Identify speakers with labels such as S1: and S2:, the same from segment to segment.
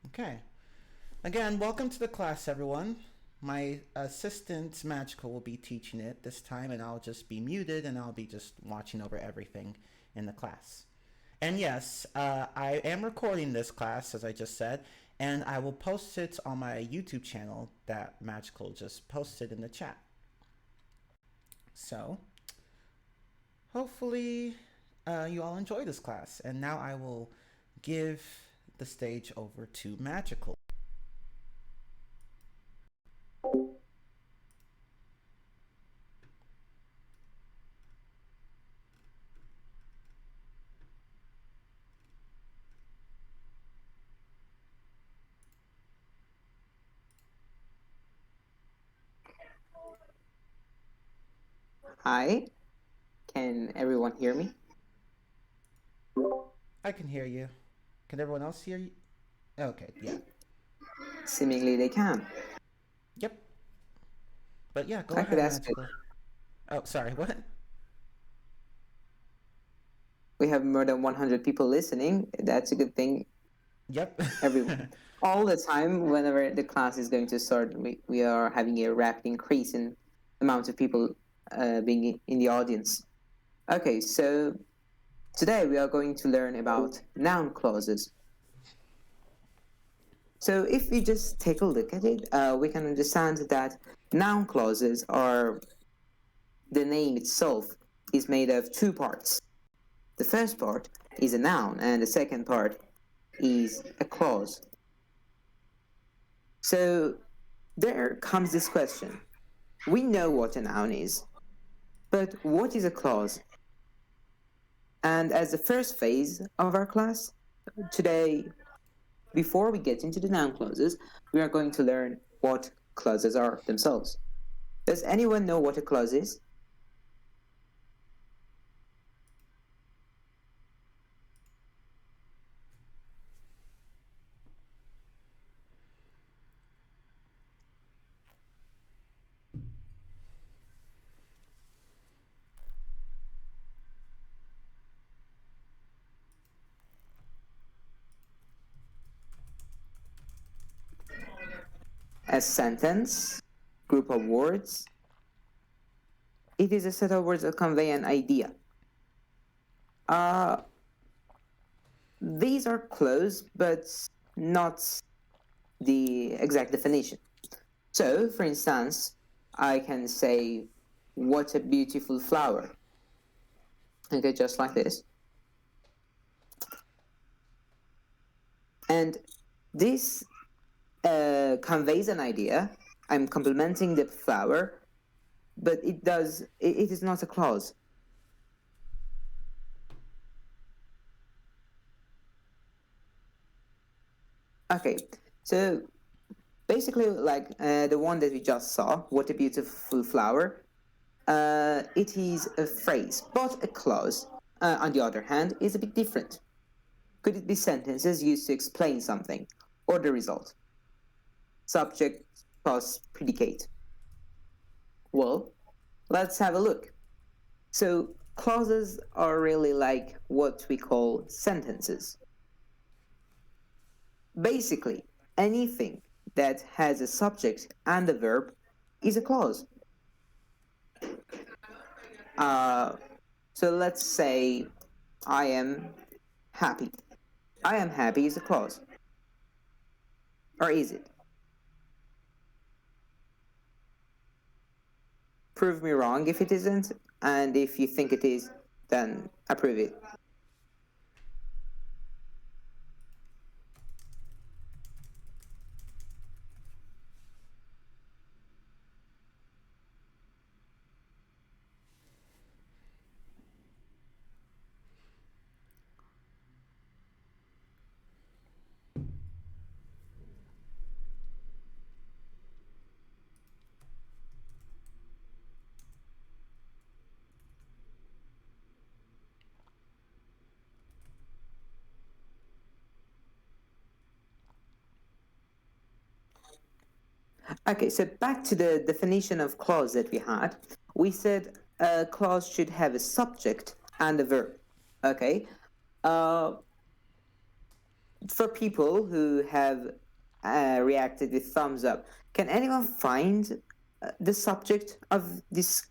S1: Okay. Again, welcome to the class, everyone. My assistant, Magical, will be teaching it this time, and I'll just be muted and I'll be just watching over everything in the class. And yes, I am recording this class, as I just said, and I will post it on my YouTube channel that Magical just posted in the chat. So, hopefully, you all enjoy this class. And now I will give the stage over to Magical.
S2: Hi, can everyone hear me?
S1: I can hear you. Can everyone else hear you? Okay, yeah.
S2: Seemingly they can.
S1: Yep. But yeah, go
S2: Okay,
S1: ahead,
S2: that's good.
S1: Magical. Oh, sorry, what?
S2: We have more than 100 people listening. That's a good thing.
S1: Yep.
S2: All the time, whenever the class is going to start, we are having a rapid increase in amount of people being in the audience. Okay, so today we are going to learn about noun clauses. So if we just take a look at it, we can understand that noun clauses are, the name itself is made of two parts. The first part is a noun and the second part is a clause. So there comes this question. We know what a noun is, but what is a clause? And as the first phase of our class, today, before we get into the noun clauses, we are going to learn what clauses are themselves. Does anyone know what a clause is? A sentence, group of words. It is a set of words that convey an idea. These are close, but not the exact definition. So, for instance, I can say, what a beautiful flower. Okay, just like this. And this conveys an idea. I'm complimenting the flower, but it is not a clause. Okay, so basically, like the one that we just saw, what a beautiful flower, it is a phrase, but a clause, on the other hand, is a bit different. Could it be sentences used to explain something, or the result? Subject plus predicate. Well, let's have a look. So, clauses are really like what we call sentences. Basically, anything that has a subject and a verb is a clause. So let's say I am happy. I am happy is a clause. Or is it? Prove me wrong if it isn't, and if you think it is, then approve it. Okay, so back to the definition of clause that we had. We said a clause should have a subject and a verb. Okay. for people who have reacted with thumbs up, can anyone find the subject of this,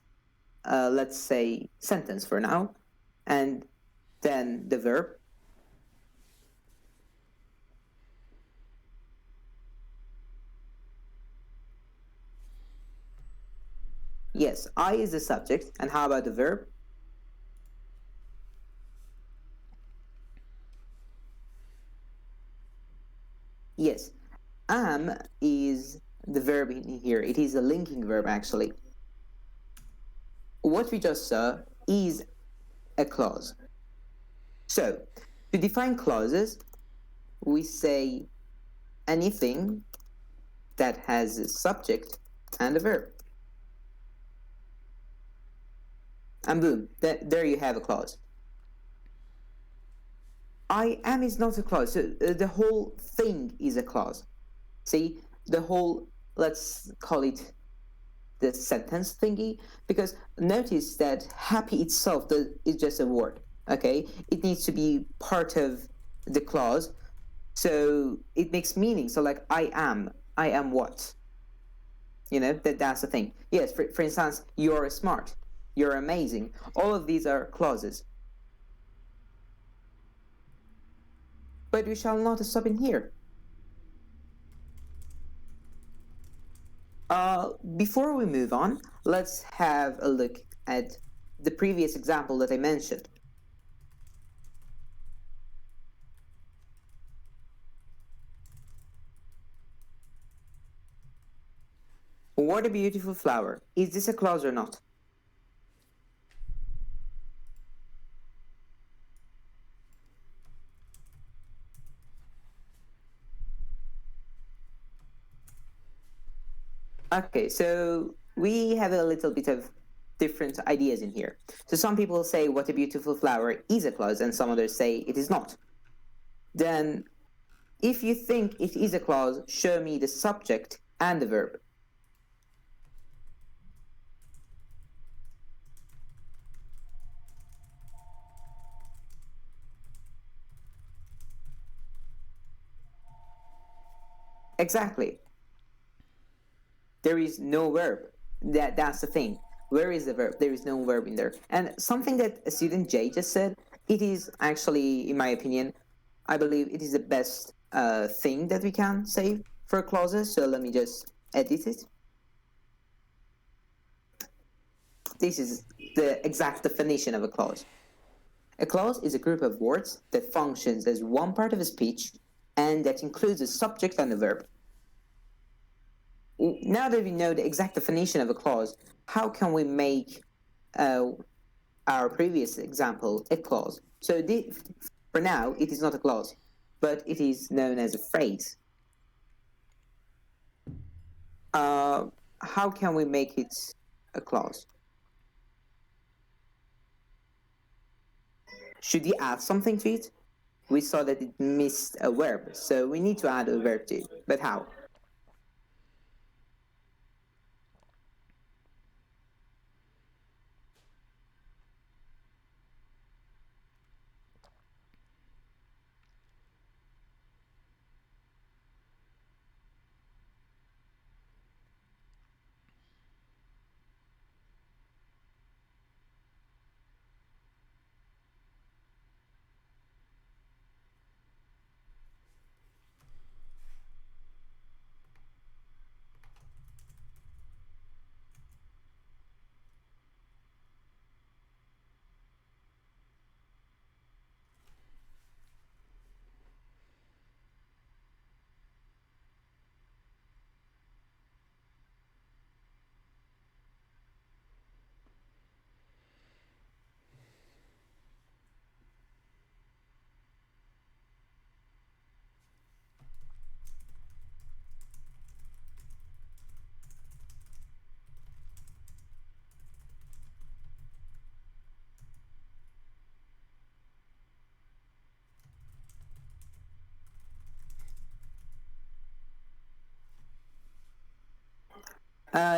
S2: let's say, sentence for now, and then the verb? Yes, I is the subject, and how about the verb? Yes, am is the verb in here. It is a linking verb, actually. What we just saw is a clause. So, to define clauses, we say anything that has a subject and a verb. And boom, there you have a clause. I am is not a clause, so the whole thing is a clause. See, the whole, let's call it the sentence thingy, because notice that happy itself is just a word, okay? It needs to be part of the clause, so it makes meaning. So like, I am what? You know, that's the thing. Yes, for instance, you're smart, you're amazing. All of these are clauses. But we shall not stop in here. Before we move on, let's have a look at the previous example that I mentioned. What a beautiful flower. Is this a clause or not? Okay, so we have a little bit of different ideas in here. So some people say what a beautiful flower is a clause, and some others say it is not. Then, if you think it is a clause, show me the subject and the verb. Exactly. There is no verb. That's the thing. Where is the verb? There is no verb in there. And something that student J just said, it is actually, in my opinion, I believe it is the best thing that we can say for clauses. So let me just edit it. This is the exact definition of a clause. A clause is a group of words that functions as one part of a speech and that includes a subject and a verb. Now that we know the exact definition of a clause, how can we make our previous example a clause? So for now, it is not a clause, but it is known as a phrase. How can we make it a clause? Should we add something to it? We saw that it missed a verb, so we need to add a verb to it. But how?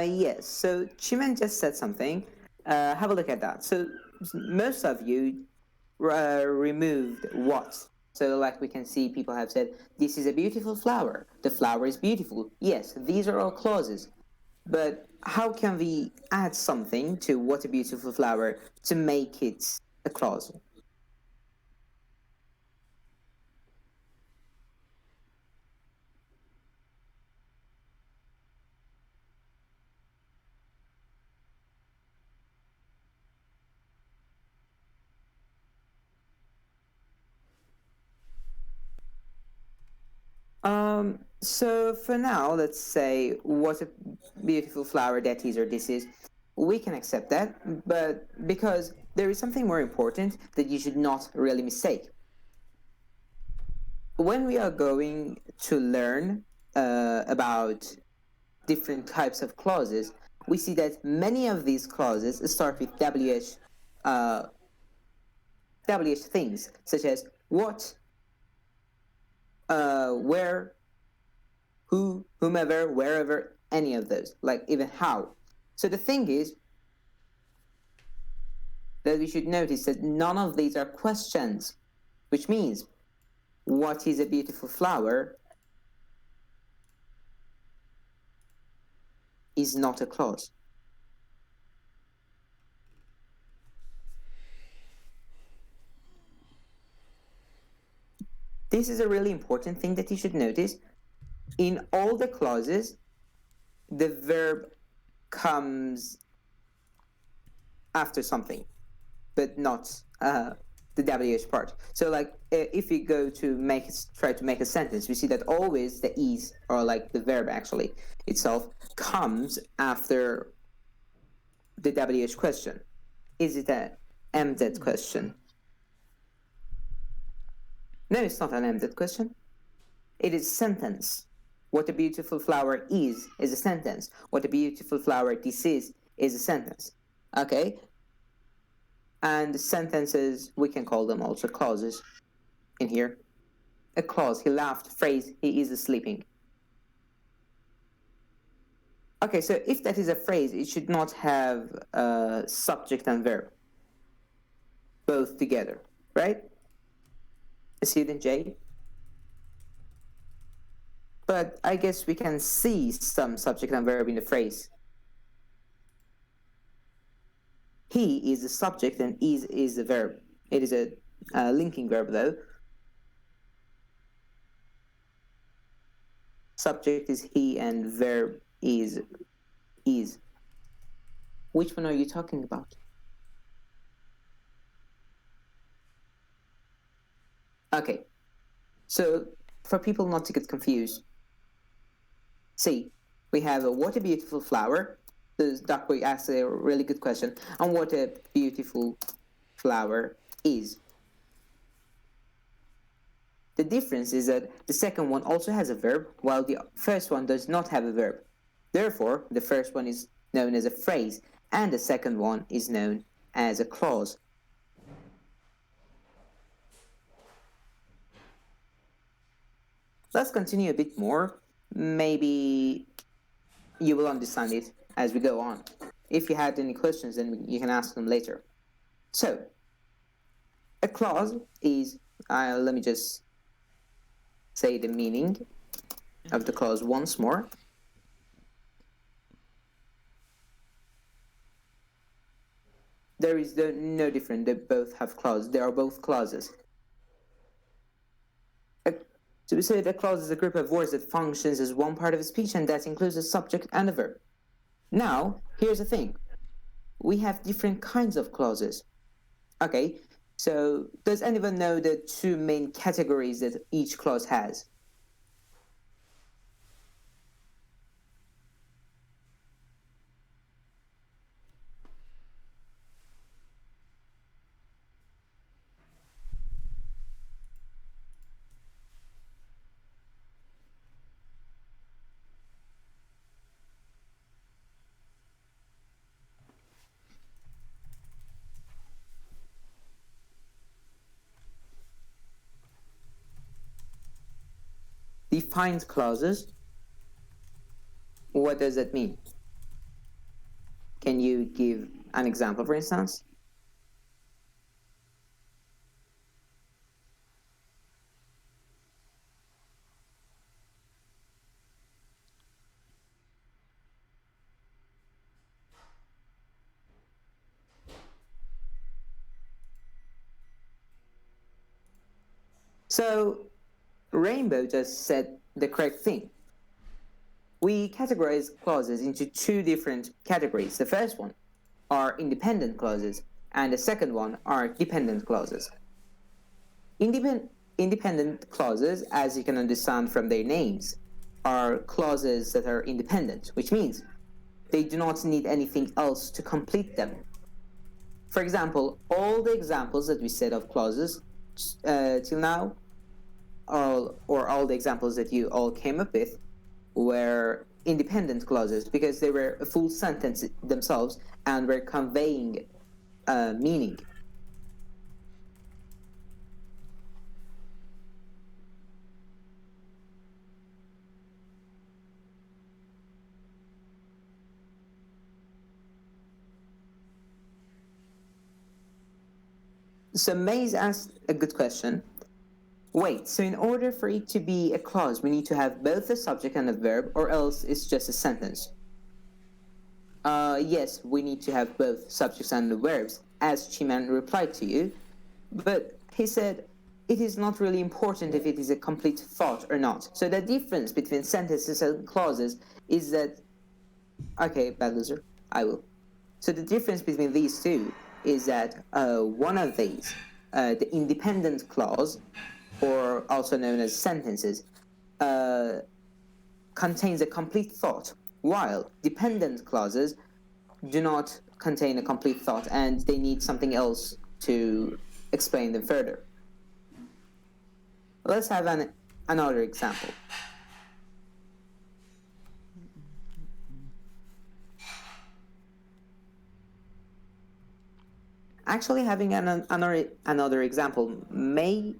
S2: Yes, so Chiman just said something. Have a look at that. So most of you removed what. So like we can see people have said, this is a beautiful flower. The flower is beautiful. Yes, these are all clauses. But how can we add something to what a beautiful flower to make it a clause? So for now, let's say what a beautiful flower that is or this is. We can accept that, but because there is something more important that you should not really mistake. When we are going to learn about different types of clauses, we see that many of these clauses start with WH things, such as what, where, who, whomever, wherever, any of those, like even how. So the thing is that we should notice that none of these are questions, which means what is a beautiful flower is not a clause. This is a really important thing that you should notice. In all the clauses, the verb comes after something, but not the WH part. So like if we go to try to make a sentence, we see that always the is, or like the verb actually itself, comes after the WH question. Is it an embedded question? No, it's not an embedded question. It is sentence. What a beautiful flower is a sentence. What a beautiful flower this is a sentence. Okay? And sentences, we can call them also clauses in here. A clause, he laughed, phrase, he is sleeping. Okay, so if that is a phrase, it should not have subject and verb both together, right? See it in J? But I guess we can see some subject and verb in the phrase. He is the subject and is the verb. It is a linking verb though. Subject is he and verb is. Which one are you talking about? Okay, so for people not to get confused, see, we have a what a beautiful flower. The Duckboy asked a really good question. And what a beautiful flower is. The difference is that the second one also has a verb, while the first one does not have a verb. Therefore, the first one is known as a phrase, and the second one is known as a clause. Let's continue a bit more. Maybe you will understand it as we go on. If you had any questions, then you can ask them later. So, a clause is, let me just say the meaning of the clause once more. There is no difference. They both have clauses. They are both clauses. So we say that a clause is a group of words that functions as one part of a speech, and that includes a subject and a verb. Now, here's the thing. We have different kinds of clauses. Okay, so does anyone know the two main categories that each clause has? Defined clauses. What does that mean? Can you give an example, for instance? So Rainbow just said the correct thing. We categorize clauses into two different categories. The first one are independent clauses, and the second one are dependent clauses. Independent clauses, as you can understand from their names, are clauses that are independent, which means they do not need anything else to complete them. For example, all the examples that we said of clauses till now, all the examples that you all came up with, were independent clauses because they were a full sentence themselves and were conveying meaning. So Maze asked a good question. Wait, so in order for it to be a clause, we need to have both a subject and a verb, or else it's just a sentence? Yes, we need to have both subjects and the verbs, as Chiman replied to you. But he said it is not really important if it is a complete thought or not. So the difference between sentences and clauses is that... Okay, bad loser, I will. So the difference between these two is that one of these, the independent clause, or also known as sentences, contains a complete thought, while dependent clauses do not contain a complete thought and they need something else to explain them further. Let's have another example. Actually, having another example may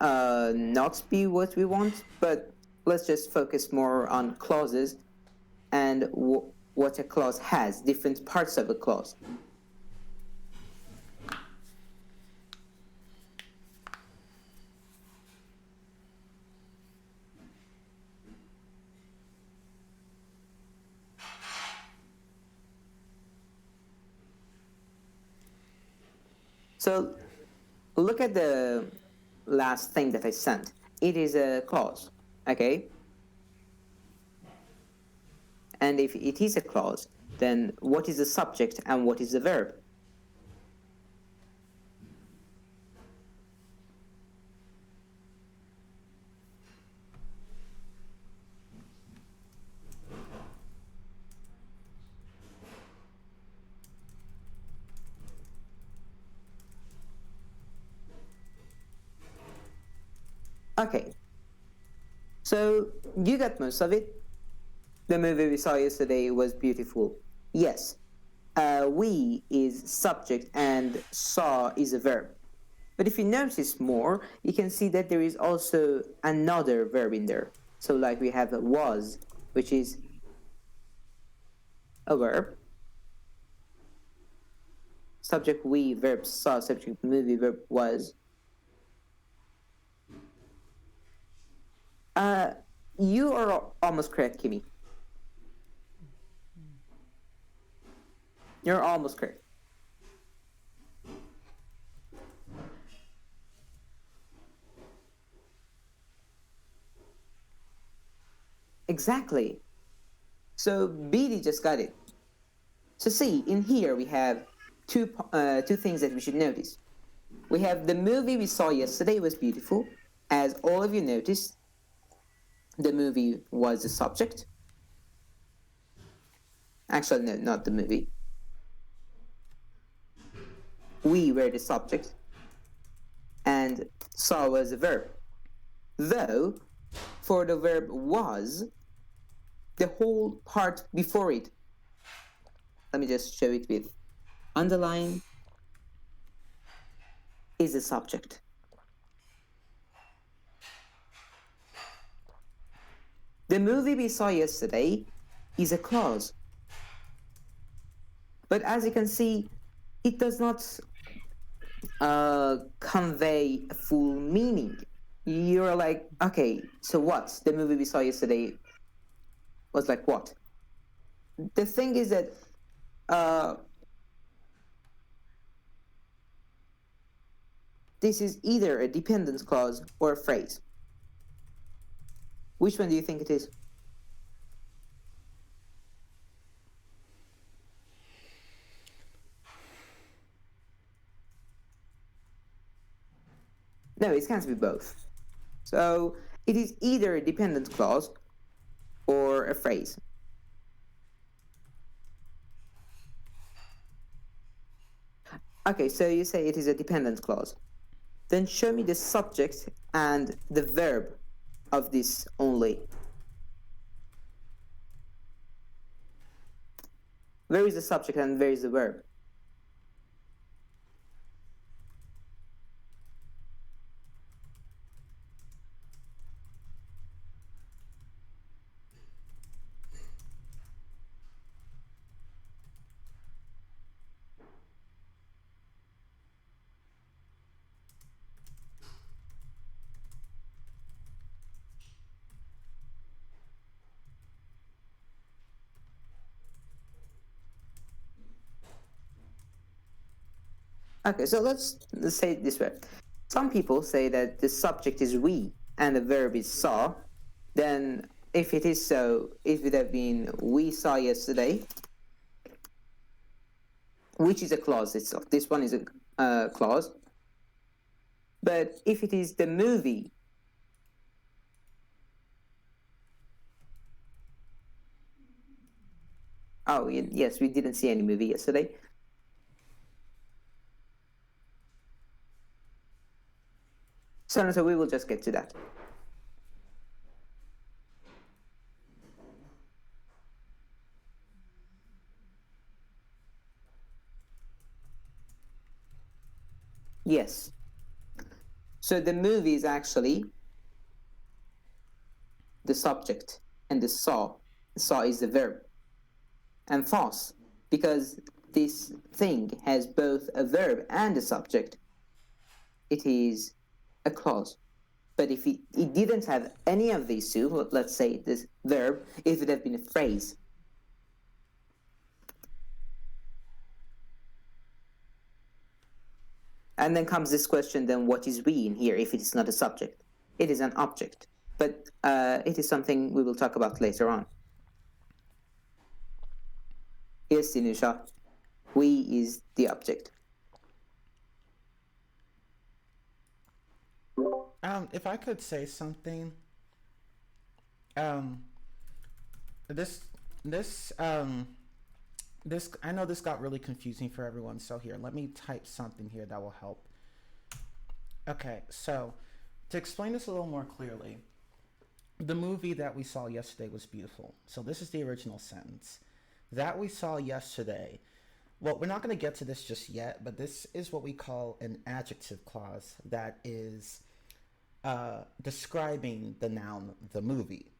S2: not be what we want, but let's just focus more on clauses and what a clause has, different parts of a clause. So look at the last thing that I sent. It is a clause, okay? And if it is a clause, then what is the subject and what is the verb? Okay, so you got most of it. The movie we saw yesterday was beautiful. Yes, we is subject and saw is a verb. But if you notice more, you can see that there is also another verb in there. So like we have a was, which is a verb. Subject we, verb saw, subject movie, verb was. You are almost correct, Kimmy. You're almost correct. Exactly. So BD just got it. So see, in here we have two things that we should notice. We have the movie we saw yesterday was beautiful. As all of you noticed, the movie was the subject. Actually, no, not the movie. We were the subject. And saw was the verb. Though, for the verb was, the whole part before it, let me just show it with underline, is a subject. The movie we saw yesterday is a clause. But as you can see, it does not convey a full meaning. You're like, okay, so what? The movie we saw yesterday was like what? The thing is that this is either a dependent clause or a phrase. Which one do you think it is? No, it can't be both. So it is either a dependent clause or a phrase. Okay, so you say it is a dependent clause. Then show me the subject and the verb of this only. Where is the subject and where is the verb? Okay, so let's say it this way. Some people say that the subject is we and the verb is saw. Then if it is so, it would have been we saw yesterday, which is a clause itself. This one is a clause. But if it is the movie, oh yes, we didn't see any movie yesterday. So we will just get to that. Yes. So the movie is actually the subject, and the saw is the verb. And false, because this thing has both a verb and a subject, it is a clause. But if it didn't have any of these two, let's say this verb, it would have been a phrase. And then comes this question, then what is we in here if it is not a subject? It is an object, but it is something we will talk about later on. Yes, Sinusha, we is the object.
S1: If I could say something, this I know this got really confusing for everyone, so here, let me type something here that will help. Okay, so to explain this a little more clearly, the movie that we saw yesterday was beautiful. So this is the original sentence. That we saw yesterday. Well, we're not going to get to this just yet, but this is what we call an adjective clause that is describing the noun, the movie.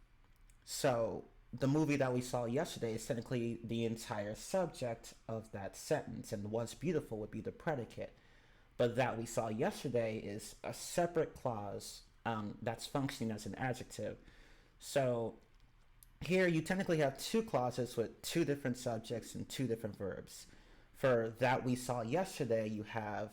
S1: So the movie that we saw yesterday is technically the entire subject of that sentence, and was beautiful would be the predicate. But that we saw yesterday is a separate clause that's functioning as an adjective. So here you technically have two clauses with two different subjects and two different verbs. For that we saw yesterday, you have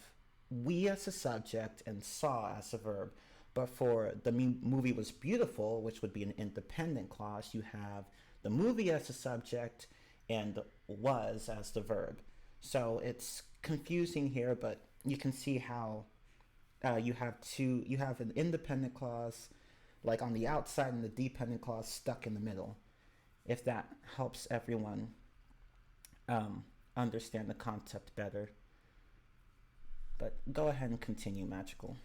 S1: we as a subject and saw as a verb. But for the movie was beautiful, which would be an independent clause, you have the movie as a subject and was as the verb. So it's confusing here, but you can see how you have an independent clause like on the outside and the dependent clause stuck in the middle, if that helps everyone understand the concept better. But go ahead and continue, Magical.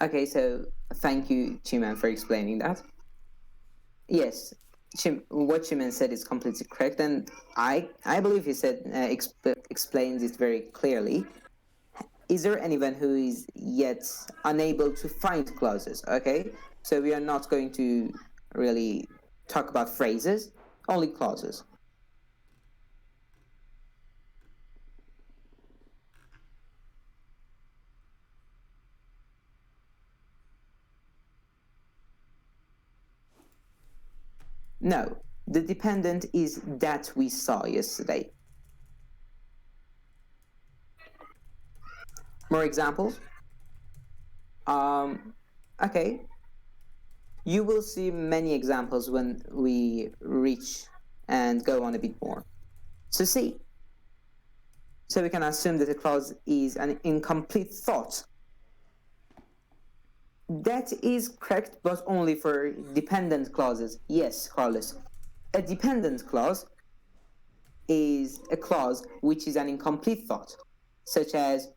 S2: Okay, so thank you, Chiman, for explaining that. Yes, what Chiman said is completely correct, and I believe he said explains it very clearly. Is there anyone who is yet unable to find clauses? Okay, so we are not going to really talk about phrases, only clauses. No, the dependent is that we saw yesterday. More examples? Okay. You will see many examples when we reach and go on a bit more. So see. So we can assume that a clause is an incomplete thought. That is correct, but only for dependent clauses. Yes, Carlos. A dependent clause is a clause which is an incomplete thought, such as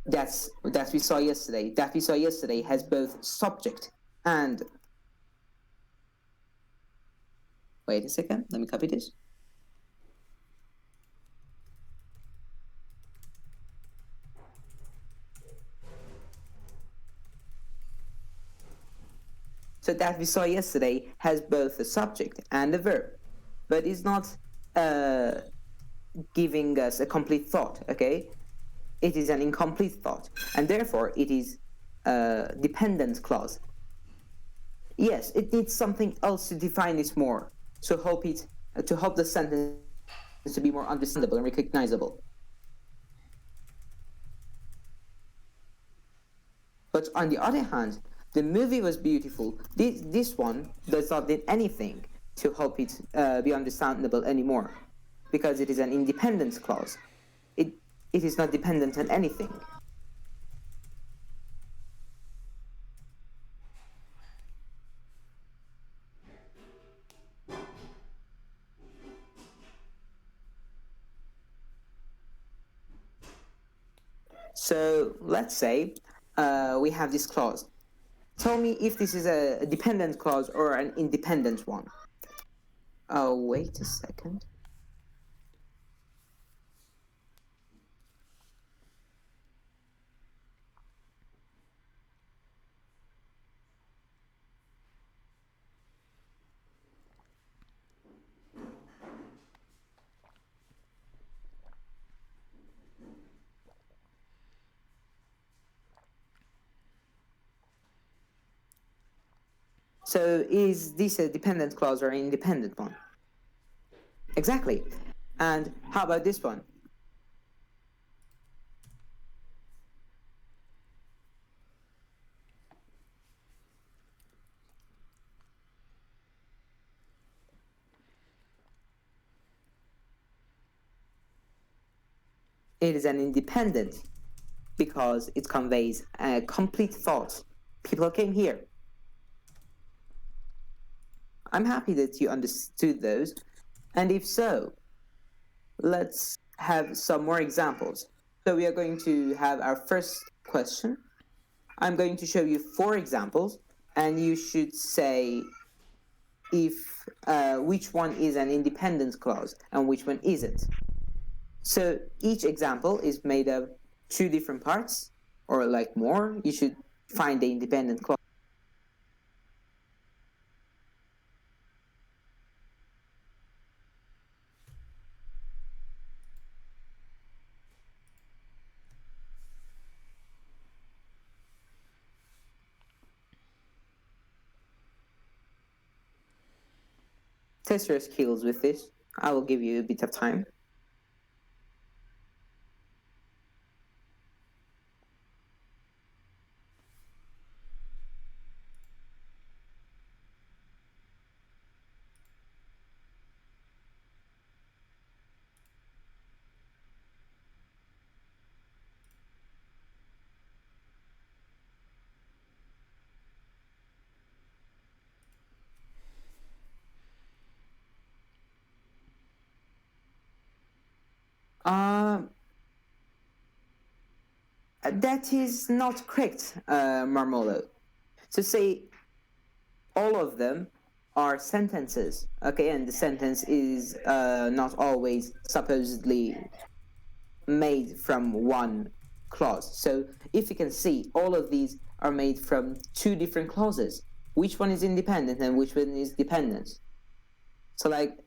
S2: that we saw yesterday. That we saw yesterday has both subject and. Wait a second, let me copy this. So that we saw yesterday has both a subject and a verb, but is not giving us a complete thought, okay? It is an incomplete thought, and therefore it is a dependent clause. Yes, it needs something else to define it more, to help the sentence to be more understandable and recognizable. But on the other hand, the movie was beautiful. This one does not need anything to help it be understandable anymore, because it is an independent clause. It is not dependent on anything. So let's say we have this clause. Tell me if this is a dependent clause or an independent one. Oh, wait a second. So is this a dependent clause or an independent one? Exactly. And how about this one? It is an independent because it conveys a complete thought. People came here. I'm happy that you understood those. And if so, let's have some more examples. So we are going to have our first question. I'm going to show you 4 examples, and you should say if which one is an independent clause and which one isn't. So each example is made of 2 different parts, or like more. You should find the independent clause. Test your skills with this. I will give you a bit of time. That is not correct, Marmolo. So say all of them are sentences, okay, and the sentence is not always supposedly made from one clause. So if you can see, all of these are made from 2 different clauses. Which one is independent and which one is dependent? So like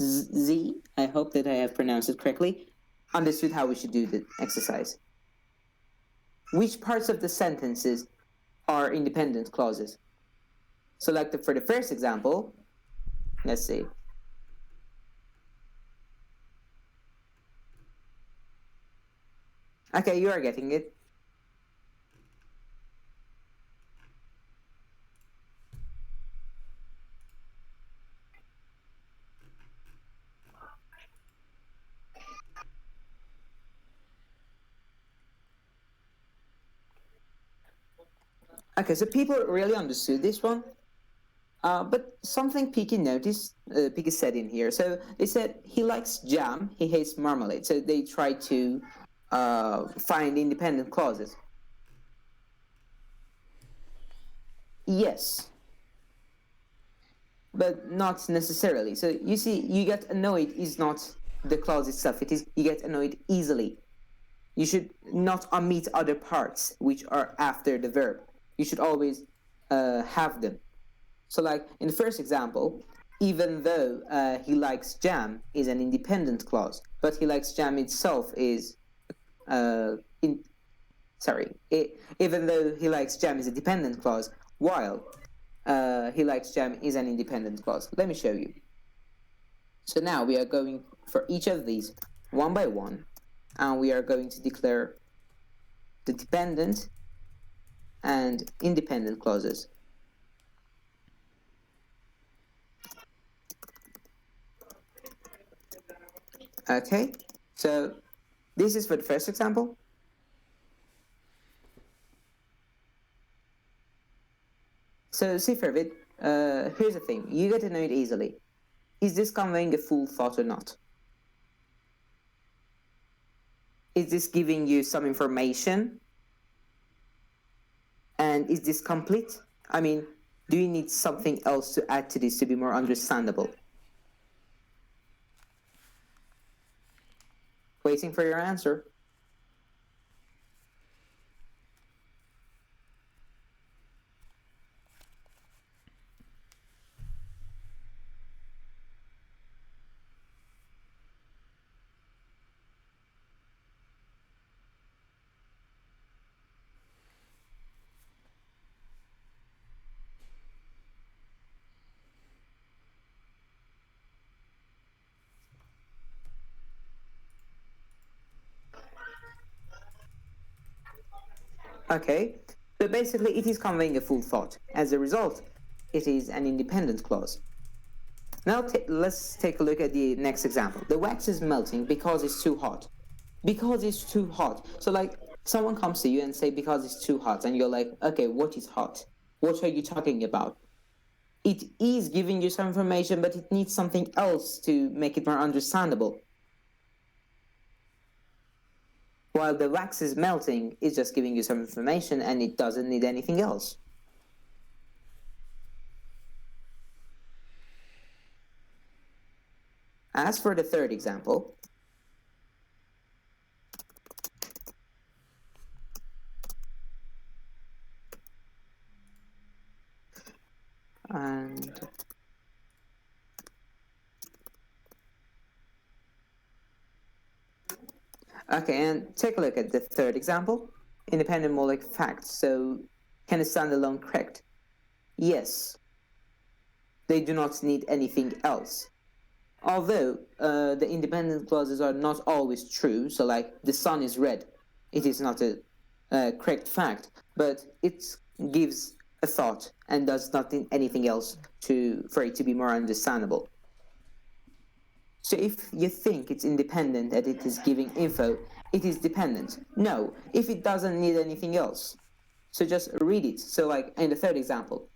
S2: Z, I hope that I have pronounced it correctly, understood how we should do the exercise. Which parts of the sentences are independent clauses? So like for the first example, let's see. Okay, you are getting it. Okay, so people really understood this one. But something Picky said in here. So they said he likes jam, he hates marmalade. So they tried to find independent clauses. Yes, but not necessarily. So you see, you get annoyed is not the clause itself. It is you get annoyed easily. You should not omit other parts which are after the verb. You should always have them. So, like in the first example, even though he likes jam is an independent clause, but he likes jam itself is even though he likes jam is a dependent clause, while he likes jam is an independent clause. Let me show you. So now we are going for each of these one by one, and we are going to declare the dependent and independent clauses. Okay, so this is for the first example. So see, Fervid, here's the thing. You get to know it easily. Is this conveying a full thought or not? Is this giving you some information? And is this complete? I mean, do you need something else to add to this to be more understandable? Waiting for your answer. Okay, so basically it is conveying a full thought. As a result, it is an independent clause. Now let's take a look at the next example. The wax is melting because it's too hot. Because it's too hot. So like someone comes to you and say because it's too hot, and you're like, okay, what is hot? What are you talking about? It is giving you some information, but it needs something else to make it more understandable. While the wax is melting, it's just giving you some information and it doesn't need anything else. As for the third example, and okay, and take a look at the third example. Independent more like facts. So can a standalone correct? Yes. They do not need anything else. Although the independent clauses are not always true, so like the sun is red, it is not a correct fact, but it gives a thought and does not need anything else for it to be more understandable. So if you think it's independent and it is giving info, it is dependent. No, if it doesn't need anything else. So just read it. So like in the third example,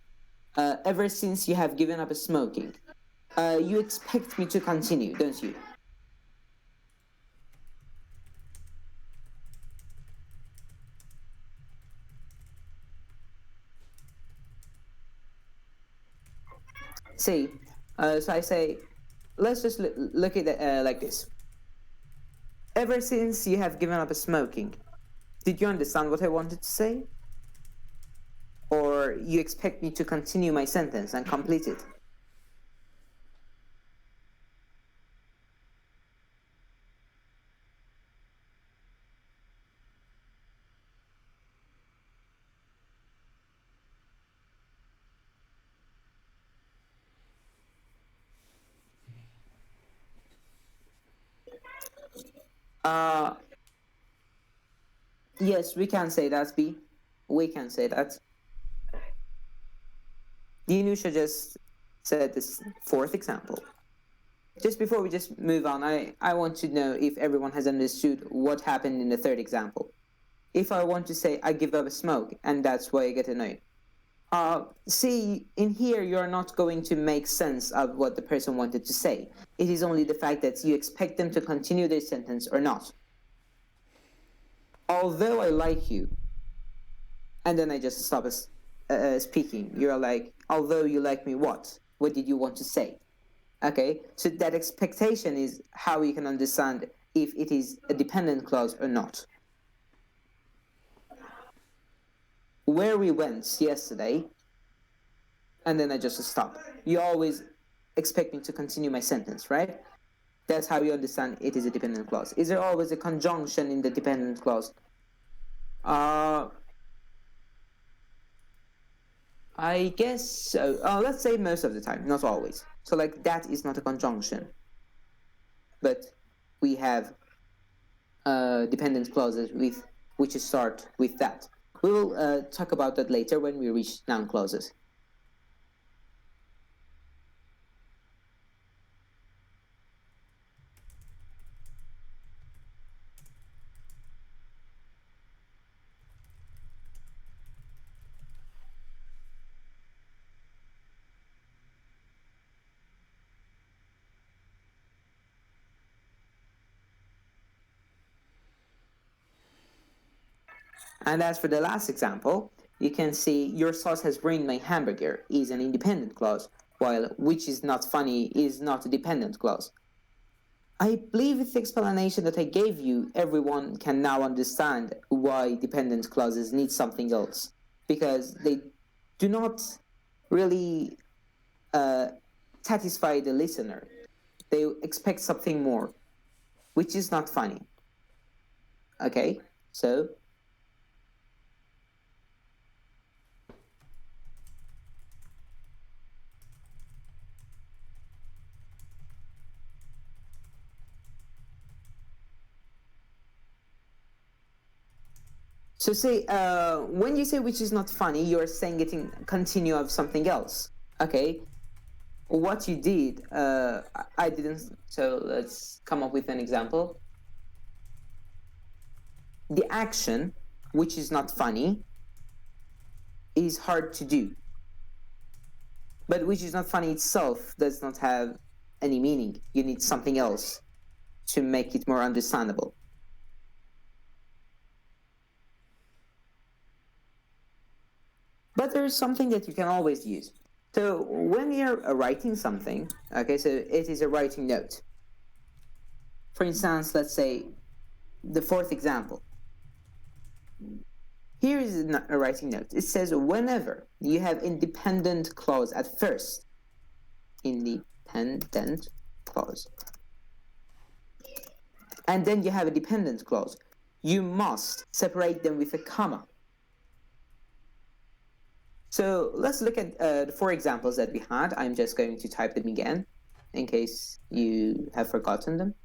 S2: ever since you have given up smoking, you expect me to continue, don't you? See, so I say, let's just look at it like this. Ever since you have given up smoking, did you understand what I wanted to say? Or you expect me to continue my sentence and complete it? Uh, Yes, we can say that, B. We can say that. Dinusha just said this fourth example. Just before we just move on, I want to know if everyone has understood what happened in the third example. If I want to say I give up a smoke and that's why I get annoyed. See, in here you're not going to make sense of what the person wanted to say. It is only the fact that you expect them to continue their sentence or not. Although I like you, and then I just stop speaking. You're like, although you like me, what? What did you want to say? Okay, so that expectation is how you can understand if it is a dependent clause or not. Where we went yesterday, and then I just stop. You always expect me to continue my sentence, right? That's how you understand it is a dependent clause. Is there always a conjunction in the dependent clause? I guess so. Let's say most of the time, not always. So like that is not a conjunction. But we have dependent clauses with which start with that. We will talk about that later when we reach noun clauses. And as for the last example, you can see your sauce has ruined my hamburger is an independent clause, while which is not funny is not a dependent clause. I believe with the explanation that I gave you, everyone can now understand why dependent clauses need something else, because they do not really satisfy the listener. They expect something more, which is not funny. Okay, so say when you say which is not funny, you're saying it in continue of something else. Okay, what you did, I didn't. So let's come up with an example. The action, which is not funny, is hard to do. But which is not funny itself does not have any meaning. You need something else to make it more understandable. But there is something that you can always use. So when you're writing something, okay, so it is a writing note. For instance, let's say the fourth example. Here is a writing note. It says whenever you have independent clause at first, independent clause, and then you have a dependent clause, you must separate them with a comma. So let's look at the four examples that we had. I'm just going to type them again in case you have forgotten them.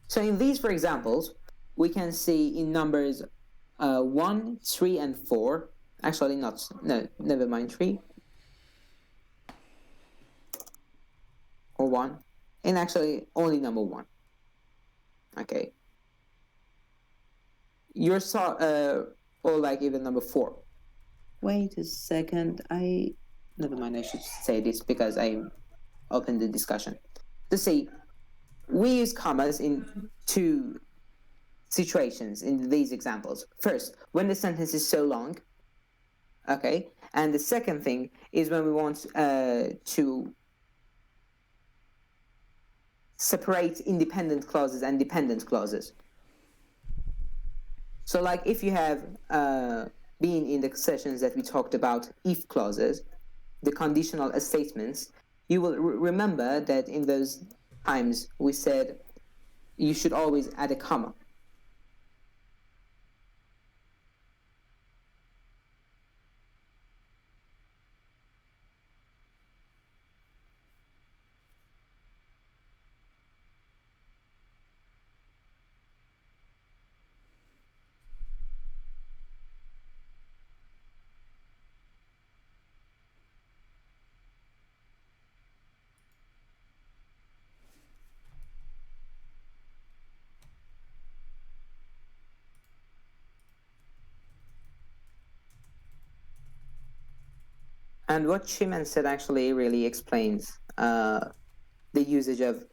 S2: So in these four examples, we can see in numbers 1, 3, and 4. Actually, not. No, never mind 3. Or 1. And actually, only number 1. Okay. You saw, or like even number 4. Wait a second. Never mind, I should say this because I opened the discussion. To see, we use commas in two situations in these examples. First, when the sentence is so long, okay, and the second thing is when we want to separate independent clauses and dependent clauses. So like if you have been in the sessions that we talked about if clauses, the conditional statements, you will remember that in those times we said you should always add a comma. And what Shiman said actually really explains the usage of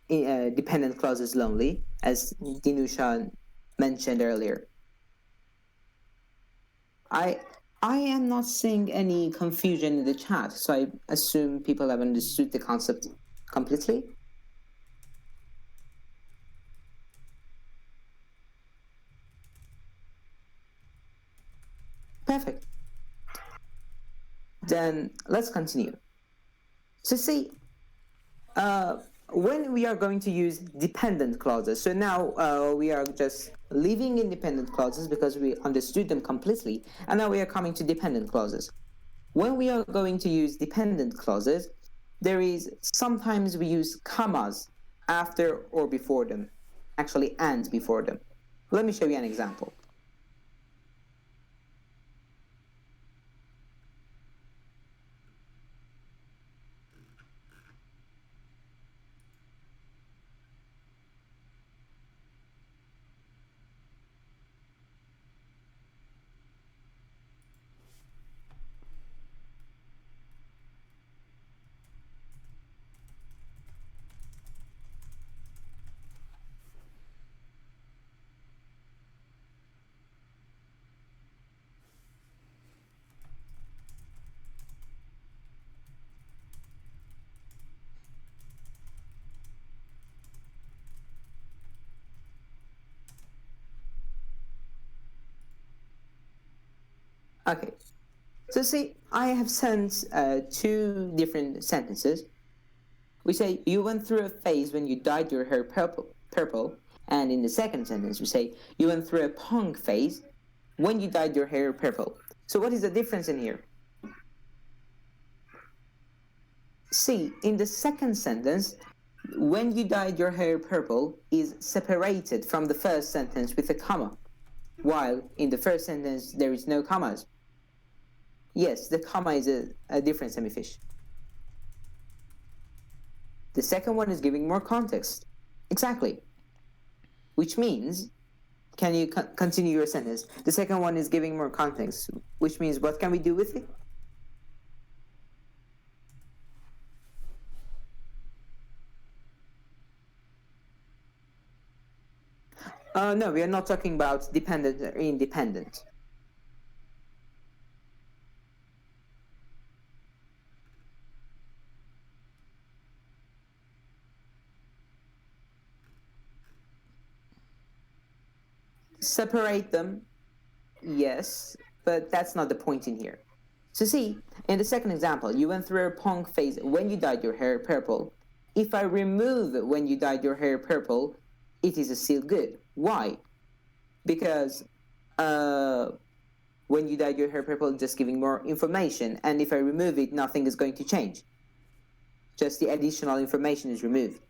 S2: dependent clauses lonely, as Dinusha mentioned earlier. I am not seeing any confusion in the chat, so I assume people have understood the concept completely. Perfect. Then let's continue. So see, when we are going to use dependent clauses, so now we are just leaving independent clauses because we understood them completely, and now we are coming to dependent clauses. When we are going to use dependent clauses, there is sometimes we use commas after or before them, actually and before them. Let me show you an example. Okay, so see, I have sent two different sentences. We say, you went through a phase when you dyed your hair purple, and in the second sentence we say, you went through a punk phase when you dyed your hair purple. So what is the difference in here? See, in the second sentence, when you dyed your hair purple is separated from the first sentence with a comma, while in the first sentence there is no commas. Yes, the comma is a different semifish. The second one is giving more context. Exactly. Which means, can you continue your sentence? The second one is giving more context, which means what can we do with it? No, we are not talking about dependent or independent. Separate them, yes, but that's not the point in here. So see, in the second example, you went through a punk phase when you dyed your hair purple. If I remove when you dyed your hair purple, it is still good. Why? Because when you dyed your hair purple, just giving more information, and if I remove it, nothing is going to change. Just the additional information is removed.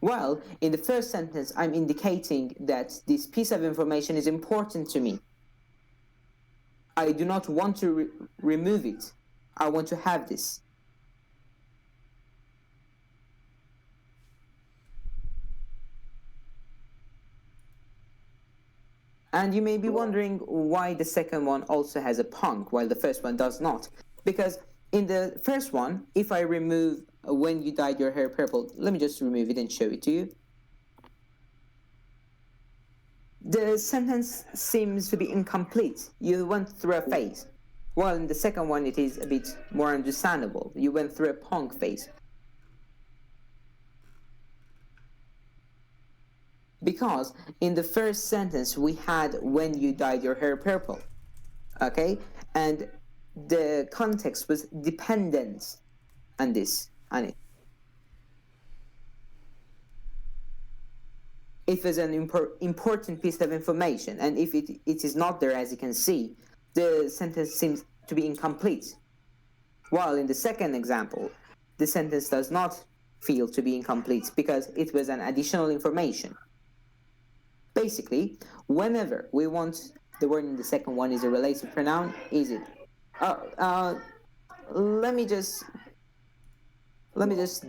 S2: Well, in the first sentence, I'm indicating that this piece of information is important to me. I do not want to remove it. I want to have this. And you may be wondering why the second one also has a punk while the first one does not. Because in the first one, if I remove when you dyed your hair purple, let me just remove it and show it to you. The sentence seems to be incomplete. You went through a phase. While in the second one, it is a bit more understandable. You went through a punk phase. Because in the first sentence, we had when you dyed your hair purple. Okay? And the context was dependent on this, on it. It was an important piece of information, and if it is not there, as you can see, the sentence seems to be incomplete. While in the second example, the sentence does not feel to be incomplete because it was an additional information. Basically, whenever we want the word in the second one is a relative pronoun, is it? Let me just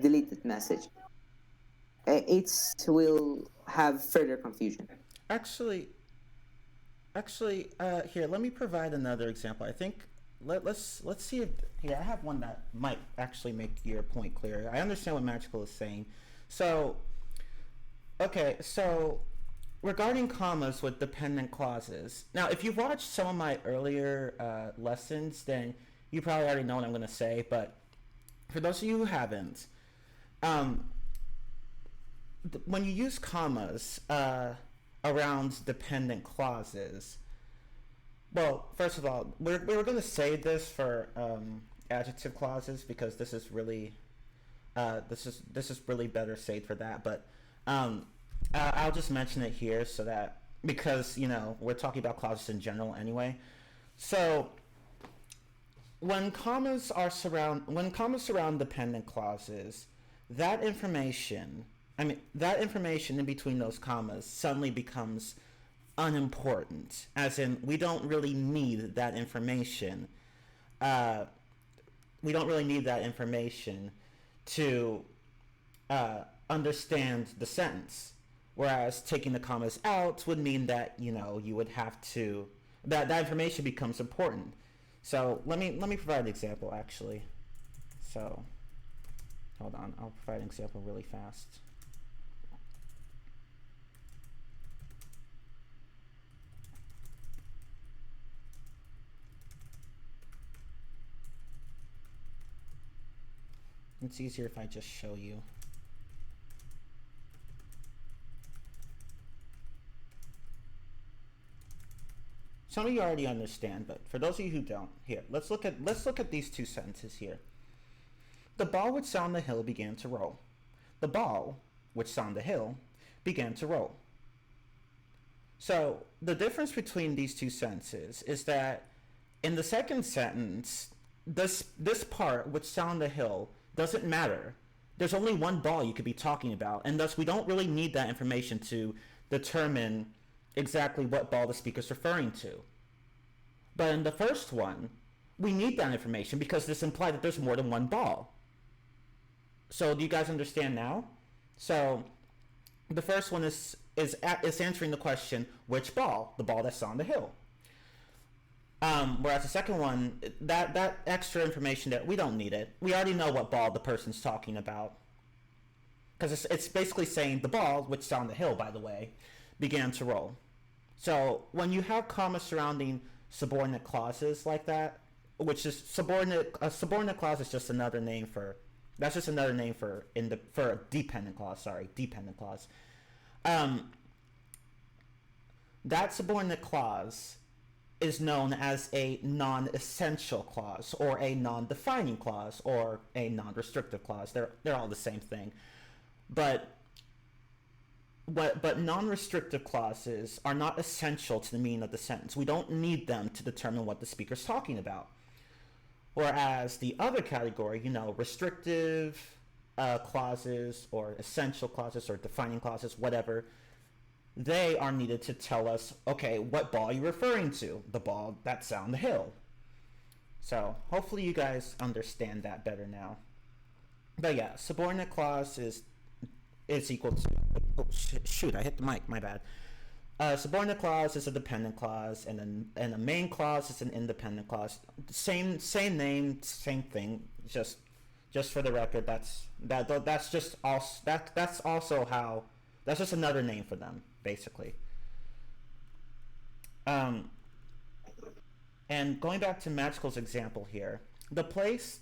S2: delete that message. It will have further confusion.
S1: Actually, here, let me provide another example. I think let's see if here I have one that might actually make your point clearer. I understand what Magical is saying. So, okay, so regarding commas with dependent clauses. Now, if you've watched some of my earlier lessons, then you probably already know what I'm going to say. But for those of you who haven't, when you use commas around dependent clauses, well, first of all, we're going to save this for adjective clauses because this is really really better saved for that. But I'll just mention it here so that because we're talking about clauses in general anyway. So when commas surround dependent clauses, that information in between those commas suddenly becomes unimportant, as in we don't really need that information. We don't really need that information to understand the sentence. Whereas taking the commas out would mean that you would have to that information becomes important. So let me provide an example actually. So hold on, I'll provide an example really fast. It's easier if I just show you. Some of you already understand, but for those of you who don't, here, let's look at these two sentences here. The ball which sat on the hill began to roll. The ball which sat on the hill began to roll. So the difference between these two sentences is that in the second sentence, this part which sat on the hill doesn't matter. There's only one ball you could be talking about, and thus we don't really need that information to determine exactly what ball the speaker's referring to. But in the first one, we need that information because this implies that there's more than one ball. So do you guys understand now? So the first one is answering the question, which ball? The ball that's on the hill. Whereas the second one, that extra information, that we don't need it. We already know what ball the person's talking about. Because it's basically saying the ball, which is on the hill, by the way, began to roll. So when you have commas surrounding subordinate clauses like that, which is a subordinate clause is just another name for, that's just another name for a dependent clause, dependent clause. That subordinate clause is known as a non-essential clause, or a non-defining clause, or a non-restrictive clause. They're all the same thing. But non-restrictive clauses are not essential to the meaning of the sentence. We don't need them to determine what the speaker's talking about. Whereas the other category, restrictive clauses, or essential clauses, or defining clauses, whatever, they are needed to tell us, okay, what ball are you referring to? The ball that's on the hill. So hopefully you guys understand that better now. But yeah, subordinate clause is equal to, oh shoot, I hit the mic, my bad. Subordinate clause is a dependent clause, and a main clause is an independent clause. Same name, same thing. Just for the record, that's just another name for them, basically. And going back to Magical's example here, the place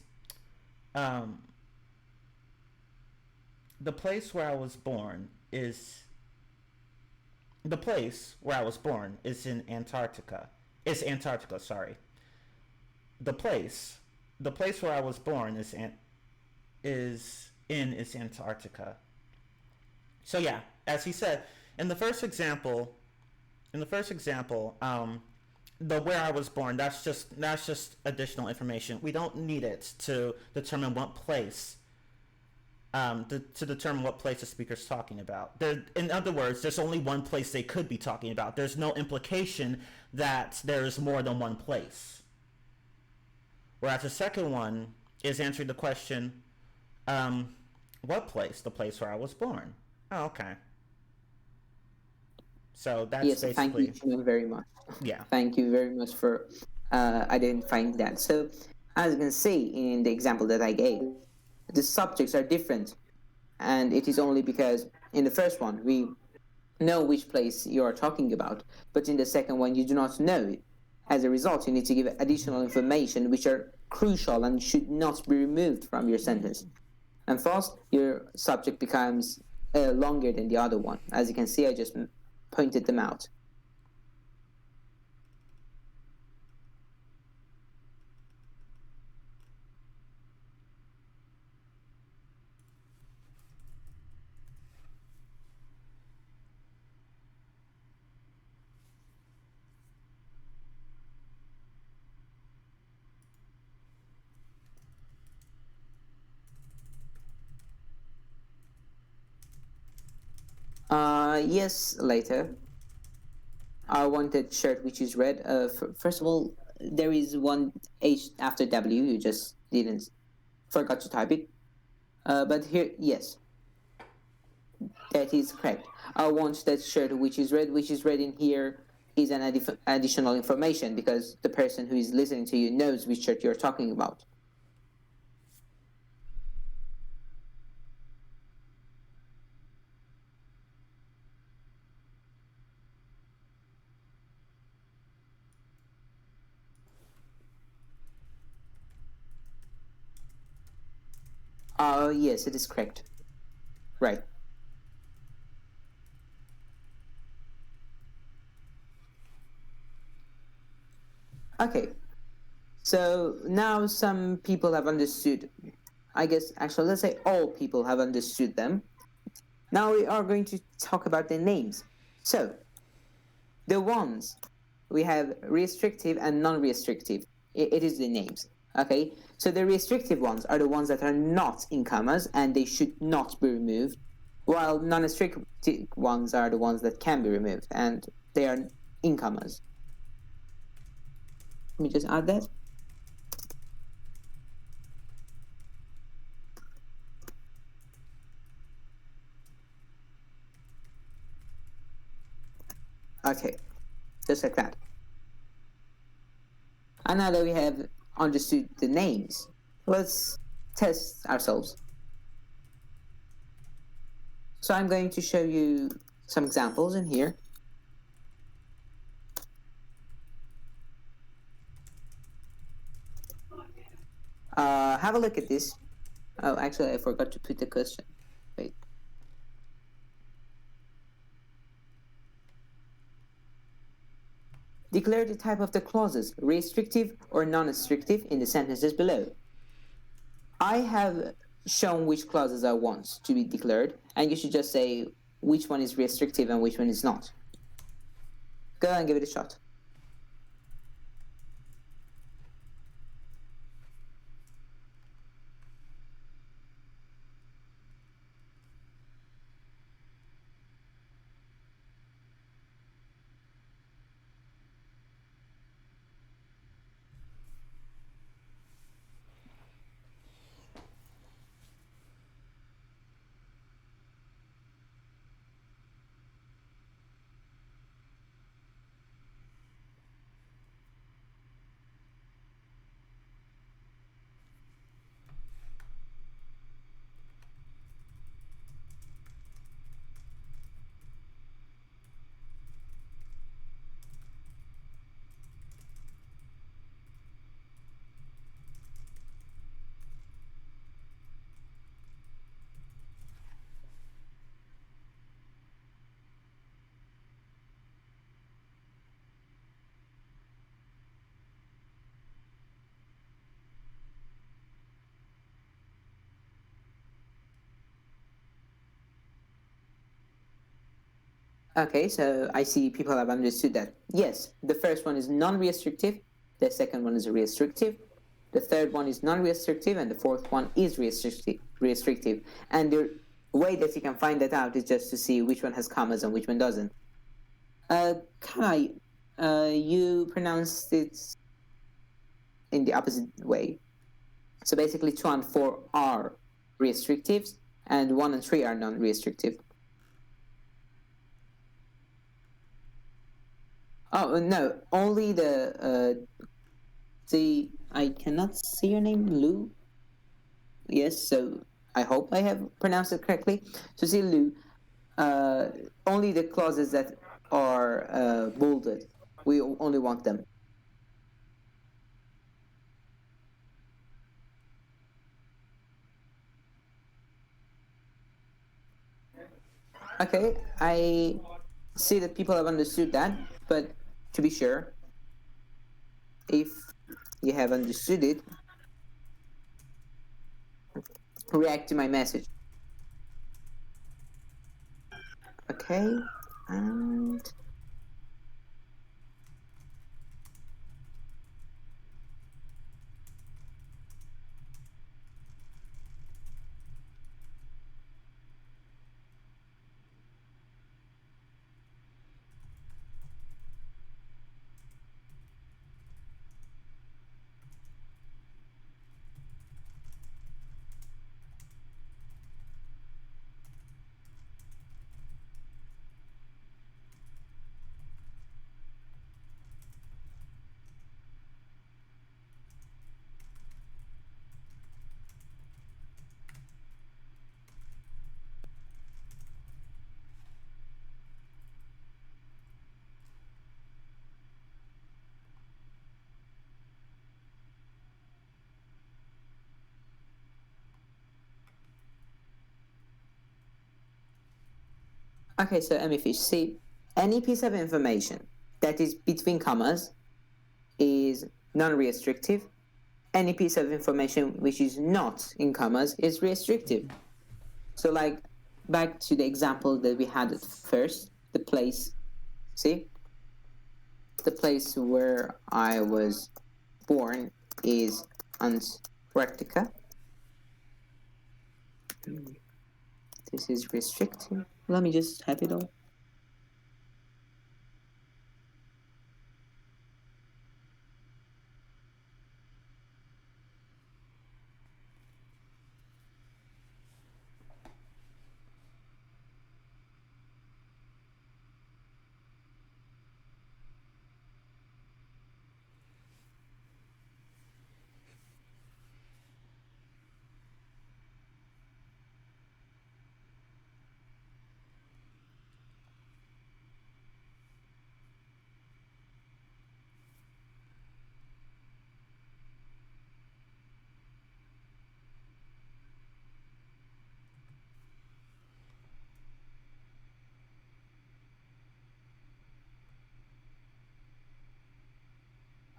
S1: where I was born is in Antarctica. Is Antarctica, sorry. The place where I was born is Antarctica. So yeah, as he said, in the first example, the where I was born, that's just additional information. We don't need it to determine what place to determine what place the speaker's talking about. In other words, there's only one place they could be talking about. There's no implication that there's more than one place. Whereas the second one is answering the question, what place? The place where I was born. Oh, okay. So that's
S2: yes,
S1: basically...
S2: thank you very much.
S1: Yeah.
S2: Thank you very much for identifying that. So as you can see in the example that I gave, the subjects are different, and it is only because in the first one we know which place you are talking about, but in the second one you do not know it. As a result, you need to give additional information which are crucial and should not be removed from your sentence. And thus, your subject becomes longer than the other one. As you can see, I just pointed them out. Yes, later. I wanted shirt which is red. First of all, there is one H after W. You just didn't forgot to type it. But here, yes, that is correct. I want that shirt which is red. Which is red in here is an additional information because the person who is listening to you knows which shirt you're talking about. Yes, it is correct. Right. Okay. So now some people have understood. I guess actually, let's say all people have understood them. Now we are going to talk about their names. So the ones we have restrictive and non-restrictive. It is the names. Okay. So the restrictive ones are the ones that are not in commas and they should not be removed, while non-restrictive ones are the ones that can be removed and they are in commas. Let me just add that. Okay, just like that. And now that we have understood the names, let's test ourselves. So I'm going to show you some examples in here. Have a look at this. Oh, actually, I forgot to put the question. Wait. Declare the type of the clauses, restrictive or non-restrictive, in the sentences below. I have shown which clauses I want to be declared, and you should just say which one is restrictive and which one is not. Go and give it a shot. Okay, so I see people have understood that. Yes, the first one is non-restrictive, the second one is restrictive, the third one is non-restrictive, and the fourth one is restrictive. And the way that you can find that out is just to see which one has commas and which one doesn't. Kai, you pronounced it in the opposite way. So basically 2 and 4 are restrictives, and 1 and 3 are non-restrictive. Oh, no, only the See, I cannot see your name, Lou. Yes, so I hope I have pronounced it correctly. So see, Lou, only the clauses that are bolded, we only want them. Okay, I see that people have understood that, but to be sure, if you have understood it, react to my message. Okay, and okay, so Emmy Fish, see, any piece of information that is between commas is non-restrictive. Any piece of information which is not in commas is restrictive. So, like, back to the example that we had at first, the place. See, the place where I was born is Antarctica. This is restrictive. Let me just have it all.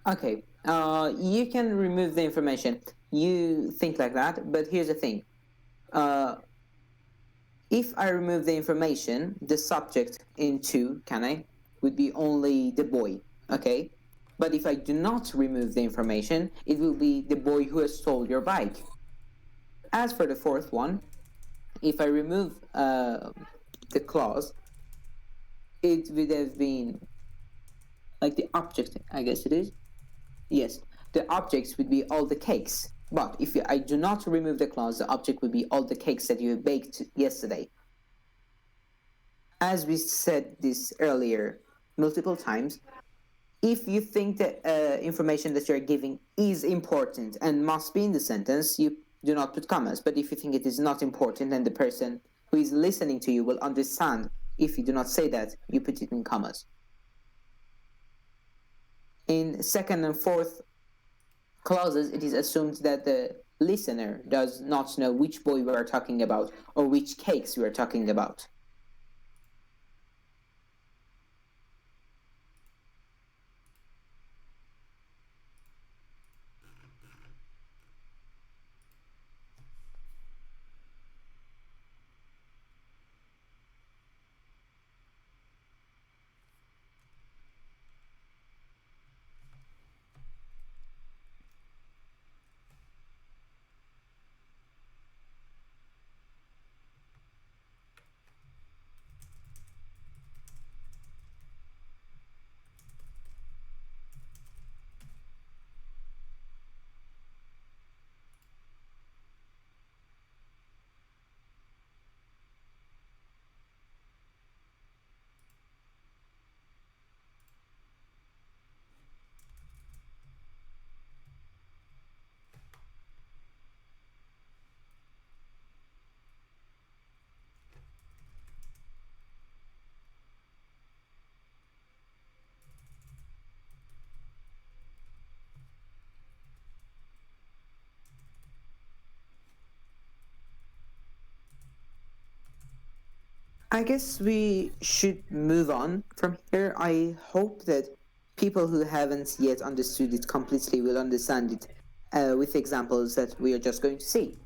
S2: Okay, you can remove the information. You think like that, but here's the thing. If I remove the information, the subject in to, can I, would be only the boy, okay? But if I do not remove the information, it will be the boy who has stole your bike. As for the fourth one, if I remove the clause, it would have been like the object, I guess it is. Yes, the objects would be all the cakes. But if I do not remove the clause, the object would be all the cakes that you baked yesterday. As we said this earlier multiple times, if you think that information that you're giving is important and must be in the sentence, you do not put commas. But if you think it is not important and the person who is listening to you will understand if you do not say that, you put it in commas. In second and fourth clauses, it is assumed that the listener does not know which boy we are talking about or which cakes we are talking about. I guess we should move on from here. I hope that people who haven't yet understood it completely will understand it with examples that we are just going to see.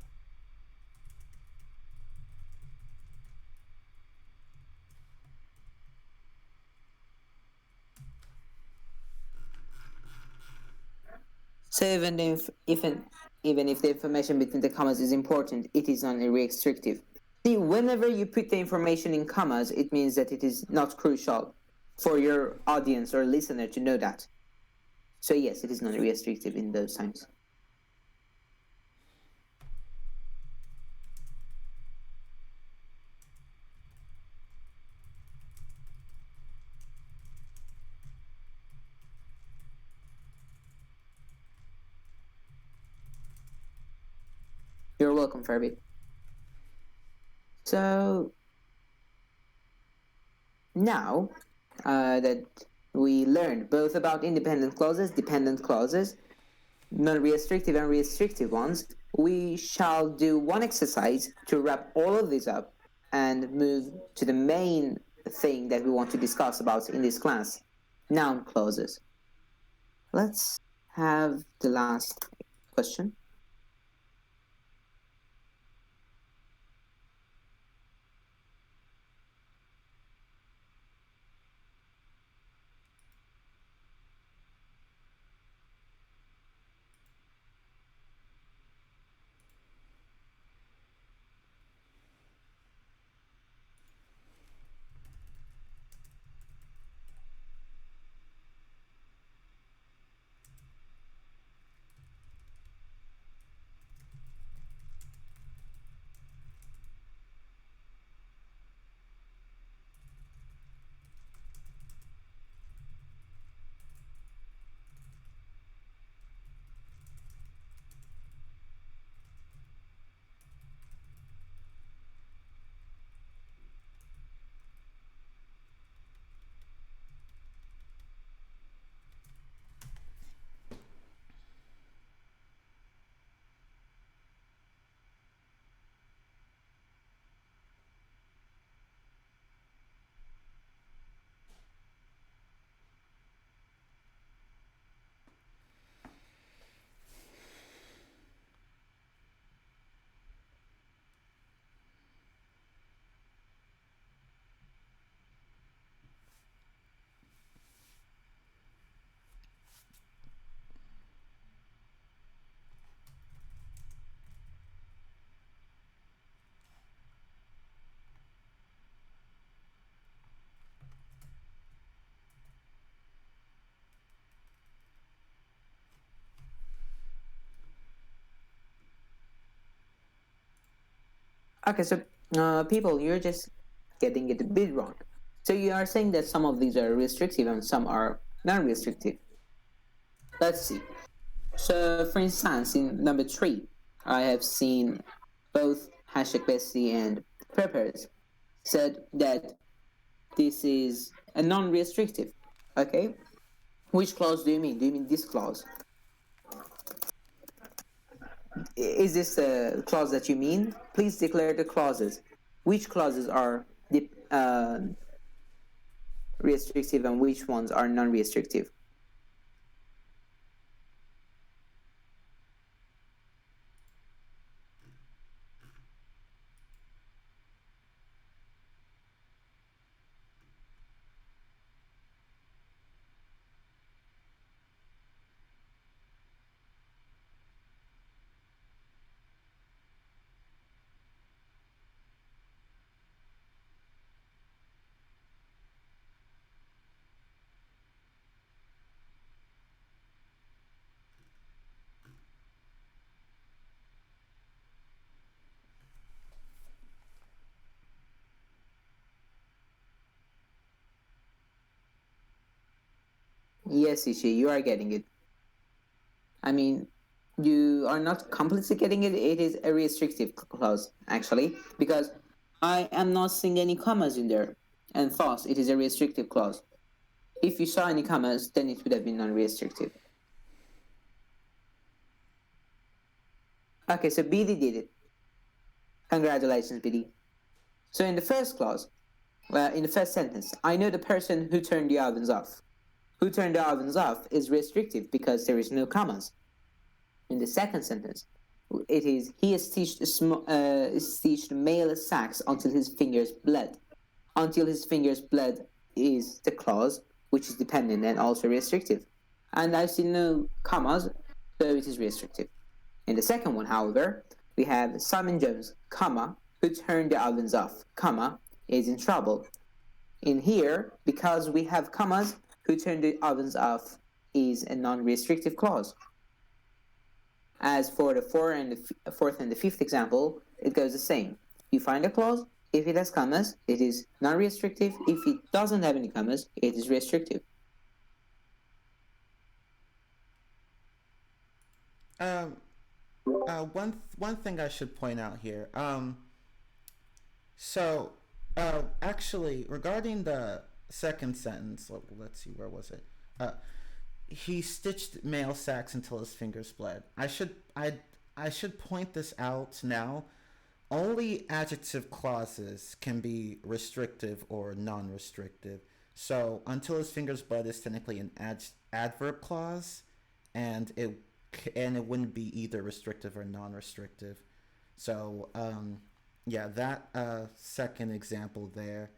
S2: So even if the information between the commas is important, it is not restrictive. See, whenever you put the information in commas, it means that it is not crucial for your audience or listener to know that. So yes, it is not restrictive in those times. You're welcome, Furby. So now that we learned both about independent clauses, dependent clauses, non-restrictive and restrictive ones, we shall do one exercise to wrap all of this up and move to the main thing that we want to discuss about in this class, noun clauses. Let's have the last question. Okay, so people, you're just getting it a bit wrong. So you are saying that some of these are restrictive and some are non-restrictive. Let's see. So, for instance, in number 3, I have seen both hashtag Bessie and Preppers said that this is a non-restrictive. Okay, which clause do you mean? Do you mean this clause? Is this a clause that you mean? Please declare the clauses. Which clauses are restrictive and which ones are non-restrictive? Yes, Ichi, you are getting it. I mean, you are not completely getting it. It is a restrictive clause, actually, because I am not seeing any commas in there, and thus it is a restrictive clause. If you saw any commas, then it would have been non-restrictive. Okay, so BD did it. Congratulations, BD. So in the first clause, In the first sentence, I know the person who turned the ovens off. Who turned the ovens off is restrictive because there is no commas. In the second sentence, it is he has stitched male sacks until his fingers bled. Until his fingers bled is the clause, which is dependent and also restrictive. And I see no commas, so it is restrictive. In the second one, however, we have Simon Jones, comma, who turned the ovens off, comma, is in trouble. In here, because we have commas, who turned the ovens off is a non-restrictive clause. As for the fourth and the fifth example, it goes the same. You find a clause, if it has commas, it is non-restrictive. If it doesn't have any commas, it is restrictive.
S1: One thing I should point out here. Actually, regarding the second sentence, let's see, where was it? He stitched male sacks until his fingers bled. I should point this out now. Only adjective clauses can be restrictive or non-restrictive. So until his fingers bled is technically an adverb clause, and it wouldn't be either restrictive or non-restrictive. So yeah, that second example there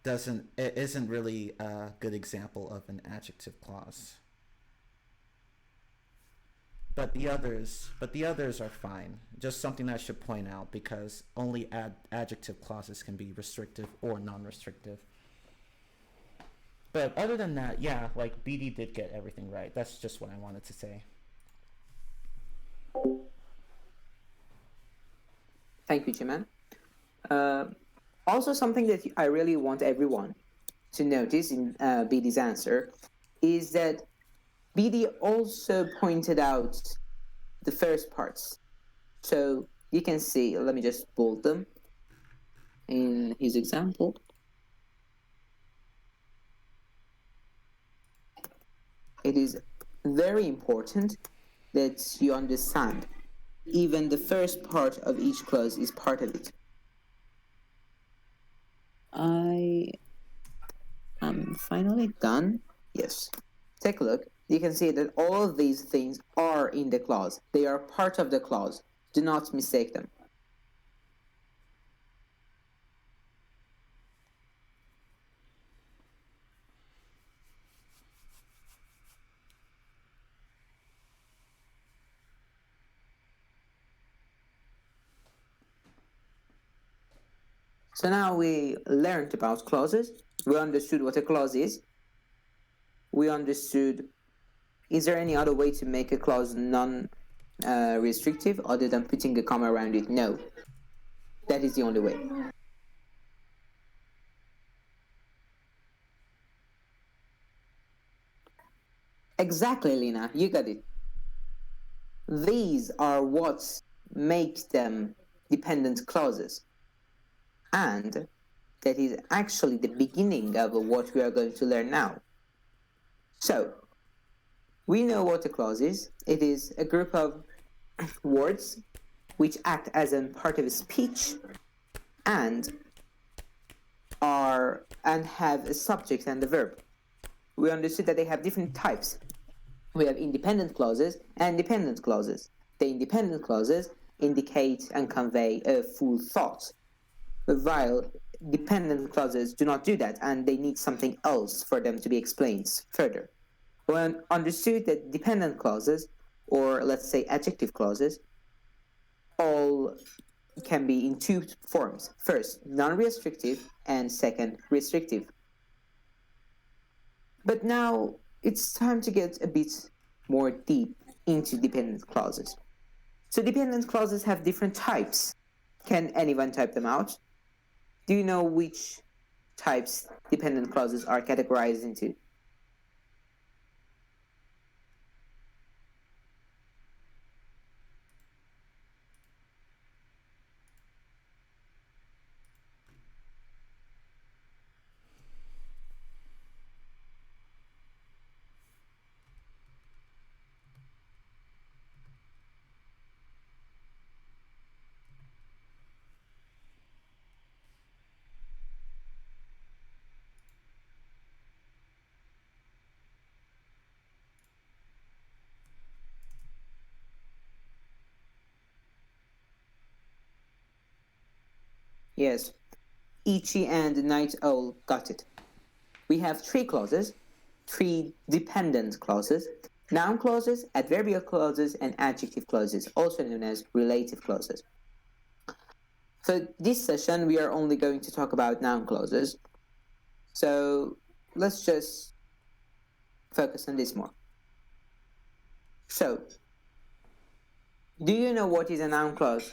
S1: isn't really a good example of an adjective clause. But the others are fine. Just something I should point out because only adjective clauses can be restrictive or non-restrictive. But other than that, yeah, like BD did get everything right. That's just what I wanted to say.
S2: Thank you, Jiman. Also, something that I really want everyone to notice in BD's answer is that BD also pointed out the first parts. So you can see, let me just bold them in his example. It is very important that you understand even the first part of each clause is part of it. I am finally done. Yes. Take a look. You can see that all of these things are in the clause. They are part of the clause. Do not mistake them. So now we learned about clauses. We understood what a clause is. We understood, is there any other way to make a clause non-restrictive other than putting a comma around it? No. That is the only way. Exactly, Lina. You got it. These are what makes them dependent clauses. And that is actually the beginning of what we are going to learn now. So, we know what a clause is. It is a group of words which act as a part of a speech and have a subject and a verb. We understood that they have different types. We have independent clauses and dependent clauses. The independent clauses indicate and convey a full thought, while dependent clauses do not do that, and they need something else for them to be explained further. We understood that dependent clauses, or let's say adjective clauses, all can be in two forms. First, non-restrictive, and second, restrictive. But now it's time to get a bit more deep into dependent clauses. So dependent clauses have different types. Can anyone type them out? Do you know which types dependent clauses are categorized into? Yes. Ichi and Night Owl got it. We have three clauses, three dependent clauses, noun clauses, adverbial clauses, and adjective clauses, also known as relative clauses. For this session, we are only going to talk about noun clauses. So let's just focus on this more. So, do you know what is a noun clause?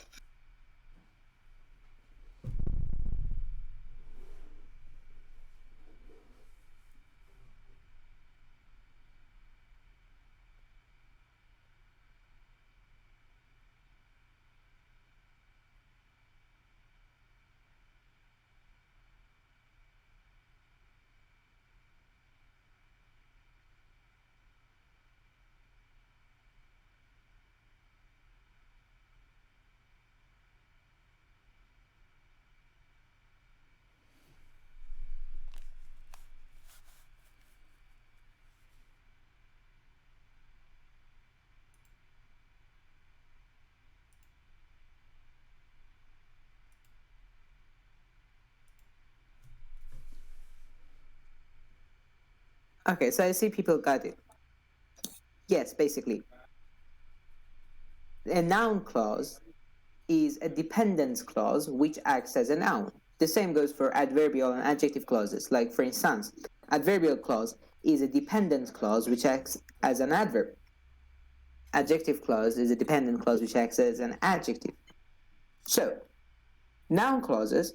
S2: Okay, so I see people got it. Yes, basically. A noun clause is a dependence clause which acts as a noun. The same goes for adverbial and adjective clauses. Like, for instance, adverbial clause is a dependent clause which acts as an adverb. Adjective clause is a dependent clause which acts as an adjective. So, noun clauses,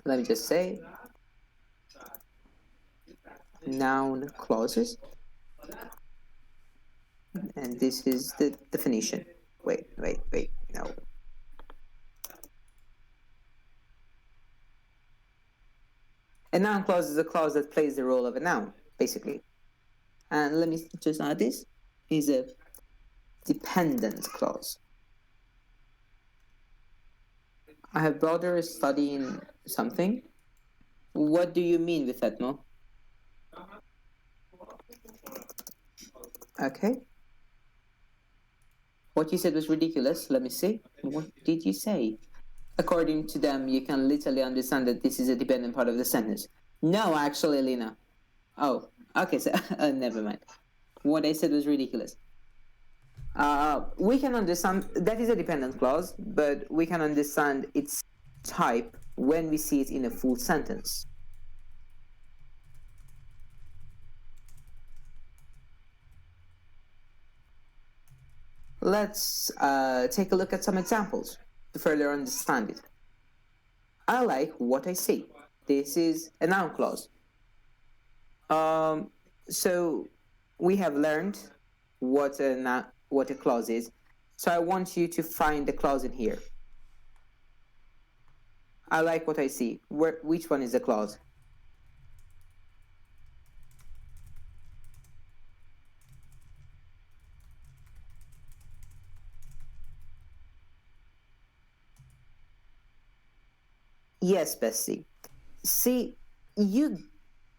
S2: let me just say, noun clauses, and this is the definition. Wait, no. A noun clause is a clause that plays the role of a noun, basically. And let me just add this, is a dependent clause. I have brother studying something. What do you mean with that, Mo? Okay. What you said was ridiculous. Let me see. What did you say? According to them, you can literally understand that this is a dependent part of the sentence. No, actually, Lina. Oh, okay, so never mind. What I said was ridiculous. We can understand that is a dependent clause, but we can understand its type when we see it in a full sentence. Let's take a look at some examples to further understand it. I like what I see. This is a noun clause. So we have learned what a clause is. So I want you to find the clause in here. I like what I see. Which one is the clause? Yes, Bessie. See, you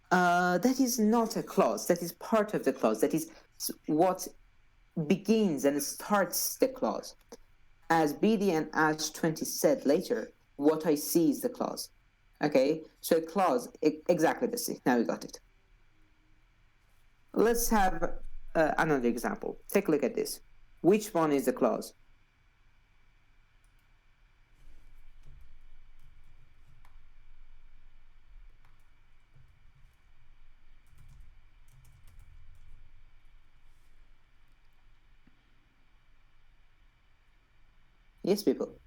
S2: that is not a clause. That is part of the clause. That is what begins and starts the clause. As BD and Ash 20 said later, what I see is the clause. Okay, so a clause, exactly, Bessie. Now we got it. Let's have another example. Take a look at this. Which one is the clause? Yes, people,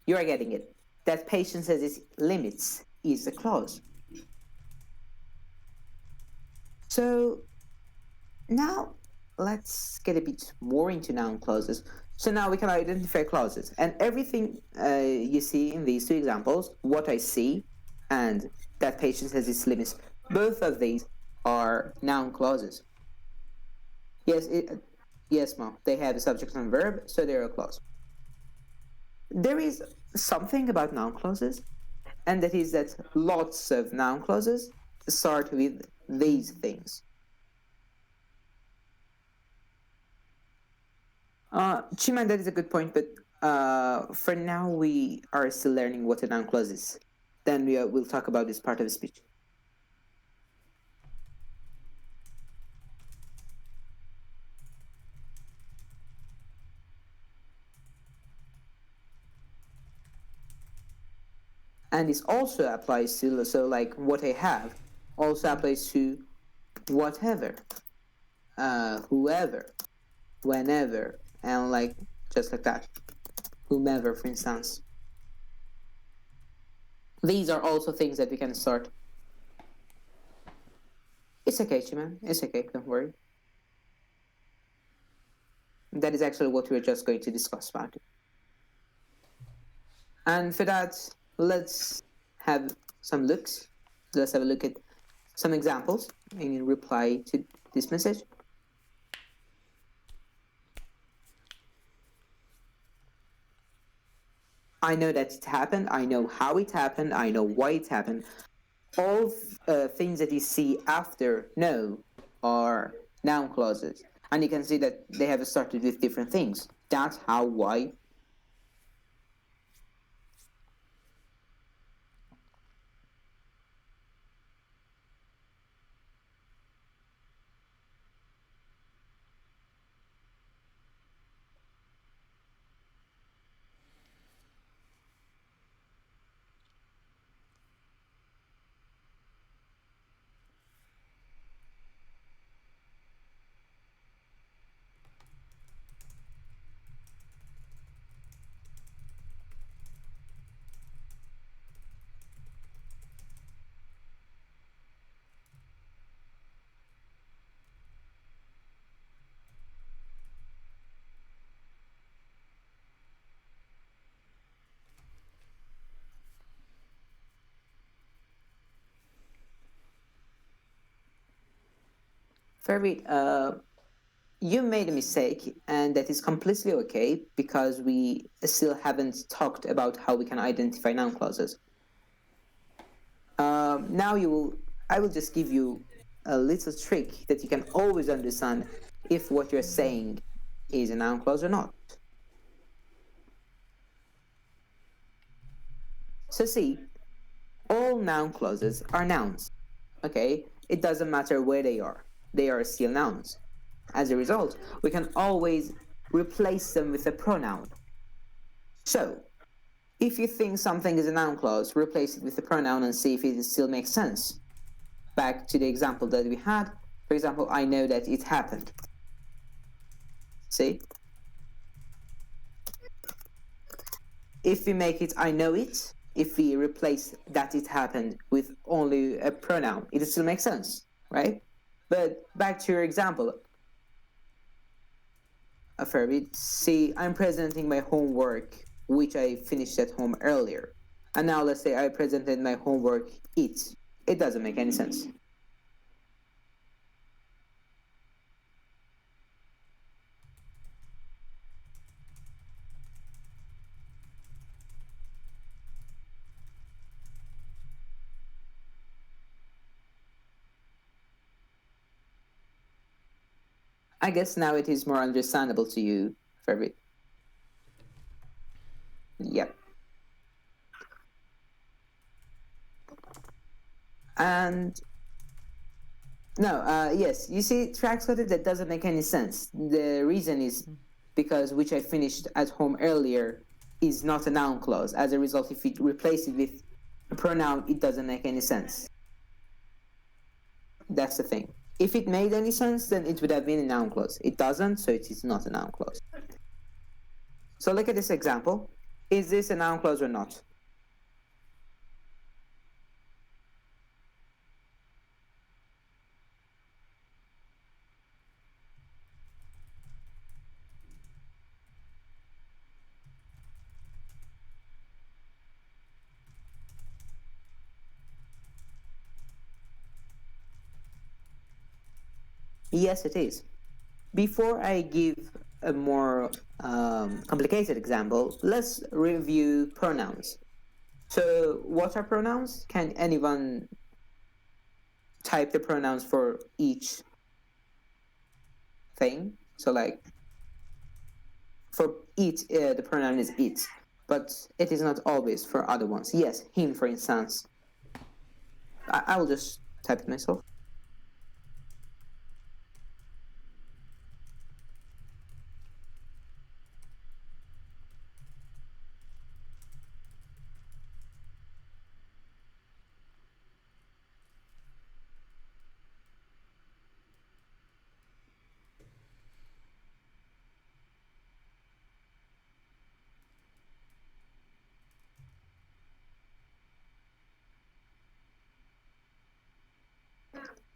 S2: you are getting it. That patience has its limits is the clause. So now let's get a bit more into noun clauses. So now we can identify clauses, and everything you see in these two examples, what I see and that patience has its limits, both of these are noun clauses. Yes, Mom, they have a subject and verb, so they're a clause. There is something about noun clauses, and that is that lots of noun clauses start with these things. Chiman, that is a good point, but For now, we are still learning what a noun clause is. Then we'll talk about this part of the speech. And this also applies to, so like what I have also applies to whatever, whoever, whenever, and like just like that, whomever, for instance. These are also things that we can start. It's okay, Chiman. It's okay, don't worry. That is actually what we're just going to discuss about it. And for that, let's have some looks. Let's have a look at some examples in reply to this message. I know that it happened. I know how it happened. I know why it happened. All things that you see after know are noun clauses. And you can see that they have started with different things. That, how, why. Farid, you made a mistake, and that is completely okay because we still haven't talked about how we can identify noun clauses. Now I will just give you a little trick that you can always understand if what you're saying is a noun clause or not. So see, all noun clauses are nouns. Okay, it doesn't matter where they are still nouns. As a result, we can always replace them with a pronoun. So, if you think something is a noun clause, replace it with a pronoun and see if it still makes sense. Back to the example that we had, for example, I know that it happened. See? If we make it I know it, if we replace that it happened with only a pronoun, it still makes sense, right? But back to your example, Fervid, see, I'm presenting my homework, which I finished at home earlier. And now let's say I presented my homework, it. It doesn't make any sense. I guess now it is more understandable to you, Fervid. Yep. And no, yes, you see, tracks coded that doesn't make any sense. The reason is because which I finished at home earlier is not a noun clause. As a result, if we replace it with a pronoun, it doesn't make any sense. That's the thing. If it made any sense, then it would have been a noun clause. It doesn't, so it is not a noun clause. So look at this example. Is this a noun clause or not? Yes, it is. Before I give a more complicated example, let's review pronouns. So what are pronouns? Can anyone type the pronouns for each thing? So like For it, the pronoun is it, but it is not always for other ones. Yes, him, for instance. I will just type it myself.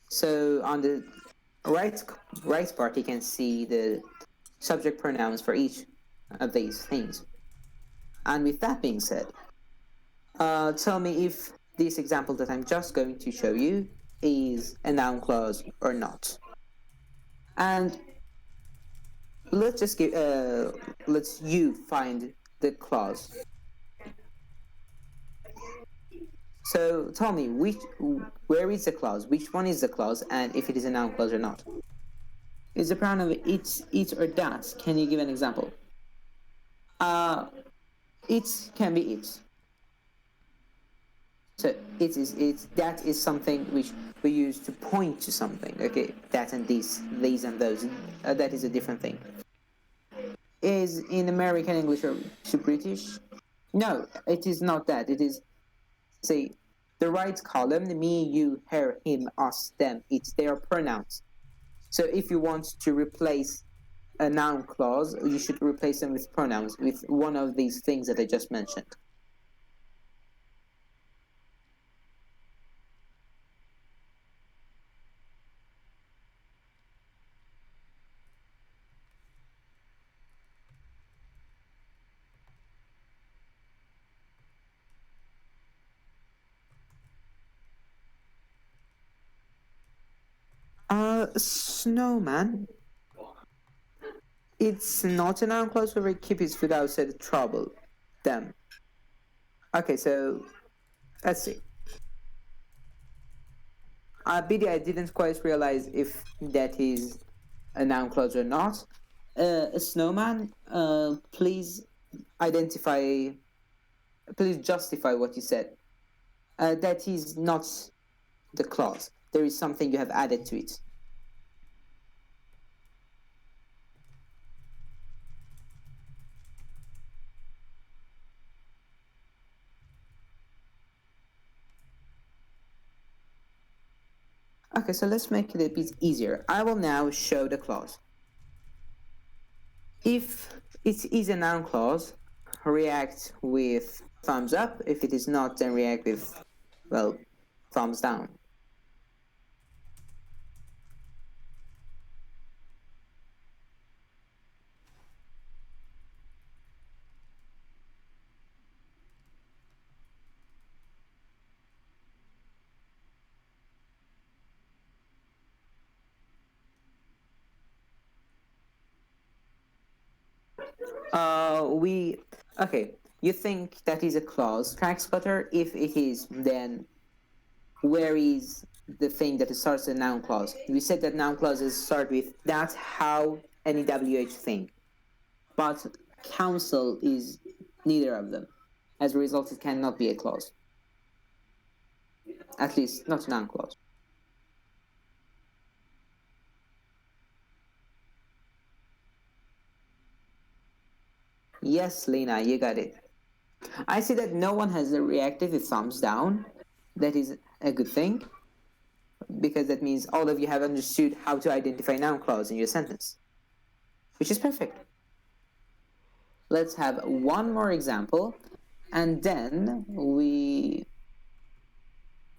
S2: So on the right part, you can see the subject pronouns for each of these things. And with that being said, tell me if this example that I'm just going to show you is a noun clause or not. And let's just give let's you find the clause. So tell me where is the clause, which one is the clause, and if it is a noun clause or not. Is the pronoun it or that? Can you give an example? It can be it. So that is something which we use to point to something. Okay, that and these and those. That is a different thing. Is in American English or to British? No, it is not that. It is, say, the right column, me, you, her, him, us, them, it. They are pronouns. So if you want to replace a noun clause, you should replace them with pronouns, with one of these things that I just mentioned. Snowman. It's not a noun clause where we keep his food outside the trouble. Them. Okay, so let's see. BD, I didn't quite realize if that is a noun clause or not. A snowman, please identify, please justify what you said. That is not the clause. There is something you have added to it. Okay, so let's make it a bit easier. I will now show the clause. If it is a noun clause, react with thumbs up. If it is not, then react with, well, thumbs down. Okay, you think that is a clause, track spotter? If it is, then where is the thing that starts a noun clause? We said that noun clauses start with that, how, any WH thing. But counsel is neither of them. As a result, it cannot be a clause. At least, not a noun clause. Yes, Lena, you got it. I see that no one has reacted with thumbs down. That is a good thing, because that means all of you have understood how to identify noun clause in your sentence, which is perfect. Let's have one more example, and then we...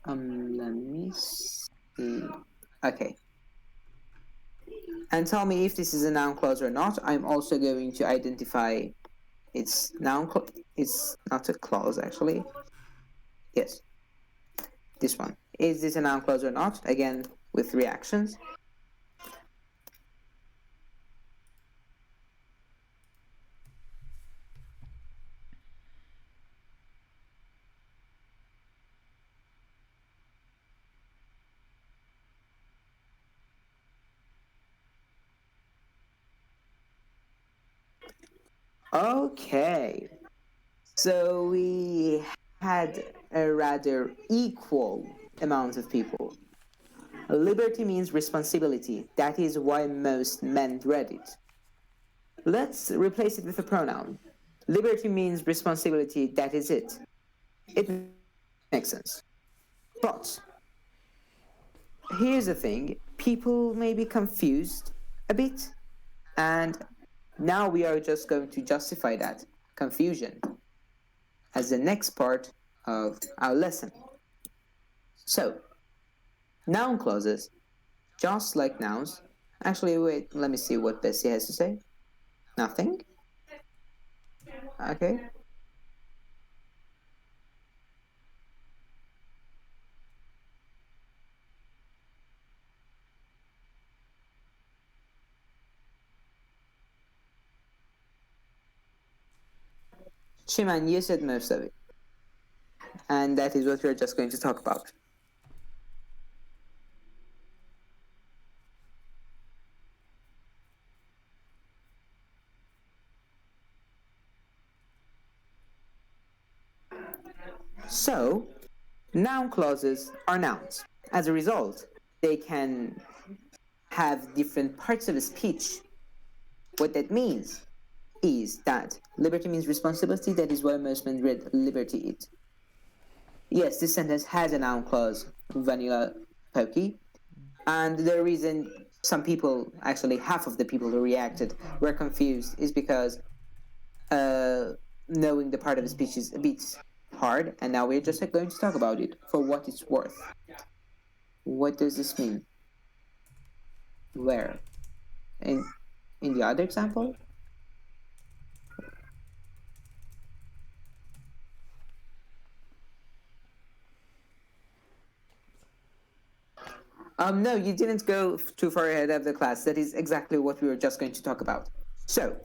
S2: let me see. Okay. And tell me if this is a noun clause or not. I'm also going to identify its noun clause. It's not a clause, actually. Yes. This one. Is this a noun clause or not? Again, with reactions. Okay. So we had a rather equal amount of people. Liberty means responsibility. That is why most men read it. Let's replace it with a pronoun. Liberty means responsibility. That is it. It makes sense. But here's the thing, people may be confused a bit, and now we are just going to justify that confusion as the next part of our lesson. So, noun clauses, just like nouns. Actually, wait, let me see what Bessie has to say. Nothing? Okay. Shiman, you said most of it. And that is what we're just going to talk about. So, noun clauses are nouns. As a result, they can have different parts of a speech. What that means is that liberty means responsibility. That is why most men read liberty it. Yes, this sentence has a noun clause, vanilla pokey. And the reason some people, actually half of the people who reacted, were confused is because knowing the part of the speech is a bit hard, and now we're just going to talk about it for what it's worth. What does this mean? Where? In the other example? No, you didn't go too far ahead of the class. That is exactly what we were just going to talk about. So,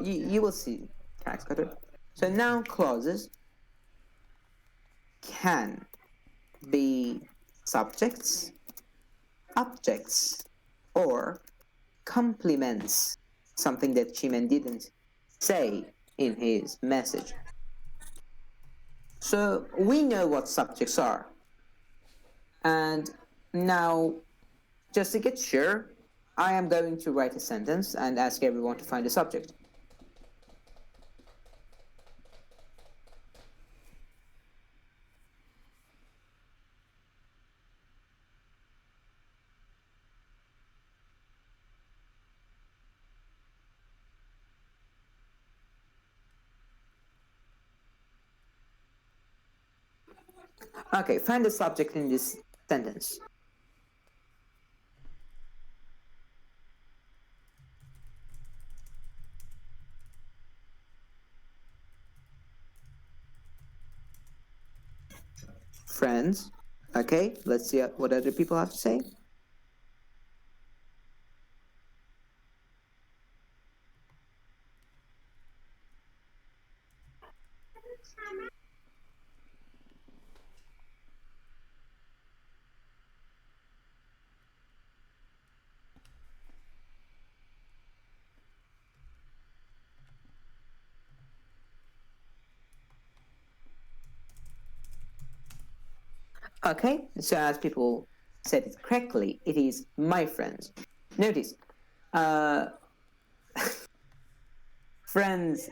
S2: you will see, tax cutter. So noun clauses can be subjects, objects, or complements, something that Chimen didn't say in his message. So we know what subjects are. And now, just to get sure, I am going to write a sentence and ask everyone to find a subject. Okay, find the subject in this sentence. Friends. Okay, let's see what other people have to say. Okay, so as people said it correctly, it is my friends. Notice, friends,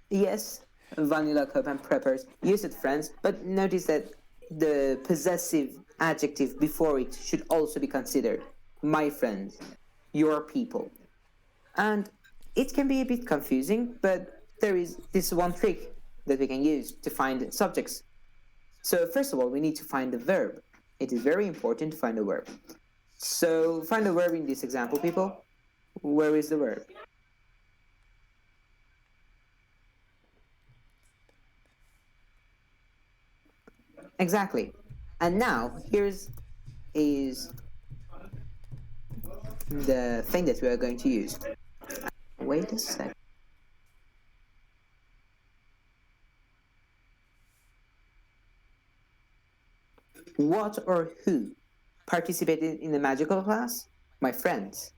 S2: yes, vanilla cup and preppers use it friends, but notice that the possessive adjective before it should also be considered. My friends, your people. And it can be a bit confusing, but there is this one trick that we can use to find subjects. So first of all, we need to find the verb. It is very important to find the verb. So find the verb in this example, people. Where is the verb? Exactly. And now here's is the thing that we are going to use. Wait a sec. What or who participated in the magical class? My friends.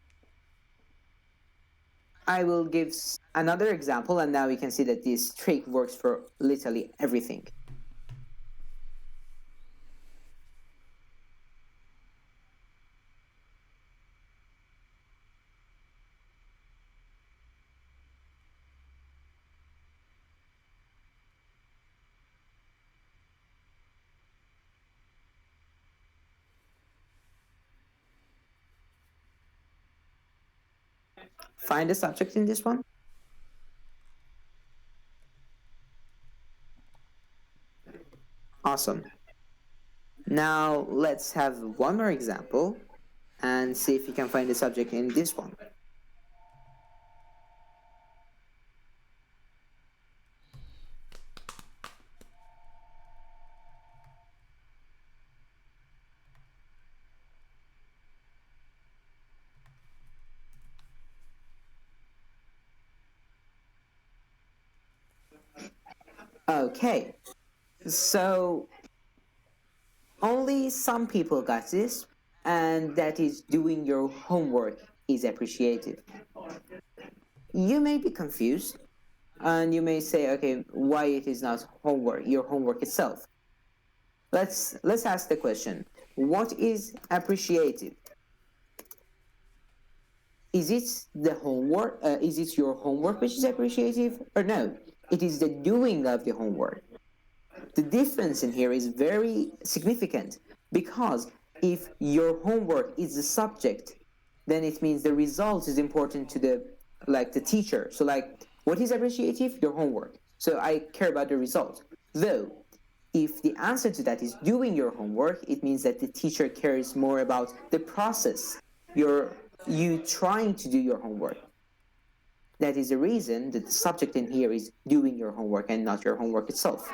S2: I will give another example, and now we can see that this trick works for literally everything. Find the subject in this one. Awesome. Now let's have one more example and see if you can find the subject in this one. Okay, so only some people got this, and that is doing your homework is appreciative. You may be confused, and you may say, okay, why it is not homework, your homework itself? Let's ask the question: what is appreciative? Is it the homework? Is it your homework which is appreciative, or no? It is the doing of the homework. The difference in here is very significant, because if your homework is the subject, then it means the result is important to the teacher. So what is appreciative? Your homework. So I care about the result. Though if the answer to that is doing your homework, it means that the teacher cares more about the process, you trying to do your homework. That is the reason that the subject in here is doing your homework and not your homework itself.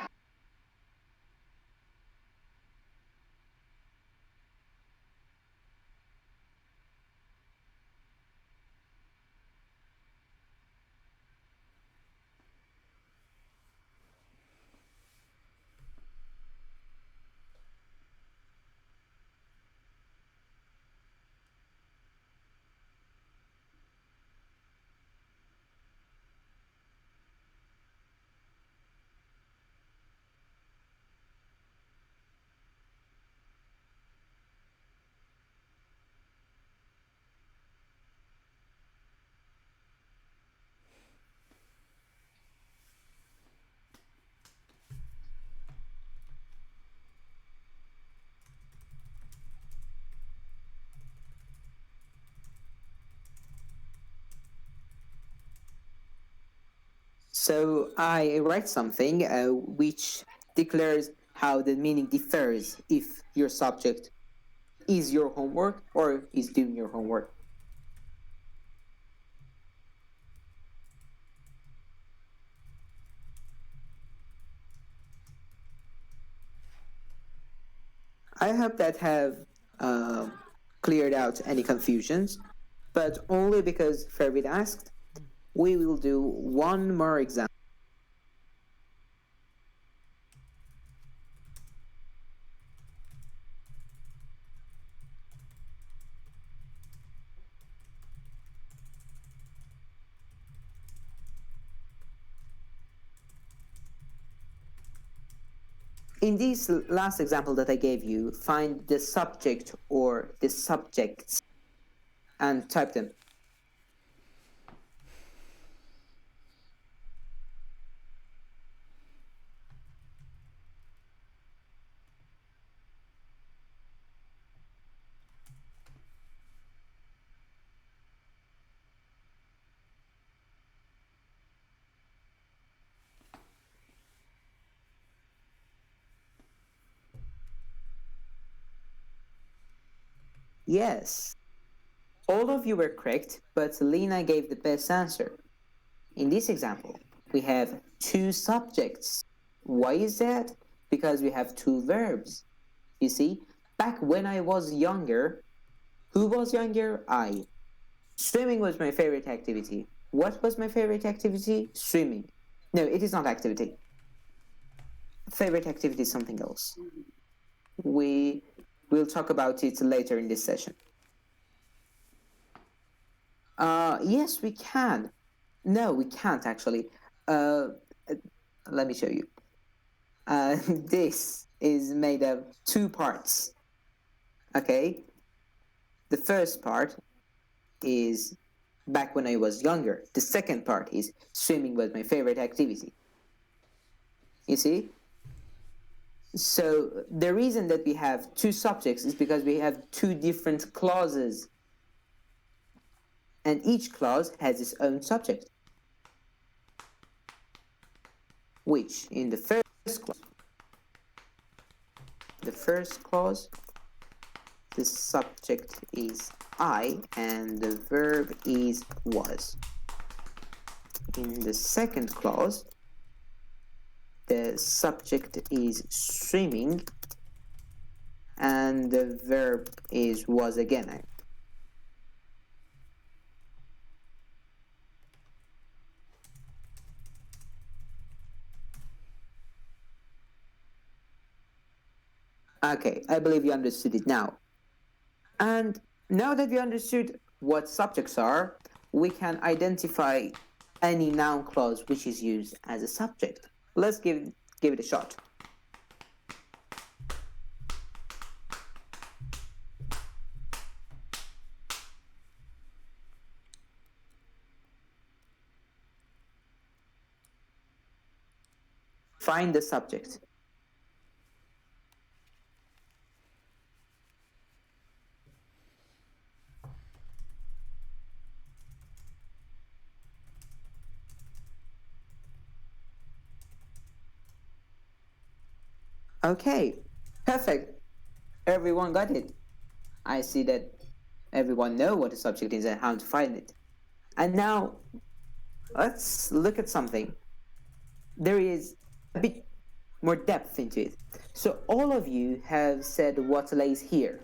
S2: So I write something which declares how the meaning differs if your subject is your homework or is doing your homework. I hope that have cleared out any confusions, but only because Farid asked, we will do one more example. In this last example that I gave you, find the subject or the subjects and type them. Yes, all of you were correct, but Lena gave the best answer. In this example, we have two subjects. Why is that? Because we have two verbs. You see, back when I was younger, who was younger? I. Swimming was my favorite activity. What was my favorite activity? Swimming. No, it is not activity. Favorite activity is something else. We'll talk about it later in this session. Yes, we can. No, we can't actually. Uh, let me show you. This is made of two parts. Okay, the first part is back when I was younger. The second part is swimming was my favorite activity. You see? So the reason that we have two subjects is because we have two different clauses. And each clause has its own subject. Which in the first clause, the subject is I and the verb is was. In the second clause, the subject is swimming and the verb is was again. Okay, I believe you understood it now. And now that we understood what subjects are, we can identify any noun clause which is used as a subject. Let's give it a shot. Find the subject. Okay, perfect. Everyone got it. I see that everyone know what a subject is and how to find it. And now let's look at something. There is a bit more depth into it. So all of you have said what lays here.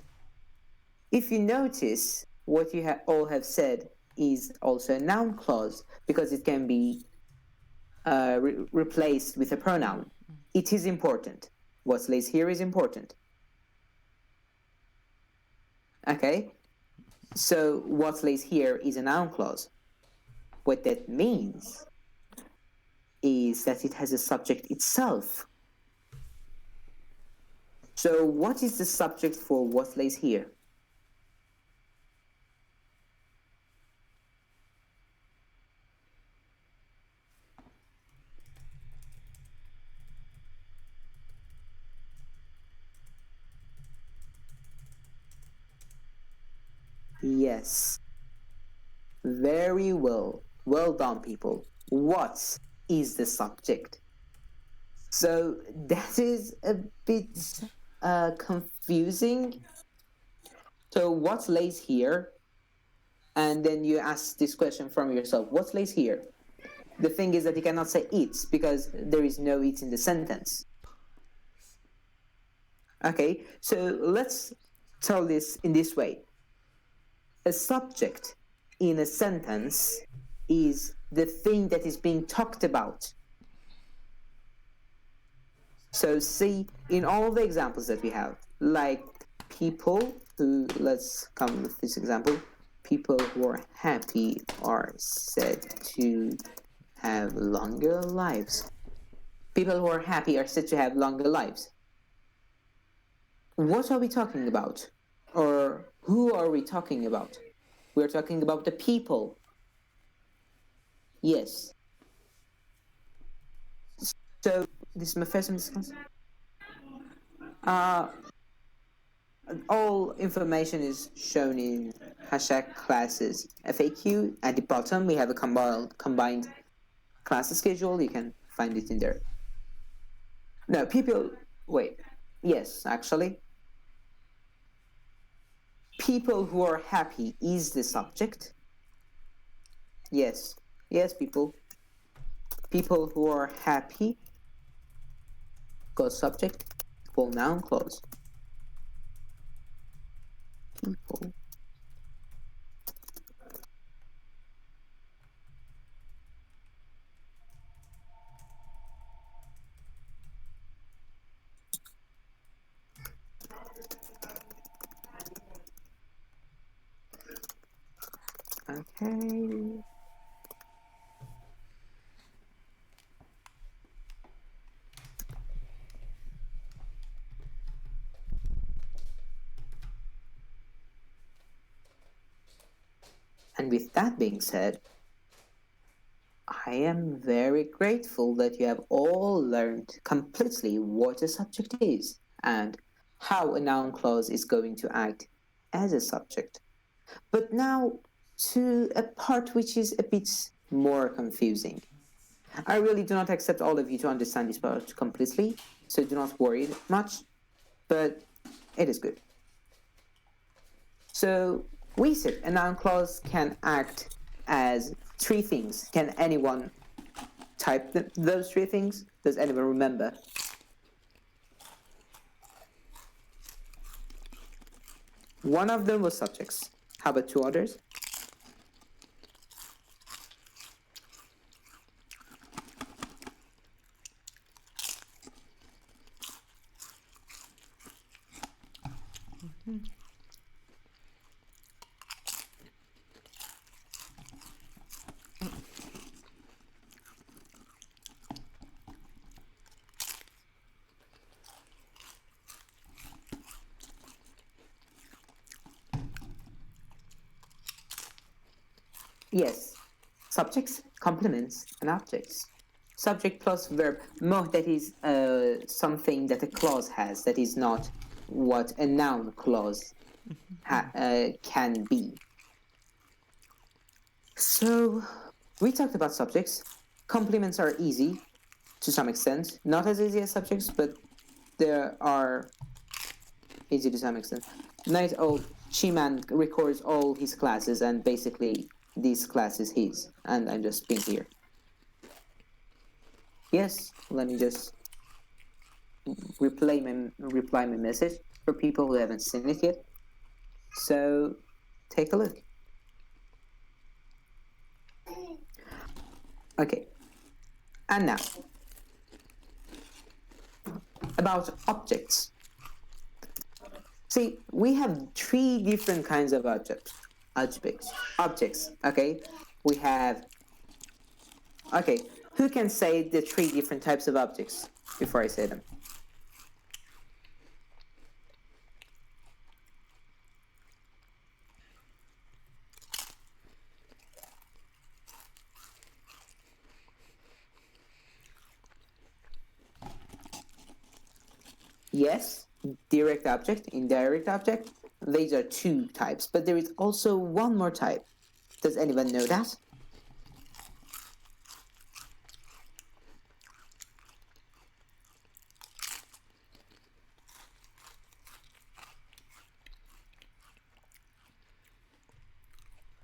S2: If you notice, what you all have said is also a noun clause because it can be replaced with a pronoun. It is important. What lays here is important. Okay? So what lays here is a noun clause. What that means is that it has a subject itself. So what is the subject for what lays here? Yes. Very well. Well done, people. What is the subject? So that is a bit confusing. So what lays here? And then you ask this question from yourself, what lays here? The thing is that you cannot say it because there is no it in the sentence. Okay, so let's tell this in this way. A subject in a sentence is the thing that is being talked about. So see, in all the examples that we have, like people who, let's come with this example, people who are happy are said to have longer lives. People who are happy are said to have longer lives. What are we talking about? Or who are we talking about? We're talking about the people. Yes. So this is my first discussion. All information is shown in hashtag classes FAQ. At the bottom, we have a combined class schedule. You can find it in there. No, people, wait. Yes, actually. People who are happy is the subject. Yes, yes, people. People who are happy, got subject, full noun clause. People. Okay. And with that being said, I am very grateful that you have all learned completely what a subject is and how a noun clause is going to act as a subject. But now to a part which is a bit more confusing. I really do not expect all of you to understand this part completely, so do not worry much, but it is good. So we said a noun clause can act as three things. Can anyone type those three things? Does anyone remember? One of them was subjects. How about two others? Yes, subjects, complements, and objects. Subject plus verb. No, that is something that a clause has. That is not what a noun clause can be. So we talked about subjects. Complements are easy to some extent. Not as easy as subjects, but they are easy to some extent. Night old Chiman records all his classes, and basically this class is his, and I'm just being here. Yes, let me just reply my message for people who haven't seen it yet. So take a look. Okay, and now about objects. See, we have three different kinds of objects. Okay, we have. Okay, who can say the three different types of objects before I say them? Yes, direct object, indirect object. These are two types, but there is also one more type. Does anyone know that?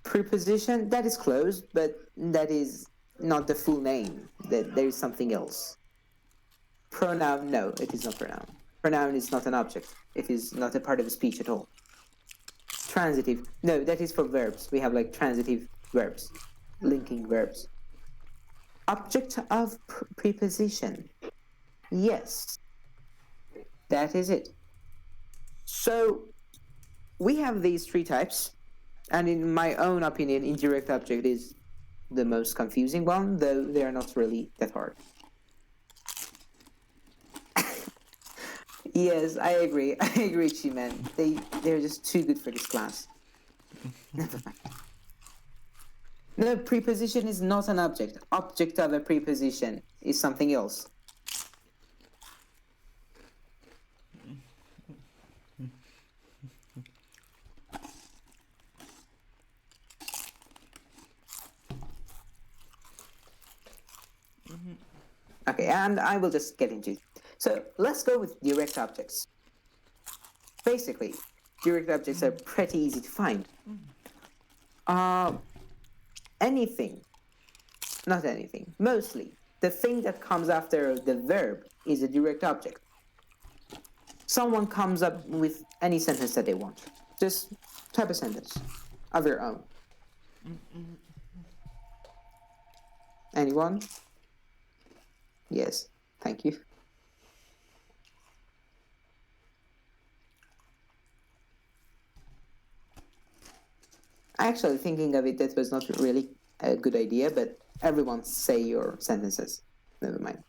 S2: Preposition, that is close, but that is not the full name. That there is something else. Pronoun, no, it is not pronoun. Pronoun is not an object. It is not a part of speech at all. Transitive, no, that is for verbs. We have like transitive verbs, linking verbs. Object of preposition, yes, that is it. So we have these three types, and in my own opinion, indirect object is the most confusing one, though they are not really that hard. Yes, I agree. I agree, Chiman. They're just too good for this class. Never mind. No, preposition is not an object. Object of a preposition is something else. Okay, and I will just get into it. So let's go with direct objects. Basically, direct objects are pretty easy to find. Anything, not anything, mostly, the thing that comes after the verb is a direct object. Someone comes up with any sentence that they want. Just type a sentence of your own. Anyone? Yes, thank you. Actually, thinking of it, that was not really a good idea, but everyone say your sentences. Never mind.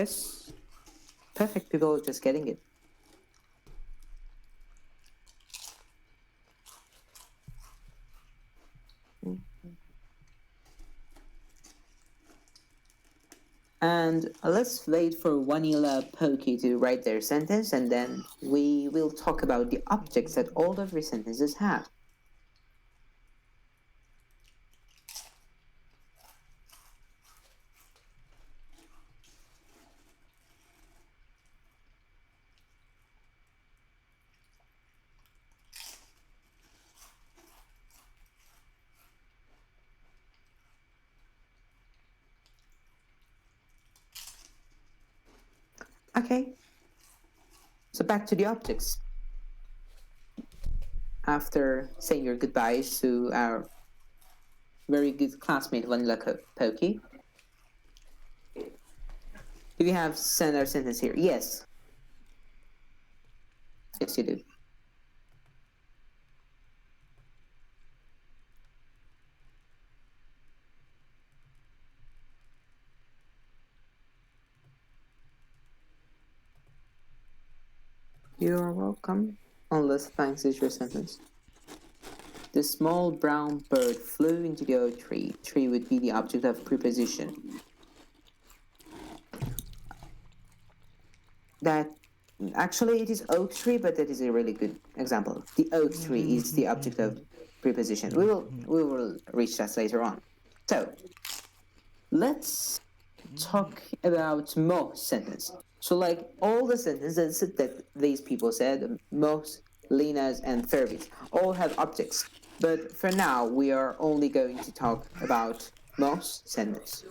S2: Yes. Perfect. People are just getting it. And let's wait for Vanilla Pokey to write their sentence, and then we will talk about the objects that all of your sentences have. Okay, so back to the objects. After saying your goodbyes to our very good classmate Vanilla Pokey, do we have send our sentence here? Yes. Yes, you do. You're welcome. Unless thanks is your sentence. The small brown bird flew into the oak tree. Tree would be the object of preposition. That actually it is oak tree, but that is a really good example. The oak tree is the object of preposition. We will reach that later on. So let's talk about most sentence. So like all the sentences that these people said, most, Lena's, and Ferby's, all have objects. But for now, we are only going to talk about most sentence.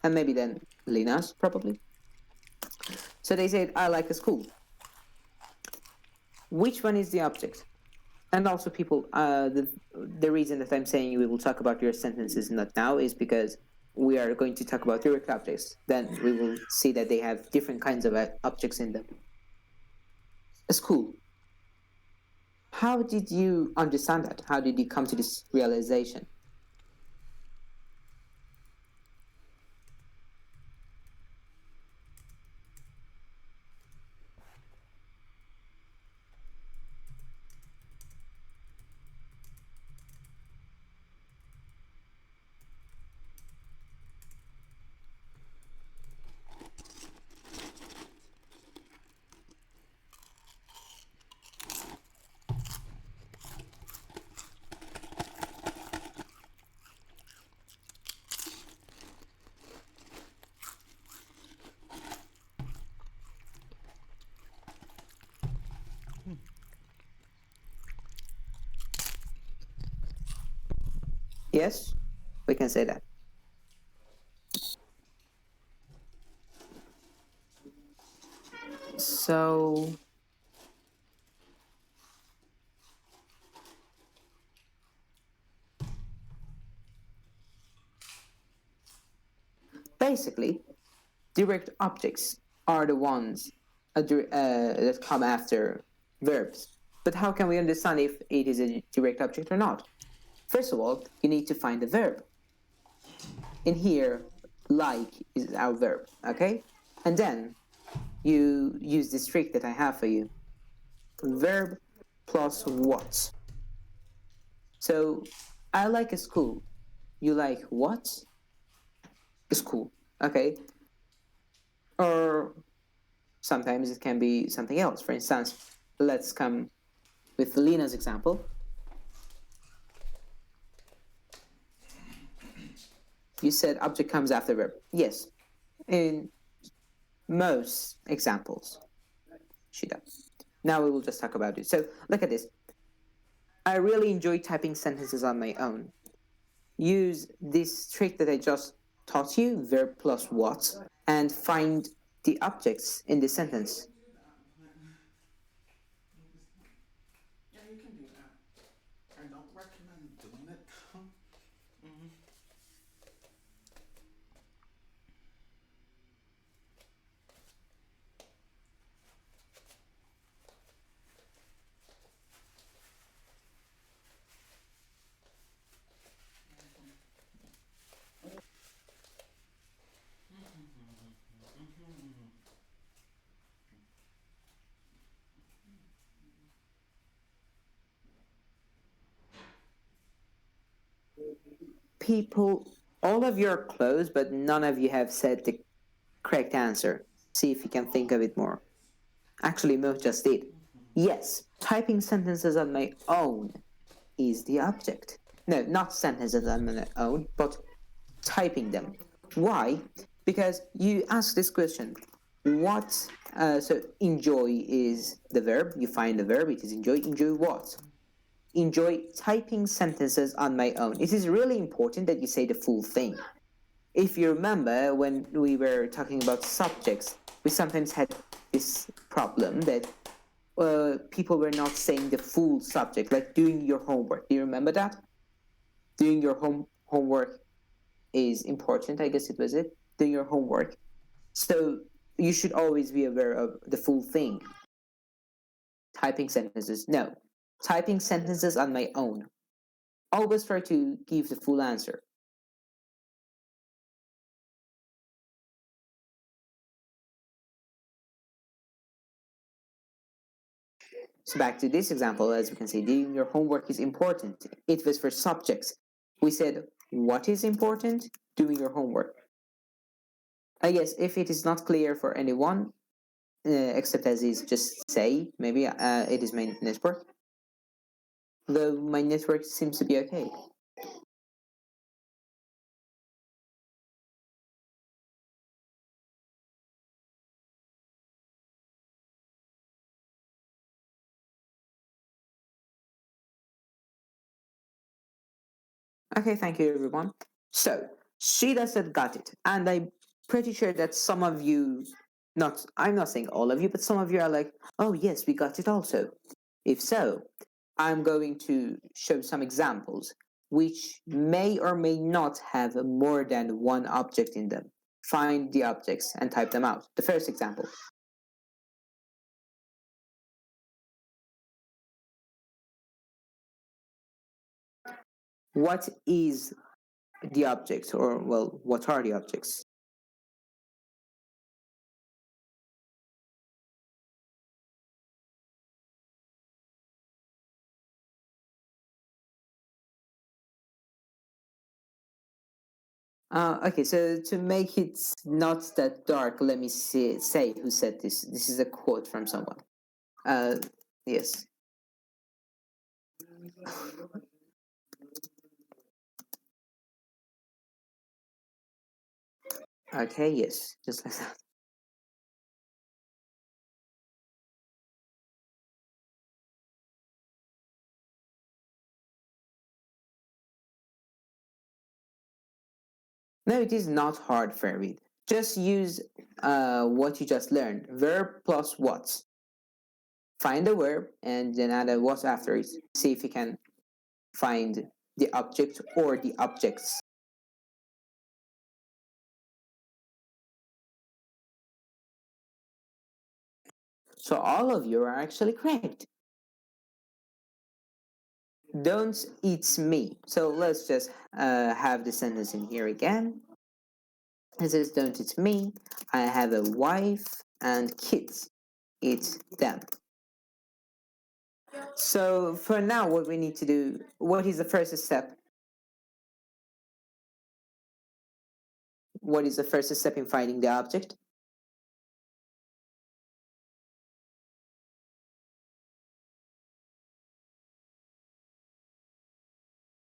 S2: And maybe then Lena's, probably. So they said, I like a school. Which one is the object? And also people, the reason that I'm saying we will talk about your sentences not now is because we are going to talk about direct objects. Then we will see that they have different kinds of objects in them. A school. How did you understand that? How did you come to this realization? Yes, we can say that. So basically, direct objects are the ones that come after verbs. But how can we understand if it is a direct object or not? First of all, you need to find the verb. In here, like is our verb, okay? And then you use this trick that I have for you. Verb plus what? So, I like a school. You like what? A school, okay? Or sometimes it can be something else. For instance, let's come with Lena's example. You said object comes after verb. Yes, in most examples, she does. Now we will just talk about it. So look at this. I really enjoy typing sentences on my own. Use this trick that I just taught you, verb plus what, and find the objects in the sentence.
S1: Yeah, you can do that. I don't recommend doing it.
S2: people, all of you are close, but none of you have said the correct answer. See if you can think of it more. Actually, Mo just did. Yes, typing sentences on my own is the object. No, not sentences on my own, but typing them. Why? Because you ask this question, what, so enjoy is the verb, you find the verb, it is enjoy. Enjoy what? Enjoy typing sentences on my own. It is really important that you say the full thing. If you remember when we were talking about subjects, we sometimes had this problem that people were not saying the full subject, like doing your homework. Do you remember that? Doing your homework is important, I guess it was it. Doing your homework. So you should always be aware of the full thing. Typing sentences, no. Typing sentences on my own. Always try to give the full answer. So back to this example, as we can see, doing your homework is important. It was for subjects. We said, what is important? Doing your homework. I guess if it is not clear for anyone, except as is just say, maybe it is my network. Though my network seems to be okay. Okay, thank you everyone. So, Sheila said got it. And I'm pretty sure that some of you, I'm not saying all of you, but some of you are like, oh yes, we got it also. If so, I'm going to show some examples which may or may not have more than one object in them. Find the objects and type them out. The first example. What is the object, or well, what are the objects? Okay, so to make it not that dark, let me say who said this. This is a quote from someone. Yes. Okay, yes, just like that. No, it is not hard, Farid. Just use what you just learned. Verb plus what. Find the verb and then add a what after it. See if you can find the object or the objects. So all of you are actually correct. Don't eat me. So let's just have the sentence in here again. It says, don't eat me. I have a wife and kids. Eat them. So for now, what we need to do, what is the first step? What is the first step in finding the object?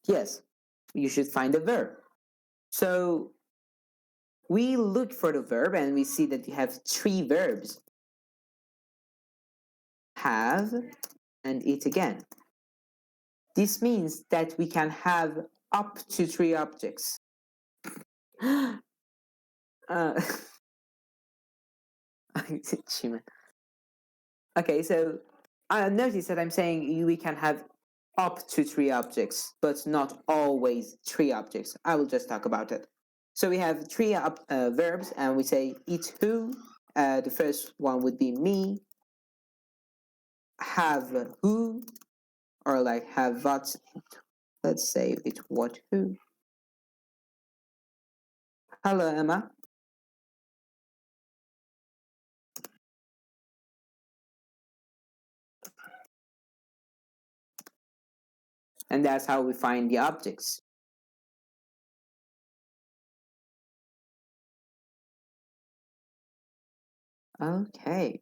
S2: Yes, you should find the verb. So we look for the verb and we see that you have three verbs. Have and eat again. This means that we can have up to three objects. Okay, so notice that I'm saying we can have up to three objects, but not always three objects. I will just talk about it. So we have three verbs, and we say eat who. The first one would be me. Have who, or like have what. Let's say it what who. Hello, Emma. And that's how we find the objects. Okay.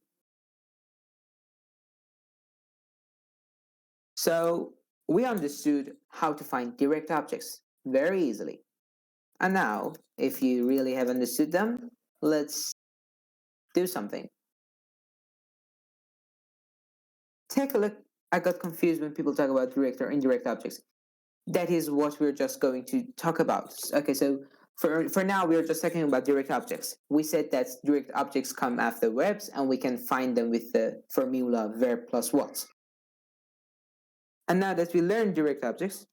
S2: So we understood how to find direct objects very easily. And now, if you really have understood them, let's do something. Take a look. I got confused when people talk about direct or indirect objects. That is what we're just going to talk about. Okay, so for now, we're just talking about direct objects. We said that direct objects come after verbs, and we can find them with the formula verb plus what. And now that we learned direct objects,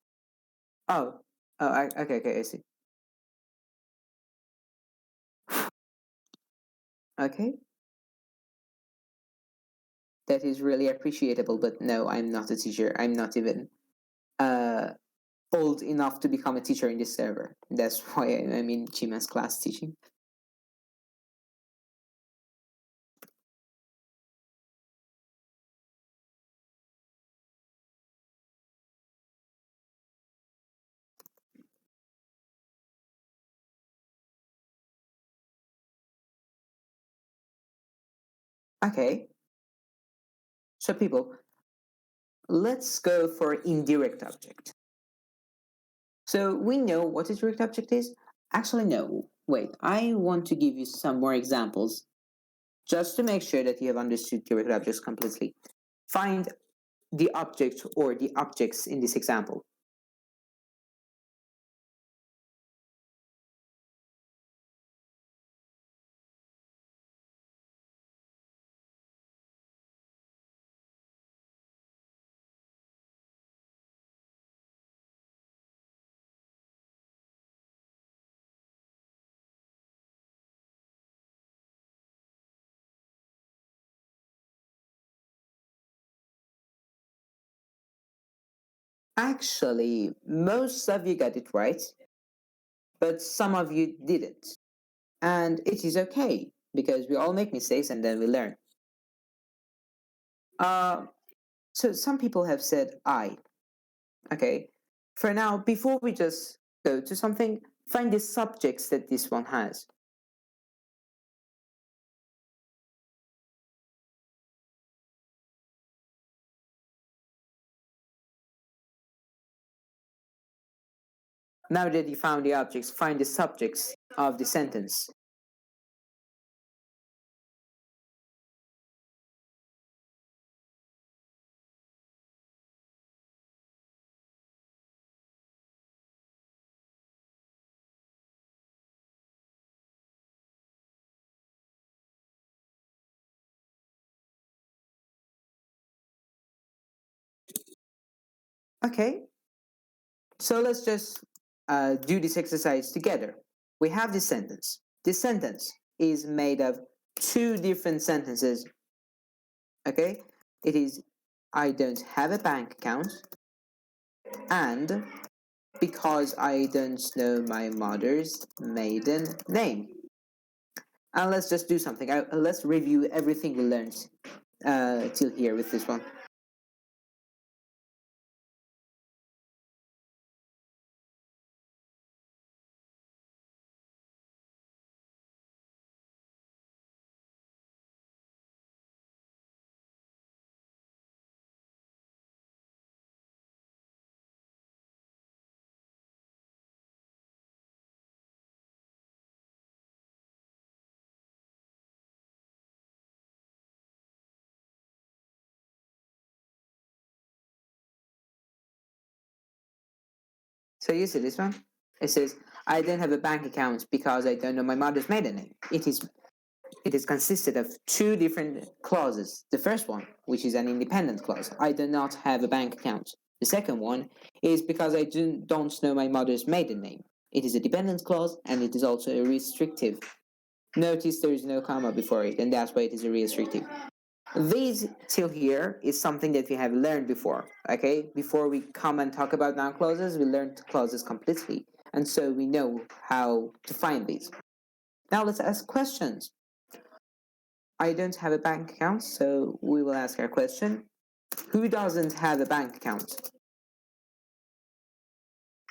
S2: okay, I see. Okay, that is really appreciable, but no, I'm not a teacher. I'm not even uh, old enough to become a teacher in this server. That's why I'm in Chima's class teaching. Okay, so people, let's go for indirect object. So we know what a direct object is. Actually, no. Wait, I want to give you some more examples just to make sure that you have understood direct objects completely. Find the object or the objects in this example. Actually, most of you got it right, but some of you didn't. And it is okay because we all make mistakes and then we learn. Uh, so some people have said I. Okay. For now, before we just go to something, find the subjects that this one has. Now that you found the objects, find the subjects of the sentence. Okay, so let's just do this exercise together. We have this sentence. This sentence is made of two different sentences. Okay, it is I don't have a bank account and because I don't know my mother's maiden name. And let's just do something. Let's review everything we learned till here with this one. So you see this one? It says, I don't have a bank account because I don't know my mother's maiden name. It is consisted of two different clauses. The first one, which is an independent clause, I do not have a bank account. The second one is because I don't know my mother's maiden name. It is a dependent clause and it is also a restrictive. Notice there is no comma before it, and that's why it is a restrictive. These till here is something that we have learned before, okay? Before we come and talk about noun clauses, we learned clauses completely, and so we know how to find these. Now let's ask questions. I don't have a bank account, so we will ask our question. Who doesn't have a bank account?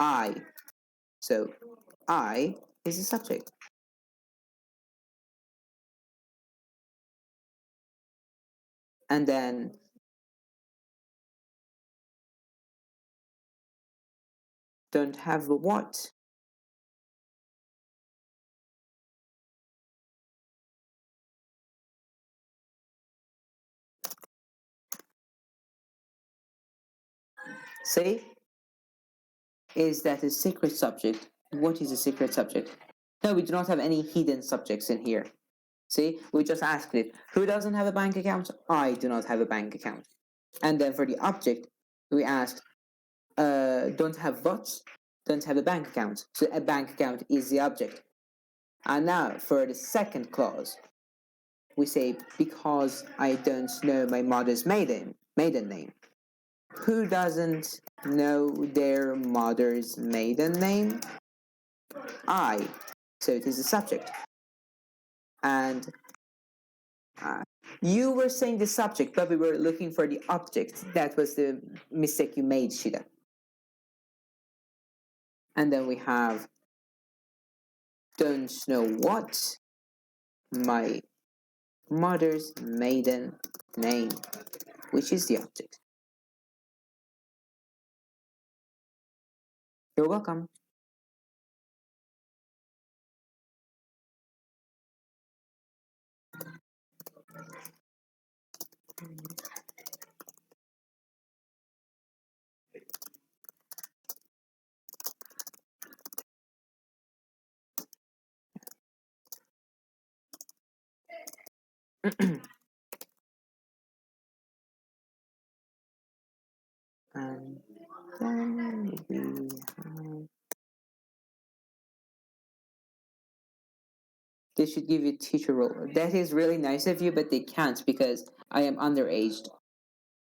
S2: I. So I is the subject. and then don't have what? See? Is that a secret subject? What is a secret subject? No, we do not have any hidden subjects in here. See, we just asked it. Who doesn't have a bank account? I do not have a bank account. And then for the object, we asked, don't have what? Don't have a bank account. So a bank account is the object. And now for the second clause, we say, because I don't know my mother's maiden name. Who doesn't know their mother's maiden name? I. So it is the subject. And you were saying the subject, but we were looking for the object. That was the mistake you made, Shida. And then we have don't know what? My mother's maiden name, which is the object. You're welcome. And then we have... They should give you teacher role. That is really nice of you, but they can't because I am underaged.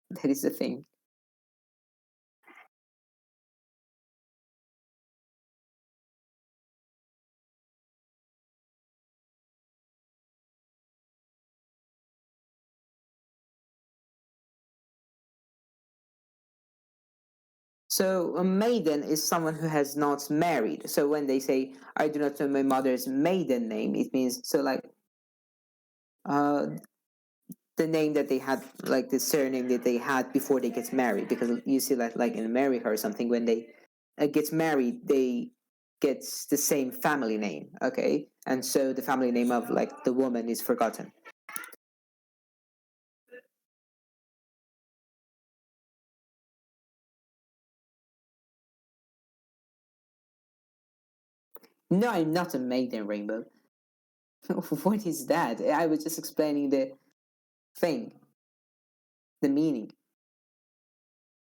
S2: That is the thing. So a maiden is someone who has not married. So when they say, I do not know my mother's maiden name, it means, so like, uh, the name that they had, like the surname that they had before they get married. Because you see that like in America or something, when they get married, they get the same family name, okay? And so the family name of like the woman is forgotten. No, I'm not a maiden, Rainbow. What is that? I was just explaining the thing, the meaning.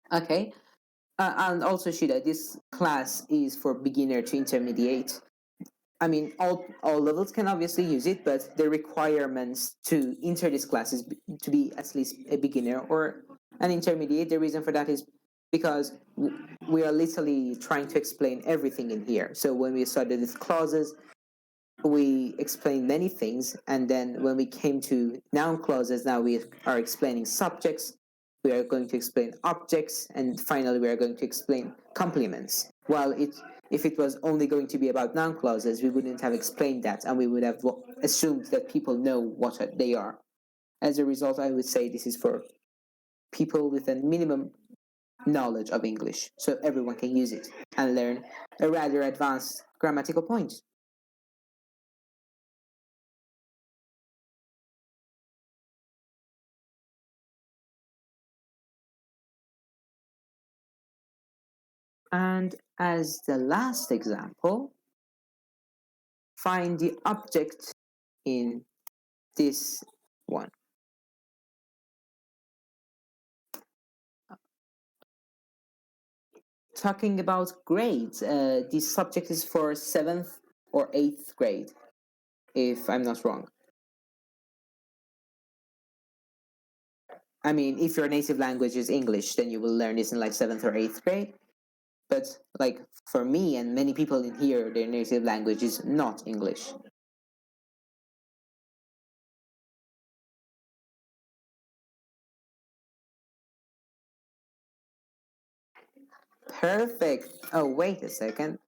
S2: Okay. And also, Shida, this class is for beginner to intermediate. I mean, all levels can obviously use it, but the requirements to enter this class is to be at least a beginner or an intermediate. The reason for that is because we are literally trying to explain everything in here. So when we started with clauses, we explained many things, and then when we came to noun clauses, now we are explaining subjects, we are going to explain objects, and finally we are going to explain complements. While if it was only going to be about noun clauses, we wouldn't have explained that, and we would have assumed that people know what they are. As a result, I would say this is for people with a minimum knowledge of English, so everyone can use it and learn a rather advanced grammatical point. And as the last example, find the object in this one. Talking about grades, this subject is for 7th or 8th grade, if I'm not wrong. I mean, if your native language is English, then you will learn this in like 7th or 8th grade. But like for me and many people in here, their native language is not English. Perfect. Oh, wait a second.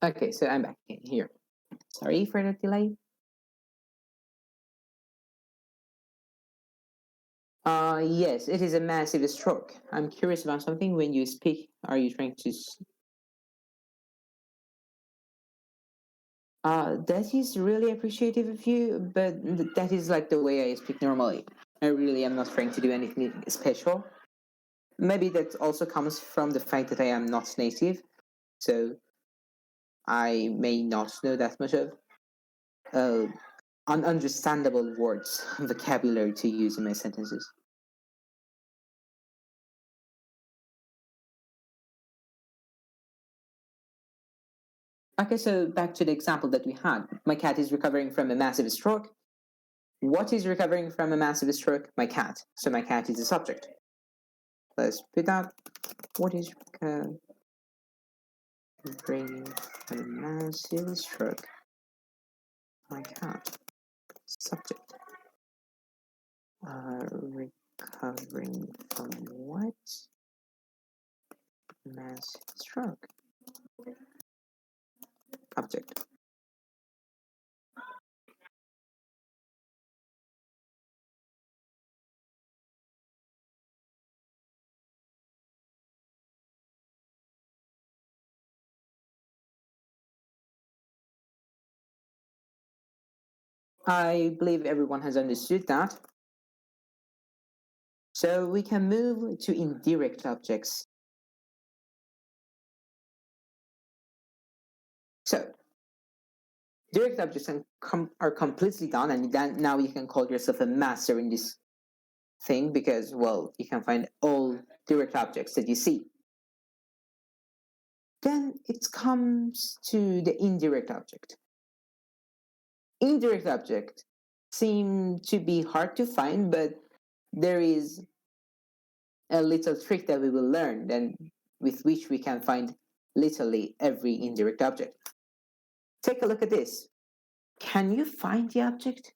S2: Okay, so I'm back here. Sorry for the delay. Yes, it is a massive stroke. I'm curious about something. When you speak, are you trying to... That is really appreciative of you, but that is like the way I speak normally. I really am not trying to do anything special. Maybe that also comes from the fact that I am not native, so I may not know that much of uh, ununderstandable words, vocabulary to use in my sentences. Okay, so back to the example that we had. My cat is recovering from a massive stroke. What is recovering from a massive stroke? My cat. So my cat is the subject. Let's put that. What is recovering from a massive stroke? My cat. Subject. Recovering from what? Massive stroke. Object. I believe everyone has understood that. So we can move to indirect objects. So direct objects are completely done, and then now you can call yourself a master in this thing because, well, you can find all direct objects that you see. Then it comes to the indirect object. Indirect object seem to be hard to find, but there is a little trick that we will learn, and with which we can find literally every indirect object. Take a look at this. Can you find the object?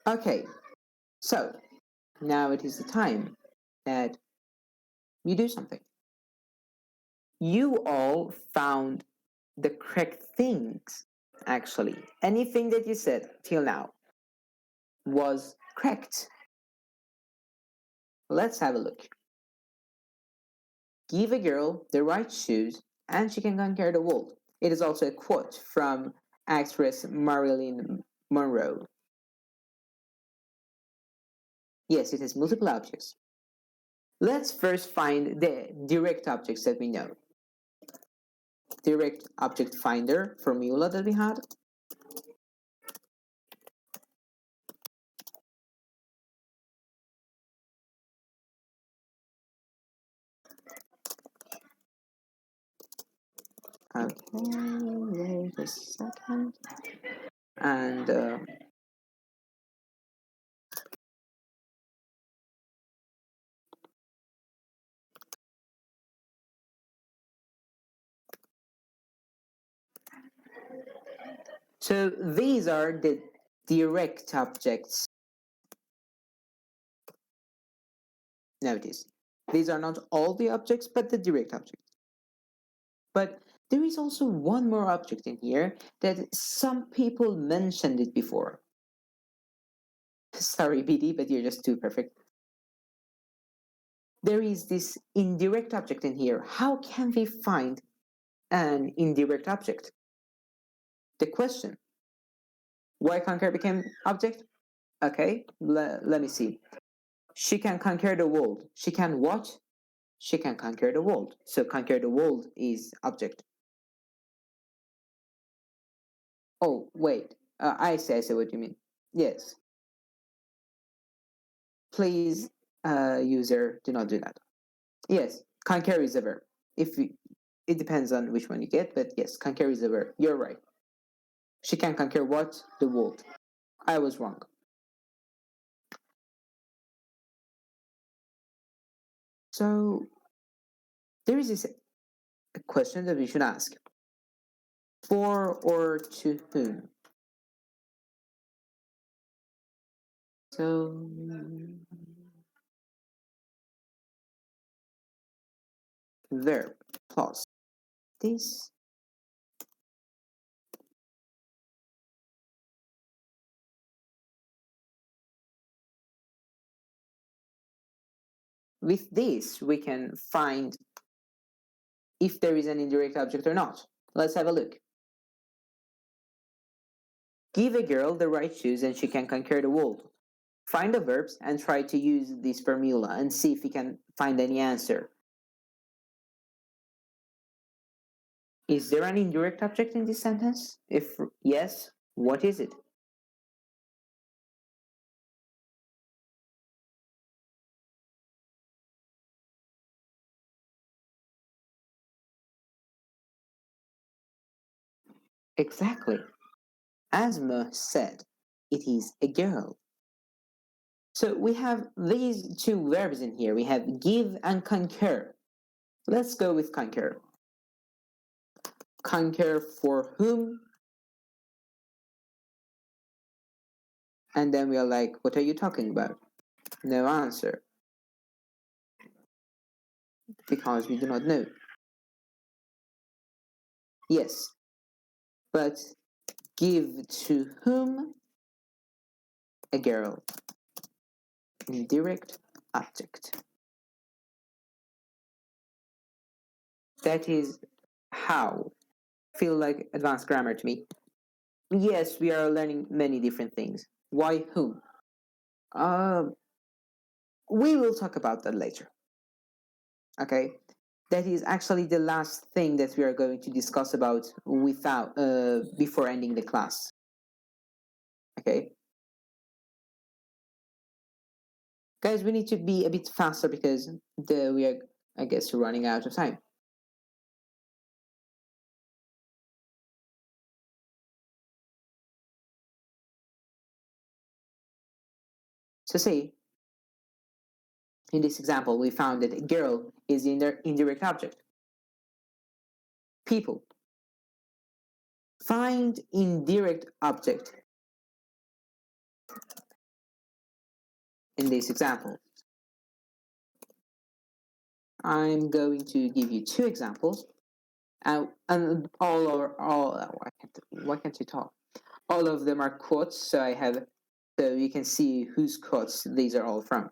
S2: Okay, so now it is the time that you do something. You all found the correct things, actually. Anything that you said till now was correct. Let's have a look. Give a girl the right shoes and she can conquer the world. It is also a quote from actress Marilyn Monroe. Yes, it has multiple objects. Let's first find the direct objects that we know. Direct object finder formula that we had. Okay, wait a second. And so these are the direct objects. Notice, these are not all the objects, but the direct objects. But there is also one more object in here that some people mentioned it before. Sorry, BD, but you're just too perfect. There is this indirect object in here. How can we find an indirect object? The question. Why conquer became object? Okay, let me see. She can conquer the world. She can what? She can conquer the world. So conquer the world is object. Oh, wait. I see what you mean. Yes. Please, user, do not do that. Yes, conquer is a verb. It depends on which one you get, but yes, conquer is a verb. You're right. She can conquer what? The world. I was wrong. So there is this a question that we should ask. For or to whom? So verb plus this. With this, we can find if there is an indirect object or not. Let's have a look. Give a girl the right shoes and she can conquer the world. Find the verbs and try to use this formula and see if we can find any answer. Is there an indirect object in this sentence? If yes, what is it? Exactly. Asma said, it is a girl. So we have these two verbs in here. We have give and conquer. Let's go with conquer. Conquer for whom? And then we are like, what are you talking about? No answer. Because we do not know. Yes. But give to whom? A girl. Indirect object. That is how. Feel like advanced grammar to me. Yes, we are learning many different things. Why whom? Uh, we will talk about that later. Okay, that is actually the last thing that we are going to discuss about without before ending the class. Okay, guys, we need to be a bit faster because we are, I guess, running out of time. So say, in this example, we found that a girl is in the indirect object. People. Find indirect object in this example. I'm going to give you two examples, and why can't you talk? All of them are quotes, so you can see whose quotes these are all from.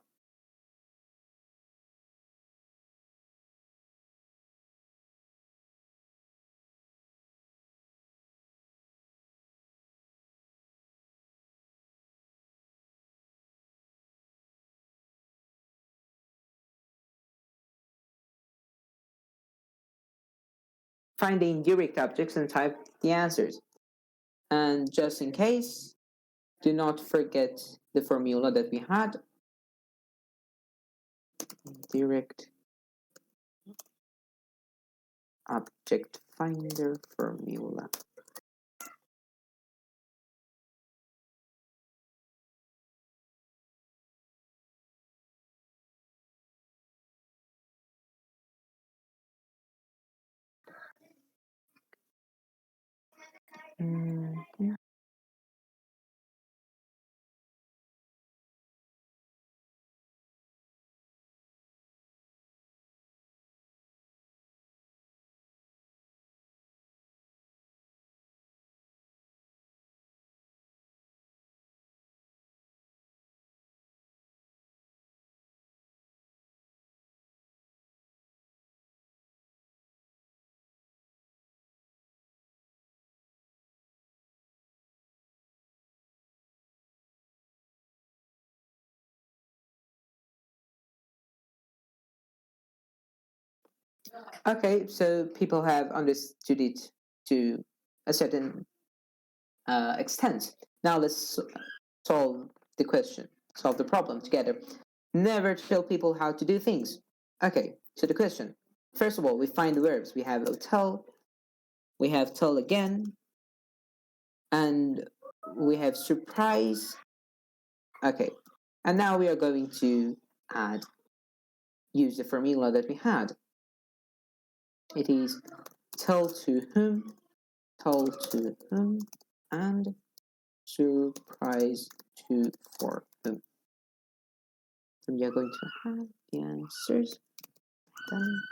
S2: Find the indirect objects and type the answers. And just in case, do not forget the formula that we had. Indirect object finder formula. Okay, so people have understood it to a certain extent. Now let's solve the question, solve the problem together. Never tell people how to do things. Okay, so the question. First of all, we find the verbs. We have tell, we have tell again, and we have surprise. Okay, and now we are going to add, use the formula that we had. It is tell to whom, and surprise to for whom. And we are going to have the answers done.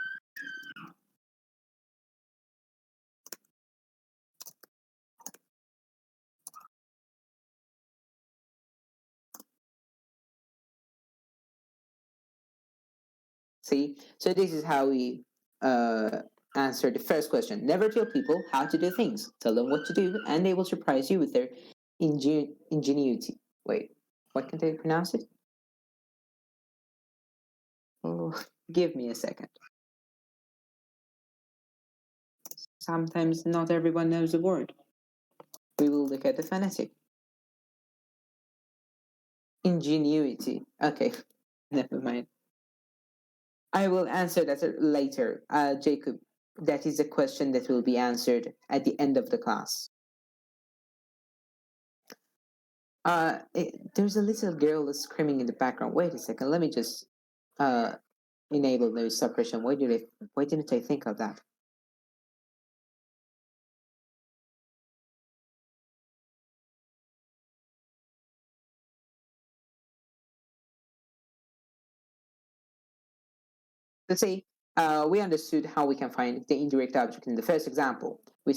S2: See, so this is how we answer the first question. Never tell people how to do things. Tell them what to do, and they will surprise you with their ingenuity. Wait, what can they pronounce it? Oh, give me a second. Sometimes not everyone knows the word. We will look at the phonetic. Ingenuity. Okay, never mind. I will answer that later, Jacob. That is a question that will be answered at the end of the class. There's a little girl screaming in the background. Wait a second. Let me just uh, enable noise suppression. Why didn't I think of that? Let's say we understood how we can find the indirect object in the first example. We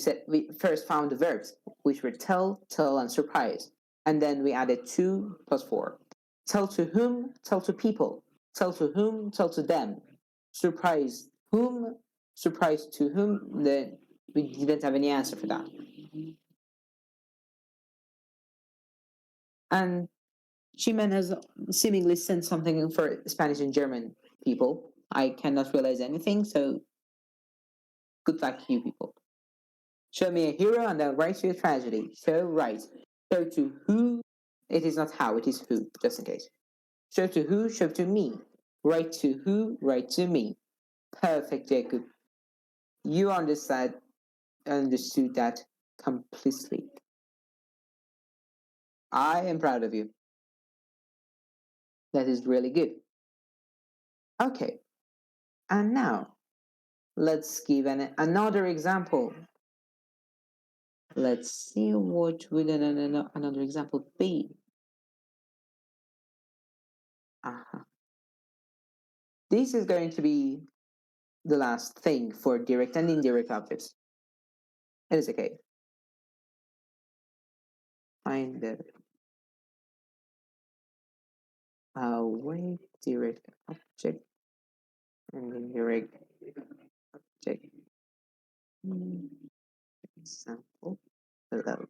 S2: first found the verbs, which were tell, and surprise, and then we added 2 plus 4. Tell to whom, tell to people. Tell to whom, tell to them. Surprise whom, surprise to whom. Then we didn't have any answer for that. And Shiman has seemingly sent something for Spanish and German people. I cannot realize anything, so good luck, you people. Show me a hero and I'll write you a tragedy. So right. Show to who, it is not how, it is who, just in case. Show to who, show to me. Write to who, write to me. Perfect, Jacob. You understood that completely. I am proud of you. That is really good. Okay, and now let's give another example. Let's see what would another example be. Uh-huh. This is going to be the last thing for direct and indirect objects. It is okay. Find the way direct object and indirect object. Example. Hello.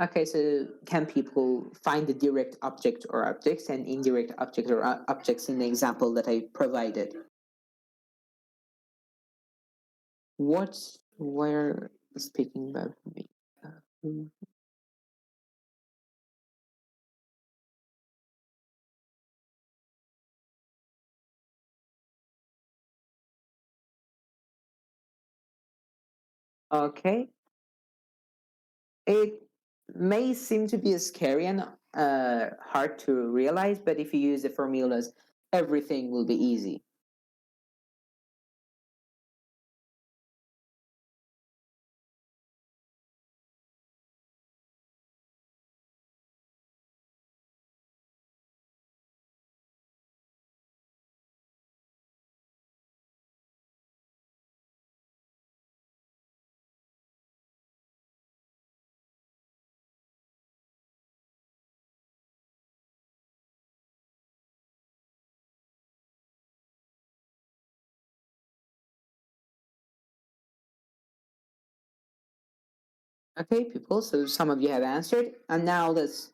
S2: Okay, so can people find the direct object or objects and indirect object or objects in the example that I provided? What were speaking about me? Okay. It may seem to be scary and hard to realize, but if you use the formulas, everything will be easy. Okay, people, so some of you have answered, and now let's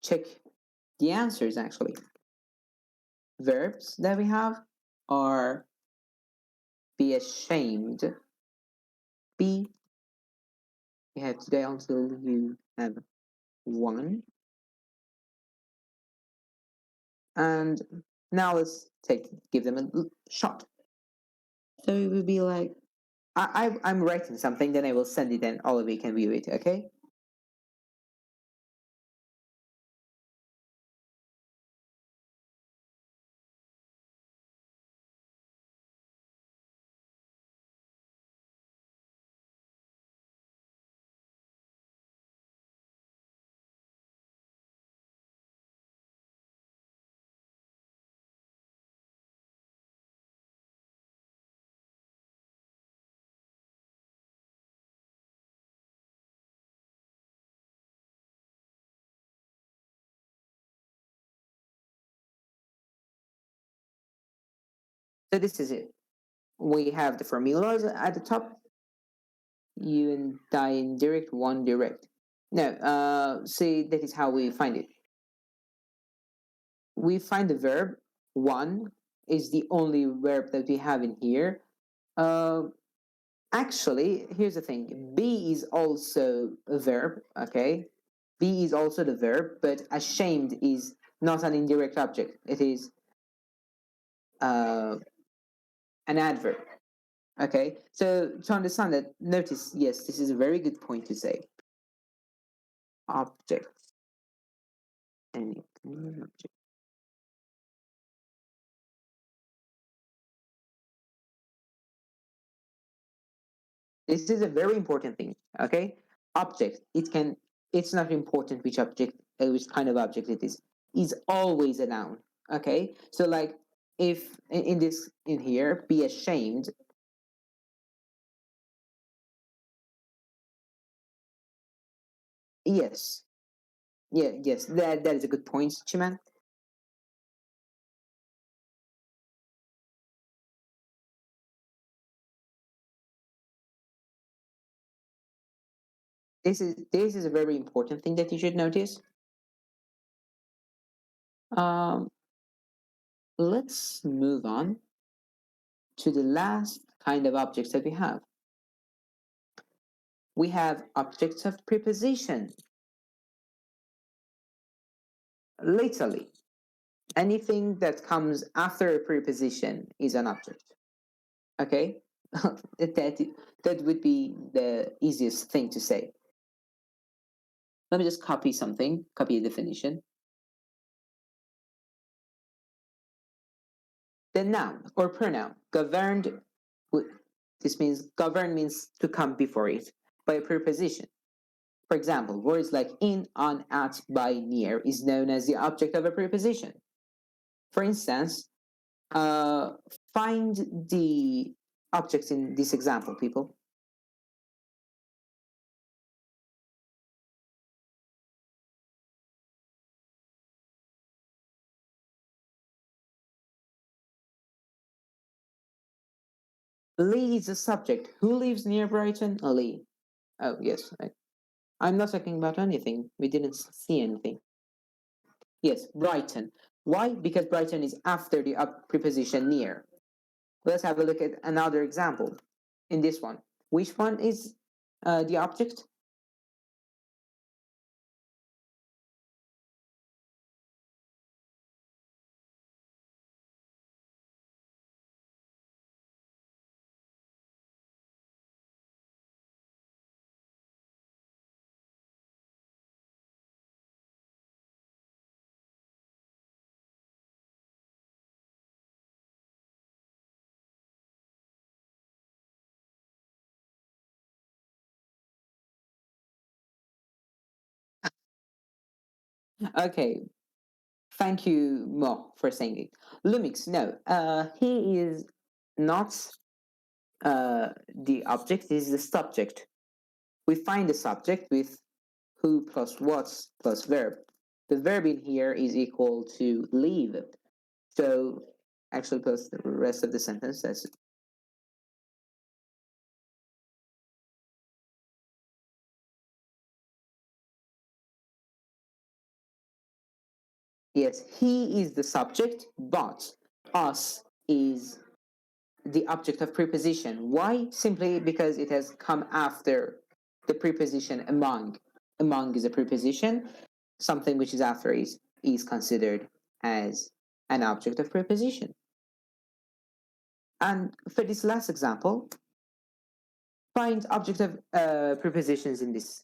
S2: check the answers actually. Verbs that we have are be ashamed, be, you have today until you have one, and now let's give them a shot. So it would be like, I'm writing something, then I will send it and all of you can view it, okay? So this is it. We have the formulas at the top. You and die indirect, one direct. No, see, that is how we find it. We find the verb, one is the only verb that we have in here. Uh, Actually, here's the thing, be is also a verb, okay? Be is also the verb, but ashamed is not an indirect object. It is uh, an adverb. Okay, so to understand that, notice, yes, this is a very good point to say. Object, any object. This is a very important thing. Okay, object. It's not important which object, which kind of object it is always a noun. Okay, so like if in this in here, be ashamed. Yes, yeah, yes, that is a good point, Chiman. This is a very important thing that you should notice. Um, let's move on to the last kind of objects that we have. We have objects of preposition. Literally, anything that comes after a preposition is an object. Okay? that would be the easiest thing to say. Let me just copy a definition. The noun or pronoun governed, this means govern means to come before it by a preposition. For example, words like in, on, at, by, near is known as the object of a preposition. For instance, uh, find the objects in this example, people. Lee is a subject. Who lives near Brighton? Lee. Oh, yes. I'm not talking about anything. We didn't see anything. Yes, Brighton. Why? Because Brighton is after the preposition near. Let's have a look at another example in this one. Which one is the object? Okay, thank you, Mo, for saying it. Lumix, no, he is not the object, he is the subject. We find the subject with who plus what plus verb. The verb in here is equal to leave. So actually plus the rest of the sentence. That's Yes, he is the subject, but us is the object of preposition. Why? Simply because it has come after the preposition among. Among is a preposition. Something which is after is considered as an object of preposition. And for this last example, find object of prepositions in this.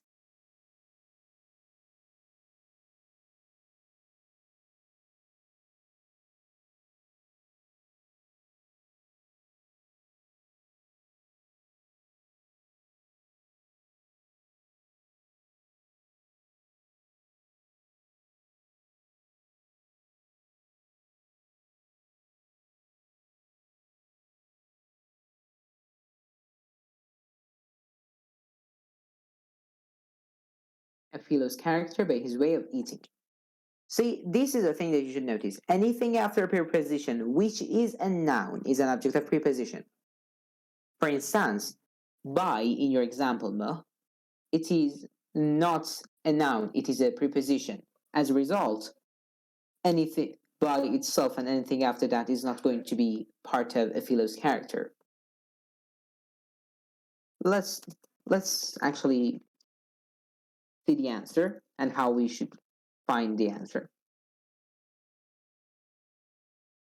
S2: A fellow's character by his way of eating. See, this is a thing that you should notice. Anything after a preposition which is a noun is an object of preposition. For instance, by in your example, Mo, it is not a noun, it is a preposition. As a result, anything by itself and anything after that is not going to be part of a fellow's character. Let's actually see the answer and how we should find the answer.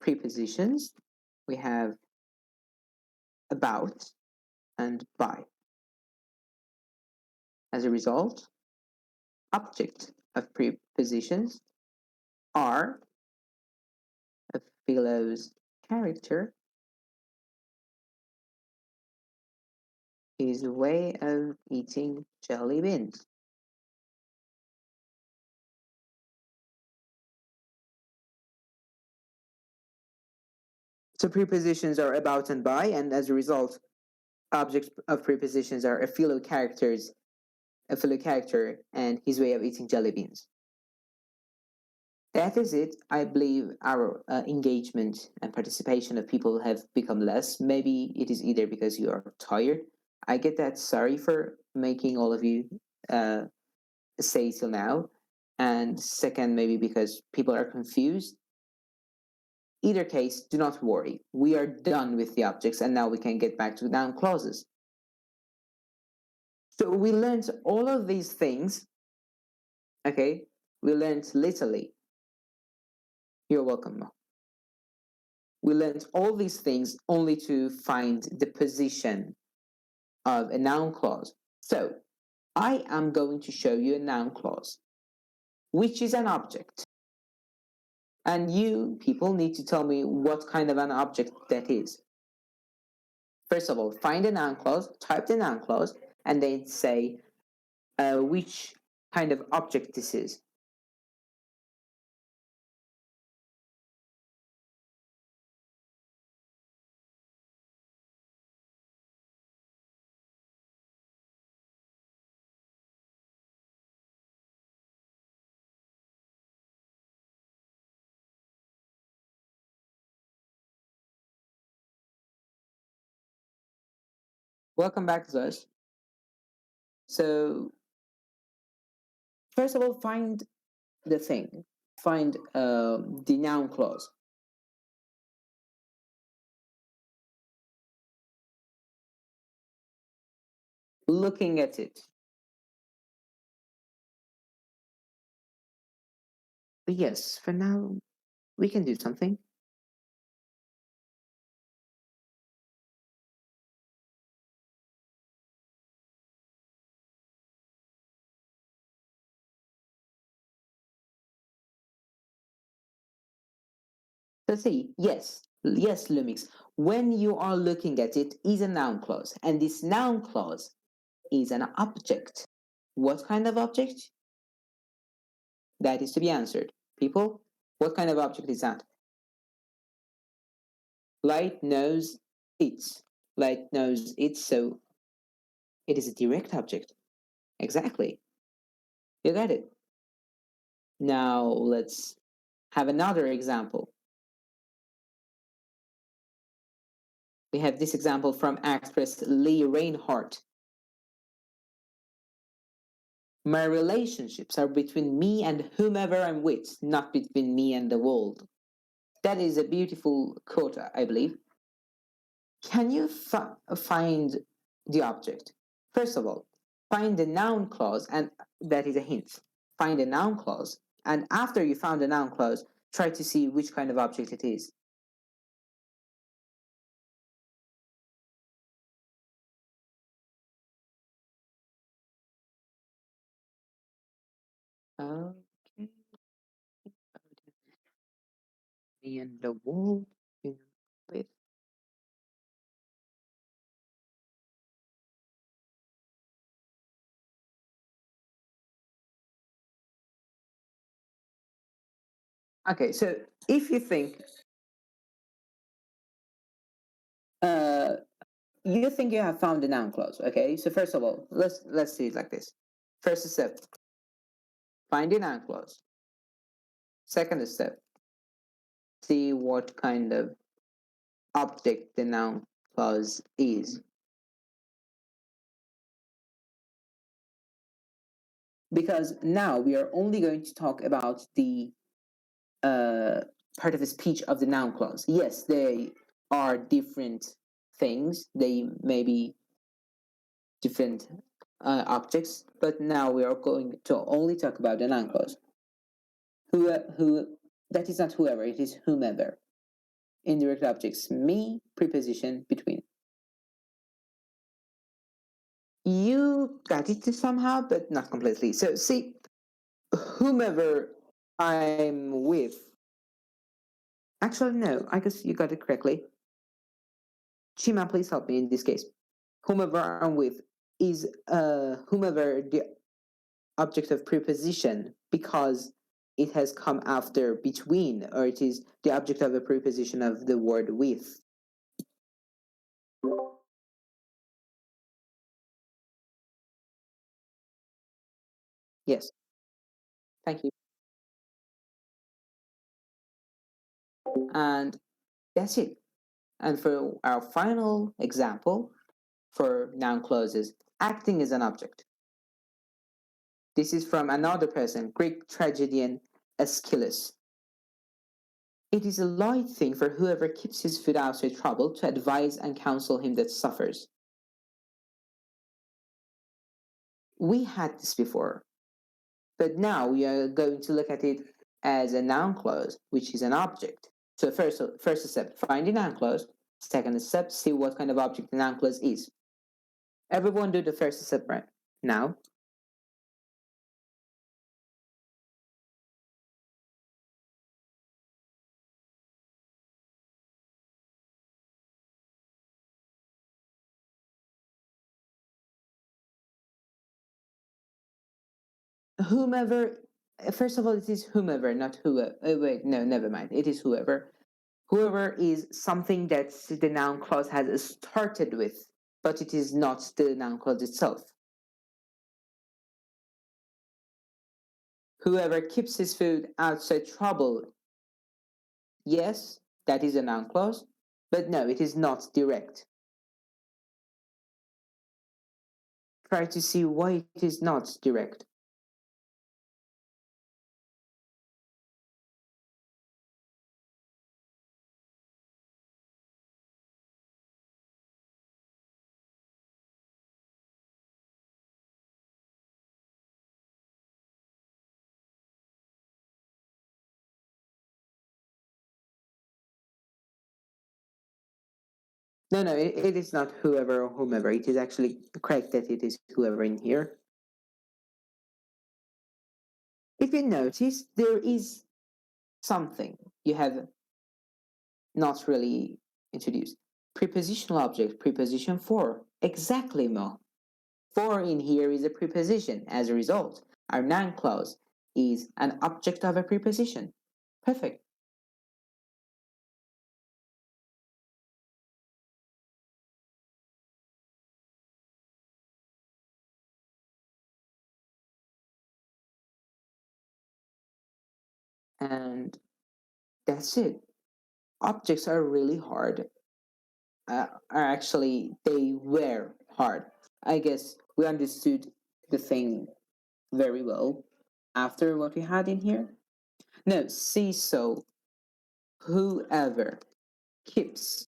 S2: Prepositions, we have about and by. As a result, object of prepositions are a fellow's character, his way of eating jelly beans. So prepositions are about and by, and as a result, objects of prepositions are a fellow character, and his way of eating jelly beans. That is it. I believe our engagement and participation of people have become less. Maybe it is either because you are tired. I get that. Sorry for making all of you say till now. And second, maybe because people are confused. Either case, do not worry. We are done with the objects and now we can get back to noun clauses. So we learned all of these things. Okay, we learned literally. You're welcome. We learned all these things only to find the position of a noun clause. So I am going to show you a noun clause, which is an object. And you people need to tell me what kind of an object that is. First of all, find a noun clause, type the noun clause, and then say which kind of object this is. Welcome back, Zosh. So, first of all, find the thing. Find the noun clause. Looking at it. But yes, for now, we can do something. So see, yes, Lumix. When you are looking at it is a noun clause, and this noun clause is an object. What kind of object? That is to be answered. People, what kind of object is that? Light knows it. Light knows it, so it is a direct object. Exactly. You got it. Now let's have another example. We have this example from actress Lee Reinhardt. My relationships are between me and whomever I'm with, not between me and the world. That is a beautiful quote, I believe. Can you find the object? First of all, find the noun clause, and that is a hint. Find a noun clause, and after you found the noun clause, try to see which kind of object it is. Okay. Me and the world. With. Okay, so if you think uh, you think you have found the noun clause, okay? So first of all, let's see it like this. First step, find the noun clause. Second step, see what kind of object the noun clause is. Because now we are only going to talk about the uh, part of the speech of the noun clause. Yes, they are different things. They may be different objects, but now we are going to only talk about the noun clause. Who, that is not whoever, it is whomever. Indirect objects, me, preposition, between. You got it somehow, but not completely. So see, whomever I'm with. Actually, no, I guess you got it correctly. Chima, please help me in this case. Whomever I'm with is whomever the object of preposition because it has come after between, or it is the object of a preposition of the word with. Yes, thank you. And that's it. And for our final example for noun clauses, acting as an object. This is from another person, Greek tragedian Aeschylus. It is a light thing for whoever keeps his foot outside trouble to advise and counsel him that suffers. We had this before, but now we are going to look at it as a noun clause, which is an object. So first step, find the noun clause. Second step, see what kind of object the noun clause is. Everyone do the first step right now. Whomever, first of all, it is whomever, not whoever. Wait, no, never mind. It is whoever. Whoever is something that the noun clause has started with, but it is not the noun clause itself. Whoever keeps his food outside trouble. Yes, that is a noun clause, but no, it is not direct. Try to see why it is not direct. No, no, it is not whoever or whomever. It is actually correct that it is whoever in here. If you notice, there is something you have not really introduced. Prepositional object, preposition for. Exactly, Mo. For in here is a preposition. As a result, our noun clause is an object of a preposition. Perfect. And that's it. Objects are really hard. Are actually, they were hard. I guess we understood the thing very well after what we had in here. No, see, so whoever keeps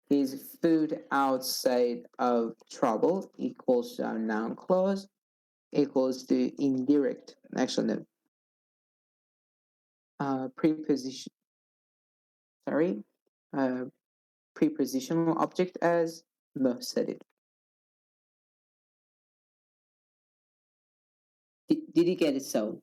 S2: his food outside of trouble equals to our noun clause equals to indirect, actually no, preposition, sorry, uh, prepositional object as Mo said it. Did you get it so?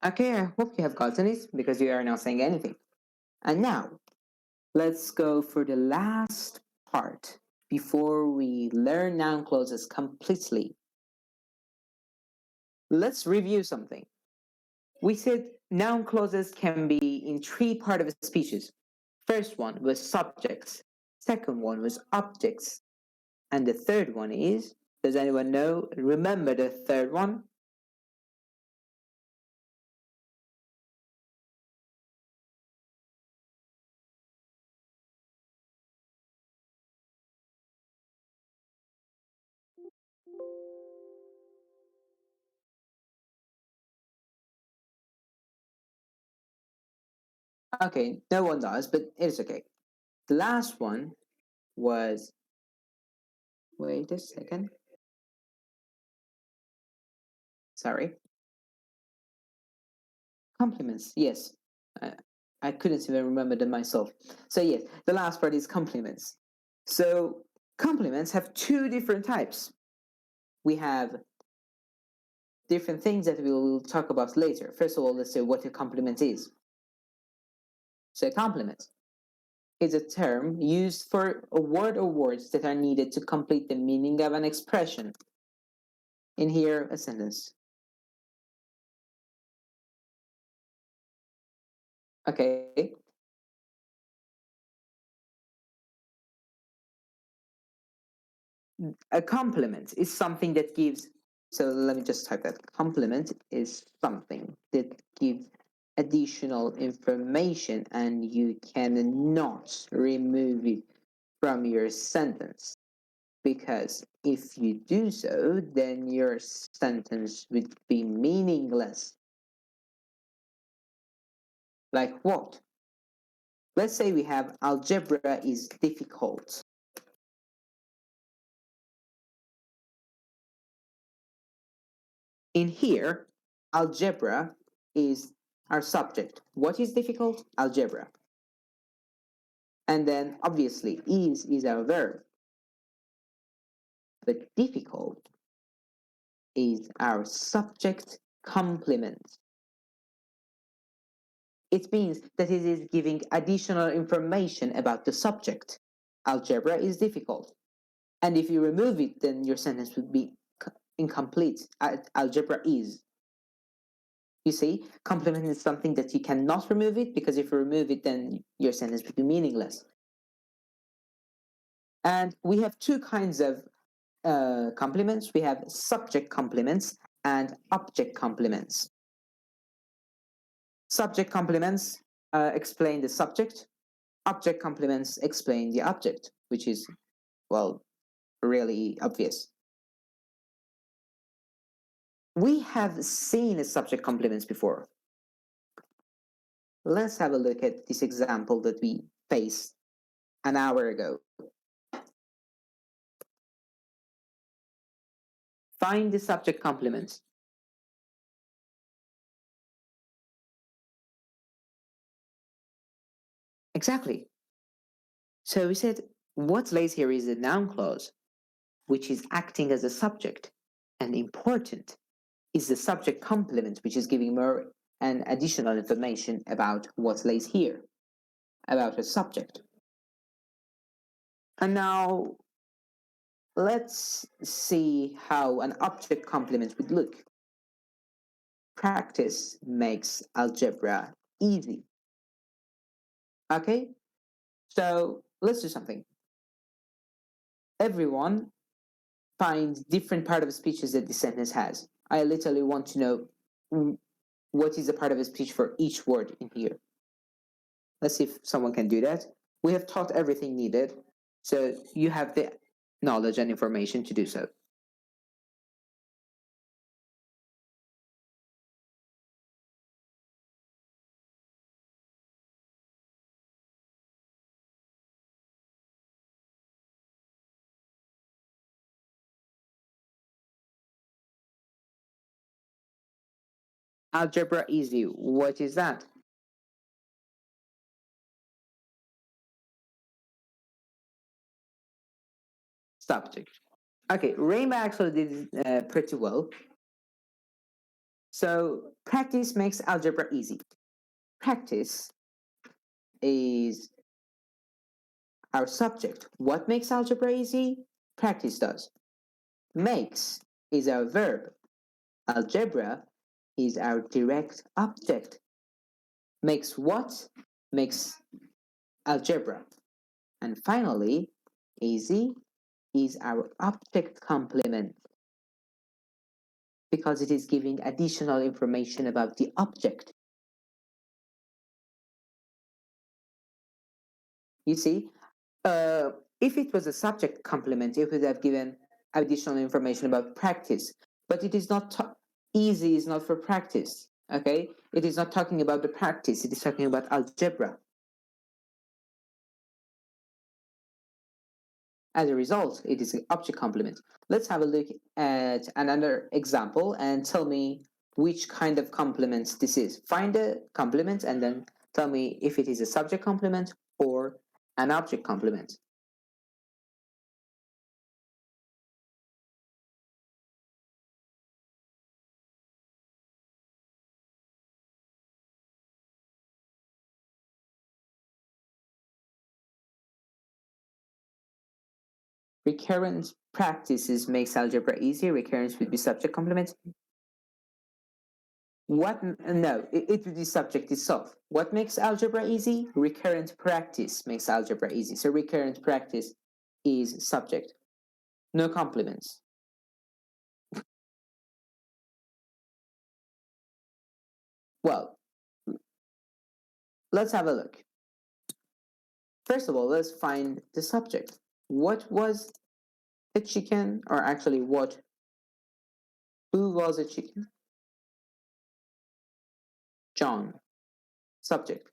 S2: Okay, I hope you have gotten it because you are not saying anything. And now, let's go for the last part before we learn noun clauses completely. Let's review something. We said noun clauses can be in three parts of a speeches. First one was subjects, second one was objects, and the third one is, does anyone know? Remember the third one? Okay, no one does, but it's okay. The last one was, wait a second, sorry, compliments, yes. I, I couldn't even remember them myself. So yes, the last part is compliments. So compliments have two different types. We have different things that we will talk about later. First of all, let's say what a compliment is. So a compliment is a term used for a word or words that are needed to complete the meaning of an expression. In here, a sentence. Okay. A compliment is something that gives, so let me just type that. Compliment is something that gives additional information and you cannot remove it from your sentence. Because if you do so, then your sentence would be meaningless. Like what? Let's say we have algebra is difficult. In here, algebra is our subject. What is difficult? Algebra. And then obviously is our verb. But difficult is our subject complement. It means that it is giving additional information about the subject. Algebra is difficult. And if you remove it, then your sentence would be incomplete. Algebra is. You see, complement is something that you cannot remove it because if you remove it, then your sentence would be meaningless. And we have two kinds of complements. We have subject complements and object complements. Subject complements explain the subject. Object complements explain the object, which is, well, really obvious. We have seen subject complements before. Let's have a look at this example that we faced an hour ago. Find the subject complement. Exactly. So we said what lays here is a noun clause, which is acting as a subject, and important is the subject complement, which is giving more and additional information about what lays here, about a subject. And now let's see how an object complement would look. Practice makes algebra easy. Okay, so let's do something. Everyone find different part of speeches that the sentence has. I literally want to know what is the part of a speech for each word in here. Let's see if someone can do that. We have taught everything needed, so you have the knowledge and information to do so. Algebra easy. What is that? Subject. Okay, Rainbow actually did pretty well. So practice makes algebra easy. Practice is our subject. What makes algebra easy? Practice does. Makes is our verb. Algebra is our direct object. Makes what? Makes algebra. And finally, easy is our object complement because it is giving additional information about the object. You see, if it was a subject complement, it would have given additional information about practice, but it is not easy is not for practice. Okay, it is not talking about the practice, it is talking about algebra. As a result, it is an object complement. Let's have a look at another example and tell me which kind of complement this is. Find the complement and then tell me if it is a subject complement or an object complement. Recurrent practices makes algebra easy. Recurrence would be subject complement. What? No, it would be subject itself. What makes algebra easy? Recurrent practice makes algebra easy. So recurrent practice is subject. No complements. Well, let's have a look. First of all, let's find the subject. What was a chicken? Or actually, who was a chicken? John. Subject.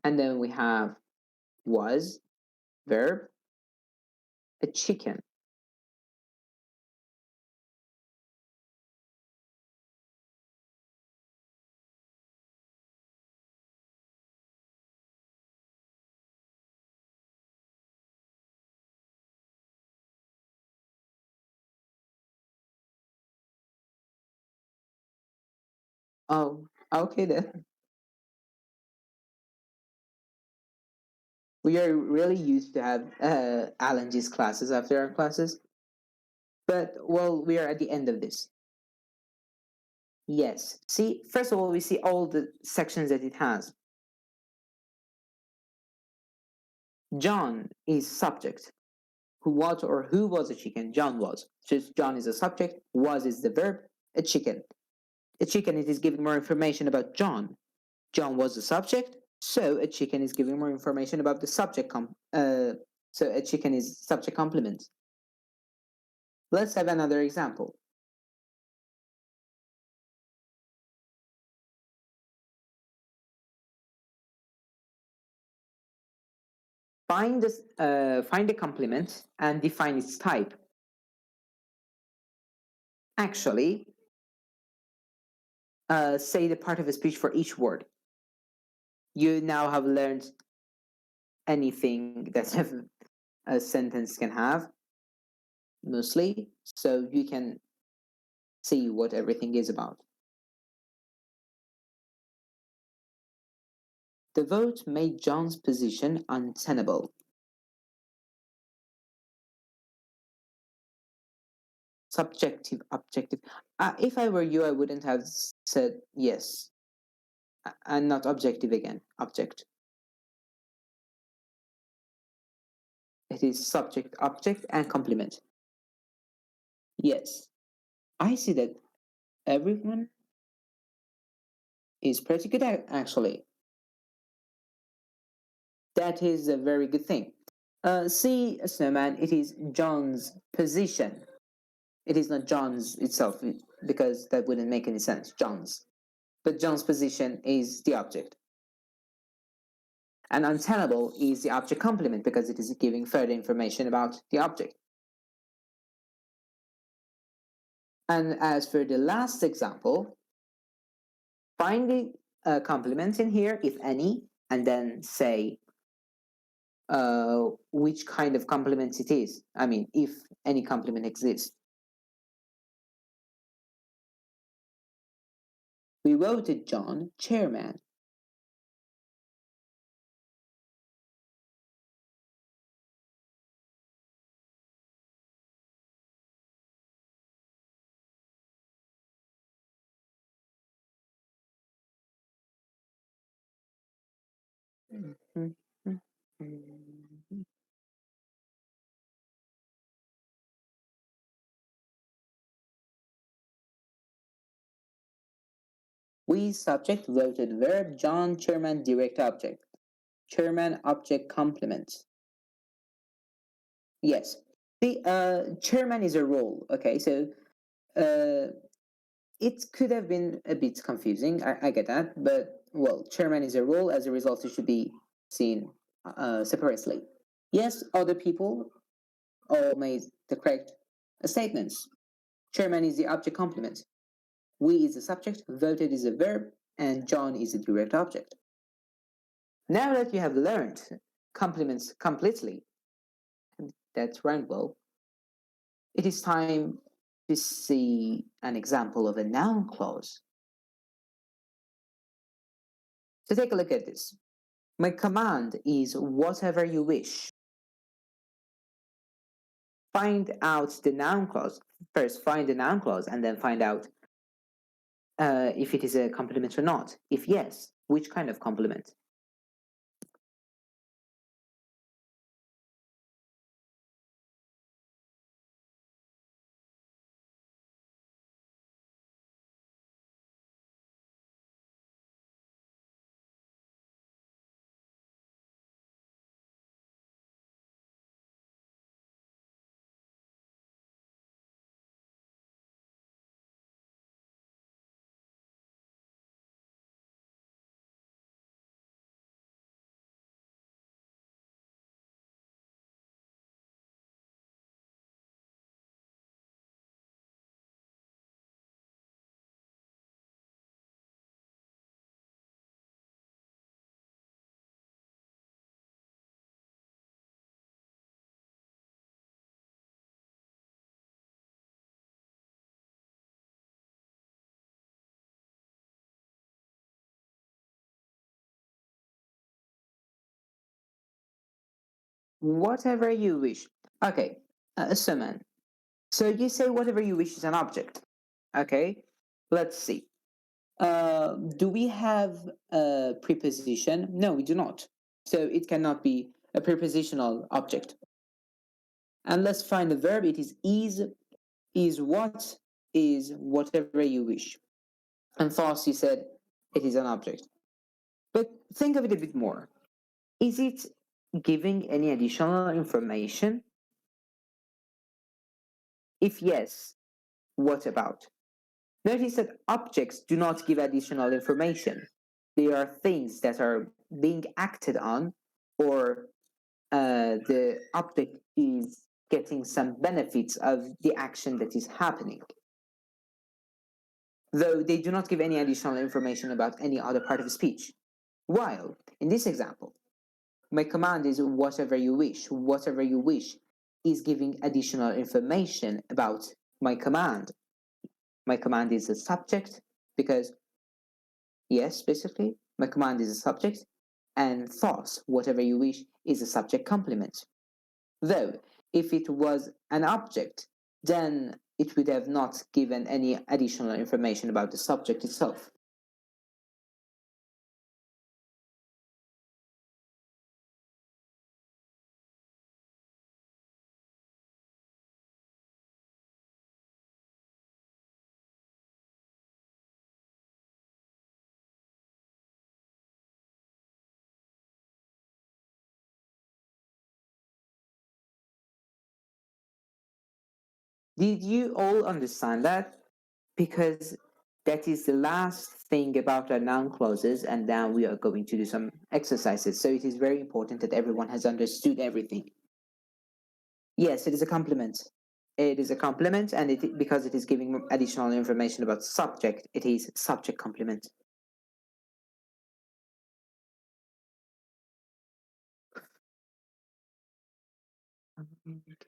S2: And then we have was, verb, a chicken. Oh, okay then. We are really used to have Alan G's classes after our classes. But, well, we are at the end of this. Yes. See, first of all, we see all the sections that it has. John is subject. Who was a chicken? John was. So John is a subject, was is the verb, a chicken. A chicken, it is giving more information about John. John was the subject, so a chicken is giving more information about the subject. So a chicken is subject complement. Let's have another example. Find a complement and define its type. Actually, say the part of a speech for each word. You now have learned anything that a sentence can have, mostly, so you can see what everything is about. The vote made John's position untenable. Subjective, objective. If I were you, I wouldn't have said yes. And not objective again, object. It is subject, object, and complement. Yes, I see that everyone is pretty good at actually. That is a very good thing. See, Snowman, it is John's position. It is not John's itself because that wouldn't make any sense. John's. But John's position is the object. And untenable is the object complement because it is giving further information about the object. And as for the last example, find the complements in here, if any, and then say which kind of complement it is. I mean, if any complement exists. We voted John chairman. We subject voted verb John chairman direct object. Chairman object complement. Yes. The chairman is a role. Okay, so it could have been a bit confusing. I get that, but well, chairman is a role. As a result, it should be seen separately. Yes, other people all made the correct statements. Chairman is the object complement. We is the subject, voted is a verb, and John is a direct object. Now that you have learned complements completely, that's rhymed well, it is time to see an example of a noun clause. So take a look at this. My command is whatever you wish. Find out the noun clause. First, find the noun clause and then find out if it is a complement or not. If yes, which kind of complement? Whatever you wish. Okay, Suman. So you say whatever you wish is an object. Okay, let's see. Do we have a preposition? No, we do not. So it cannot be a prepositional object. And let's find the verb. It is what, is whatever you wish. And thus you said it is an object. But think of it a bit more. Is it giving any additional information? If yes, what about? Notice that objects do not give additional information. They are things that are being acted on, or the object is getting some benefits of the action that is happening. Though they do not give any additional information about any other part of speech. While, in this example, my command is whatever you wish. Whatever you wish is giving additional information about my command. My command is a subject because, yes, basically, my command is a subject, and thus, whatever you wish is a subject complement. Though, if it was an object, then it would have not given any additional information about the subject itself. Did you all understand that? Because that is the last thing about our noun clauses, and now we are going to do some exercises. So it is very important that everyone has understood everything. Yes, it is a complement. It is a complement, and because it is giving additional information about subject, it is subject complement.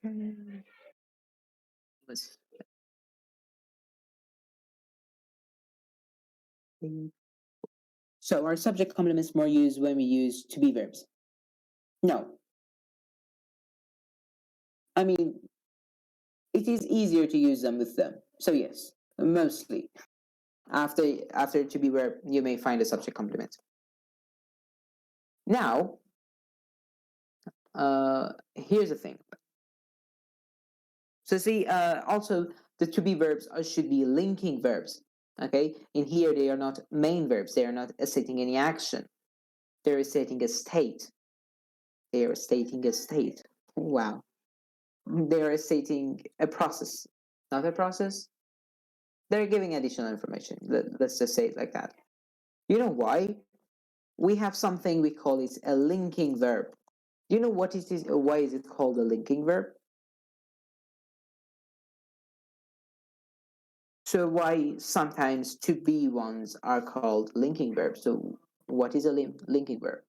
S2: Okay. So are subject complements more used when we use to be verbs? No. I mean, it is easier to use them with them. So yes, mostly. After to be verb, you may find a subject complement. Now, here's the thing. So see, also the to be verbs should be linking verbs. Okay, in here they are not main verbs. They are not stating any action. They're stating a state. They are stating a state. Wow. They are stating a process, not a process. They're giving additional information. Let's just say it like that. You know why? We have something we call it a linking verb. Do you know what it is? Why is it called a linking verb? So why sometimes to be ones are called linking verbs? So what is a linking verb?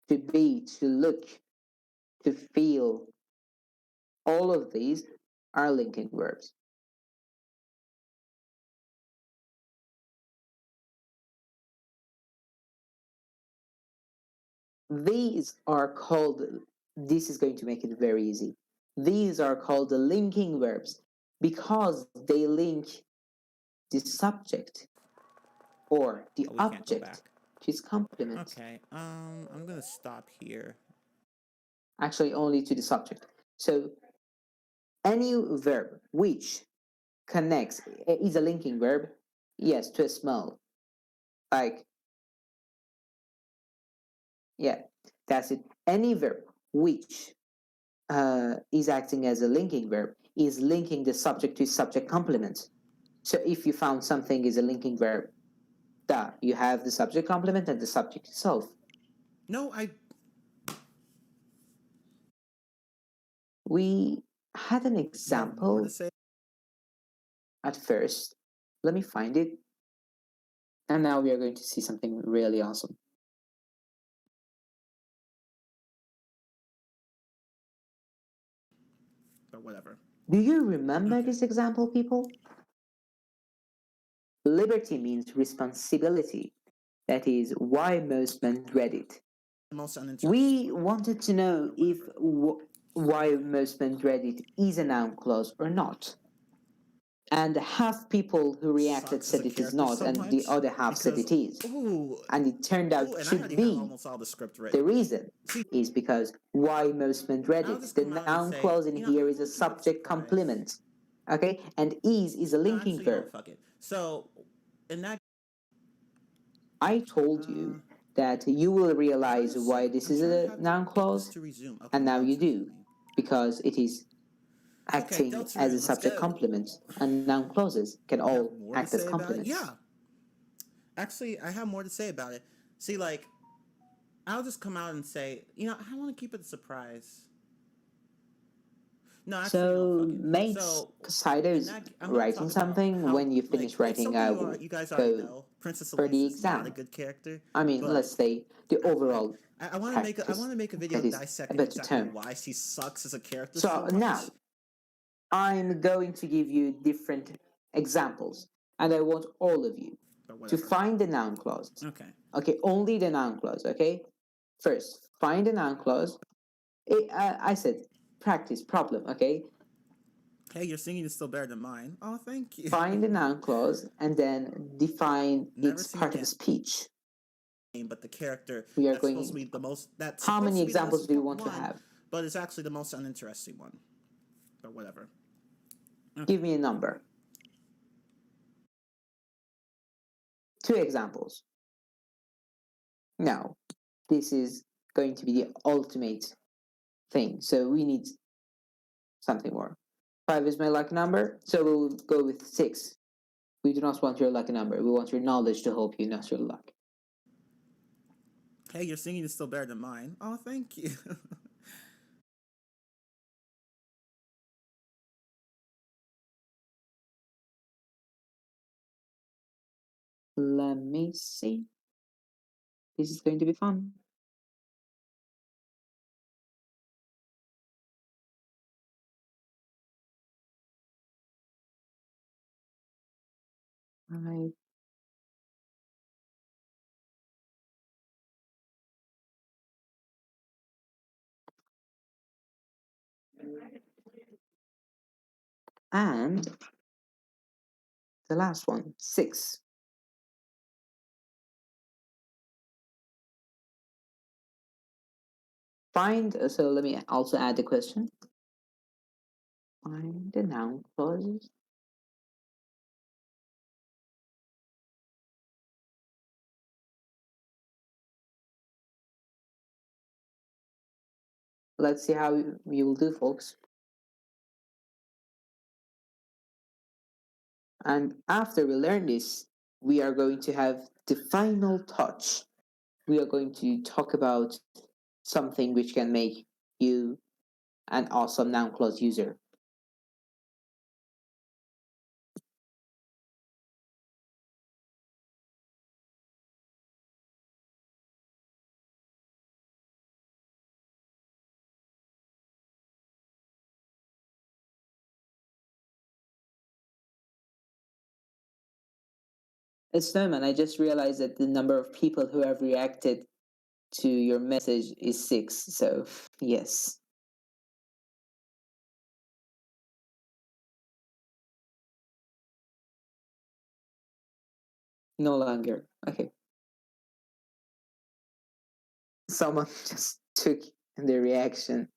S2: To be, to look, to feel, all of these are linking verbs. These are called, this is going to make it very easy. These are called the linking verbs because they link the subject or the object to its complement.
S1: Okay, I'm gonna stop here.
S2: Actually, only to the subject. So any verb which connects is a linking verb, yes, to a smell. Like, yeah, that's it. Any verb which is acting as a linking verb is linking the subject to subject complement. So if you found something is a linking verb, you have the subject complement and the subject itself.
S1: No,
S2: We had an example at first. Let me find it. And now we are going to see something really awesome.
S1: But whatever.
S2: Do you remember this example, people? Liberty means responsibility. That is why most men dread it. We wanted to know if why most men dread it is a noun clause or not. And half people who reacted said it is not, and the other half said it is. And it turned out to be the reason is because why most men dread it. The noun clause in here is a subject complement. Okay? And is a linking verb.
S1: So, in that,
S2: I told you that you will realize why this is a noun clause, and now you do, because it is acting as a subject complement, and noun clauses can all act as complements.
S1: Yeah. Actually, I have more to say about it. See, like, I'll just come out and say, I want to keep it a surprise. No, actually,
S2: So,
S1: no,
S2: mates,
S1: So,
S2: Kasaido's writing something. When you finish writing, I will go for the exam.
S1: Character.
S2: I mean, let's say the overall
S1: I want to make I want to make a video
S2: that is
S1: dissecting
S2: a better
S1: exactly
S2: term.
S1: why she sucks as a character
S2: So now I'm going to give you different examples, and I want all of you to find the noun clause.
S1: Okay.
S2: Okay, only the noun clause. Okay, first find the noun clause. I said practice problem. Okay,
S1: Hey, your singing is still better than mine. Oh, thank you.
S2: find the noun clause and then define its part of a speech.
S1: But the character
S2: We are
S1: that's
S2: going.
S1: supposed to be the most. That's
S2: How many
S1: supposed to be the
S2: examples
S1: most
S2: do you want
S1: important
S2: to have?
S1: one, but it's actually the most uninteresting one. But whatever.
S2: Give me a number. 2 examples. Now, this is going to be the ultimate thing. So we need something more. 5 is my lucky number, so we'll go with 6. We do not want your lucky number. We want your knowledge to help you, not your luck.
S1: Hey, your singing is still better than mine. Oh, thank you.
S2: Let me see. This is going to be fun. I and the last one, 6. Find, so let me also add the question. Find the noun clauses. Let's see how we will do, folks. And after we learn this, we are going to have the final touch. We are going to talk about something which can make you an awesome noun clause user. Snowman, I just realized that the number of people who have reacted to your message is 6. So, yes. No longer. Okay. Someone just took the reaction.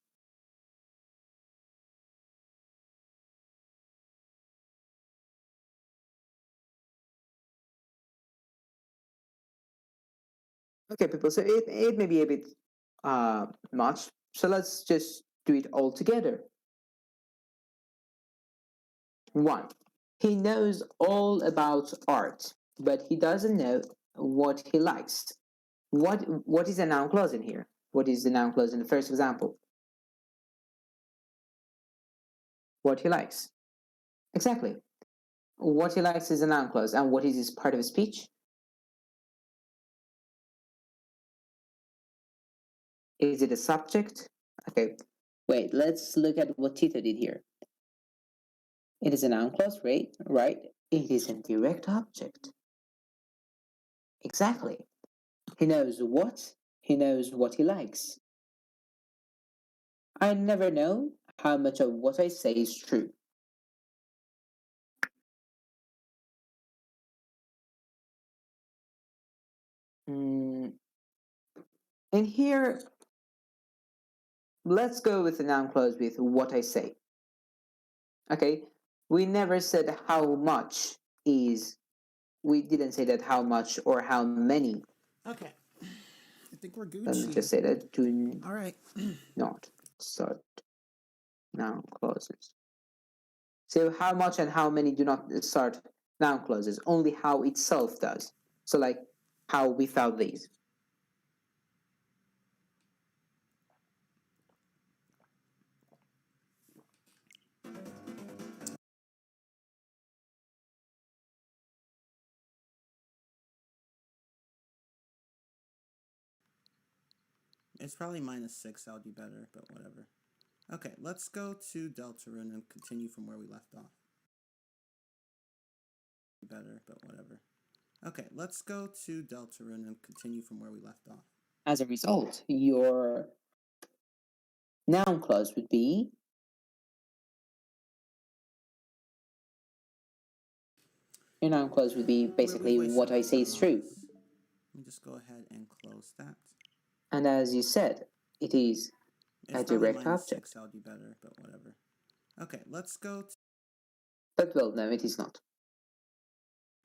S2: Okay, people. So it may be a bit much. So let's just do it all together. 1. He knows all about art, but he doesn't know what he likes. What is a noun clause in here? What is the noun clause in the first example? What he likes. Exactly. What he likes is a noun clause, and what is this part of a speech? Is it a subject? Okay. Wait, let's look at what Tito did here. It is a noun clause, right? Right. It is a direct object. Exactly. He knows what? He knows what he likes. I never know how much of what I say is true. And here, let's go with the noun clause with what I say. Okay, we never said how much is, we didn't say that how much or how many.
S1: Okay. I think we're Gucci.
S2: Let me just say that do
S1: All right.
S2: not start noun clauses. So how much and how many do not start noun clauses, only how itself does. So like how we found these.
S1: It's probably -6. That would be better, but whatever. Okay, let's go to Deltarune and continue from where we left off. Better, but whatever. Okay, let's go to Deltarune and continue from where we left off.
S2: As a result, your noun clause would be basically what I say is true.
S1: Let me just go ahead and close that.
S2: And as you said, it is a direct object.
S1: That would be better, but whatever. Okay, let's go to...
S2: But well, no, it is not.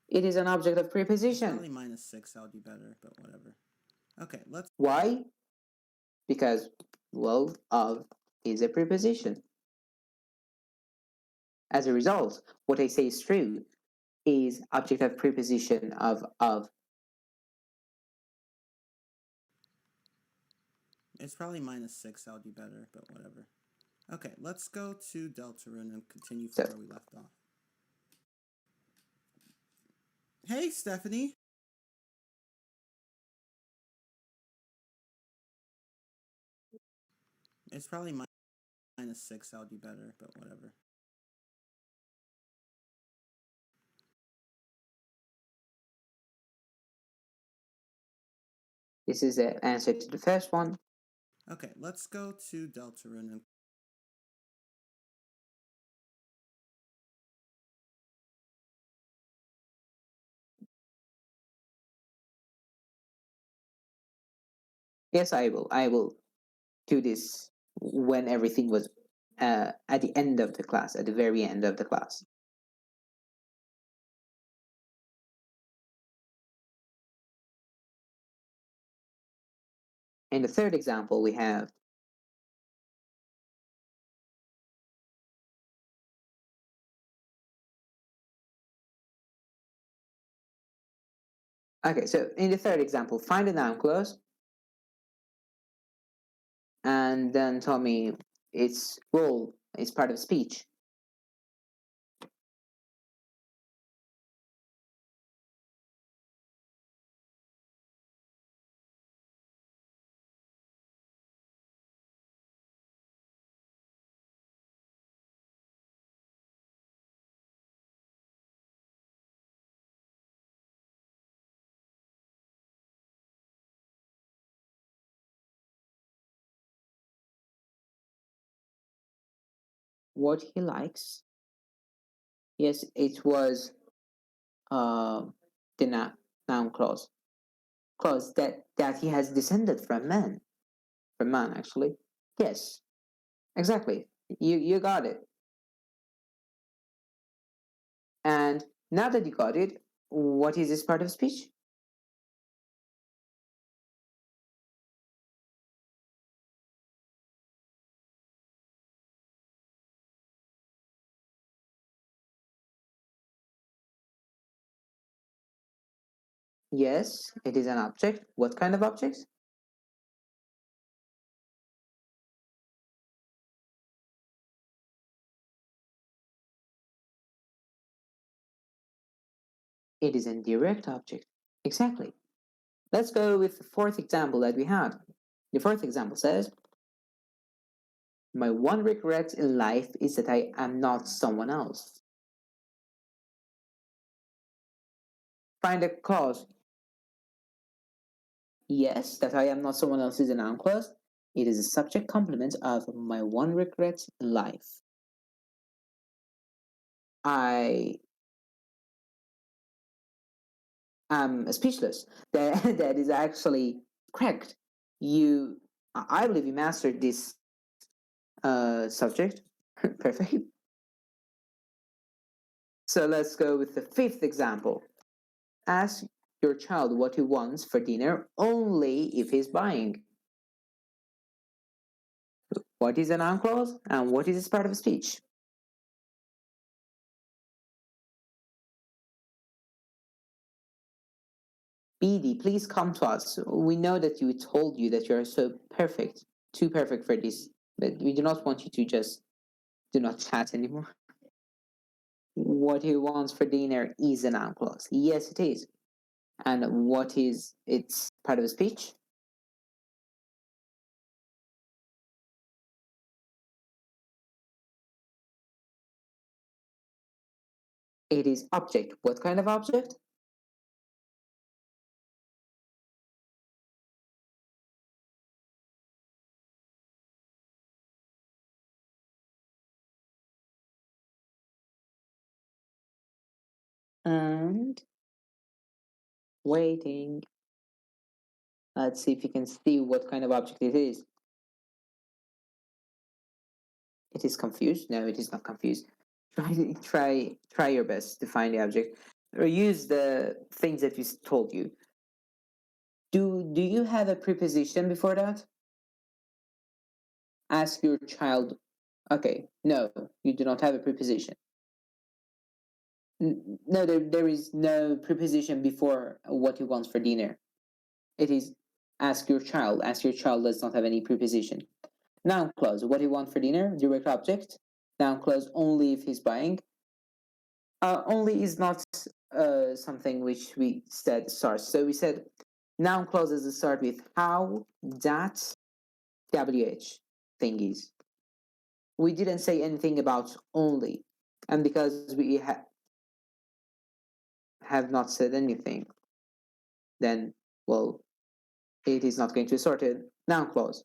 S2: It is an object of preposition.
S1: Probably -6. That would be better, but whatever. Okay, let's...
S2: Why? Because, well, of is a preposition. As a result, what I say is true is object of preposition of.
S1: It's probably -6. That would be better, but whatever. Okay, let's go to Deltarune and continue from where we left off. Hey, Stephanie. It's probably -6. That would be better, but whatever.
S2: This is the answer to the first one.
S1: Okay, let's go to Deltarune and
S2: Yes, I will. I will do this when everything was at the end of the class, at the very end of the class. In the third example, we have okay. So in the third example, find a noun clause, and then tell me its role is part of speech. What he likes. Yes, it was uh, the noun clause that he has descended from man actually. Yes, exactly. You got it. And now that you got it, what is this part of speech? Yes, it is an object. What kind of object? It is an indirect object. Exactly. Let's go with the fourth example that we had. The fourth example says, my one regret in life is that I am not someone else. Find a clause. Yes, that I am not someone else is a noun clause. It is a subject complement of my one regret in life. I am speechless. That is actually correct. I believe you mastered this subject. Perfect. So let's go with the fifth example. Ask your child what he wants for dinner only if he's buying. What is a noun clause and what is its part of speech? BD, please come to us. We know that we told you that you're so perfect, too perfect for this, but we do not want you to just do not chat anymore. What he wants for dinner is a noun clause. Yes, it is. And what is its part of speech? It is object. What kind of object? And waiting. Let's see if you can see what kind of object it is. It is confused. No, it is not confused. Try your best to find the object, or use the things that we told you. Do you have a preposition before that? Ask your child. Okay, no, you do not have a preposition. No, there is no preposition before what he wants for dinner. It is ask your child. Ask your child does not have any preposition. Noun clause, what he want for dinner? Direct object. Noun clause only if he's buying. Only is not something which we said starts. So we said noun clauses start with how, that, wh thingies. We didn't say anything about only. And because we have not said anything, then, well, it is not going to sort a noun clause.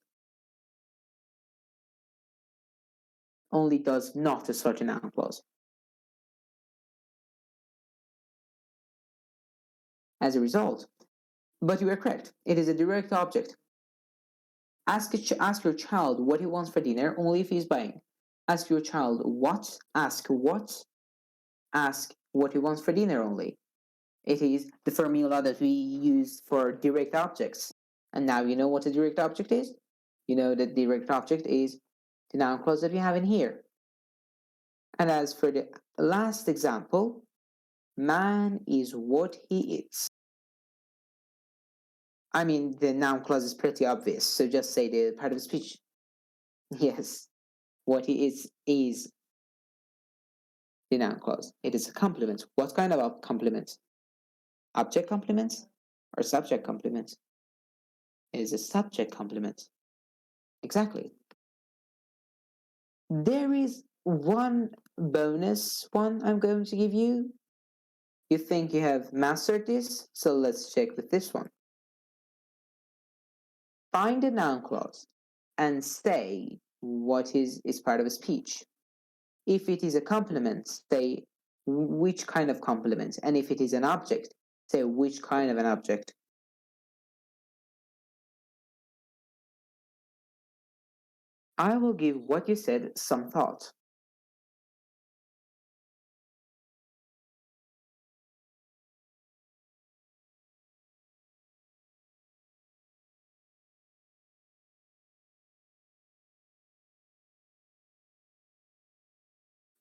S2: Only does not assert a noun clause. As a result, but you are correct, it is a direct object. Ask your child what he wants for dinner only if he's buying. Ask your child what, ask what he wants for dinner only. It is the formula that we use for direct objects. And now you know what a direct object is? You know that direct object is the noun clause that we have in here. And as for the last example, man is what he is. I mean, the noun clause is pretty obvious, so just say the part of speech. Yes, what he is the noun clause. It is a complement. What kind of complement? Object complements or subject complements? It is a subject complement. Exactly. There is one bonus one I'm going to give you. You think you have mastered this, so let's check with this one. Find the noun clause and say what is part of a speech. If it is a complement, say which kind of complement, and if it is an object, say which kind of an object. I will give what you said some thought.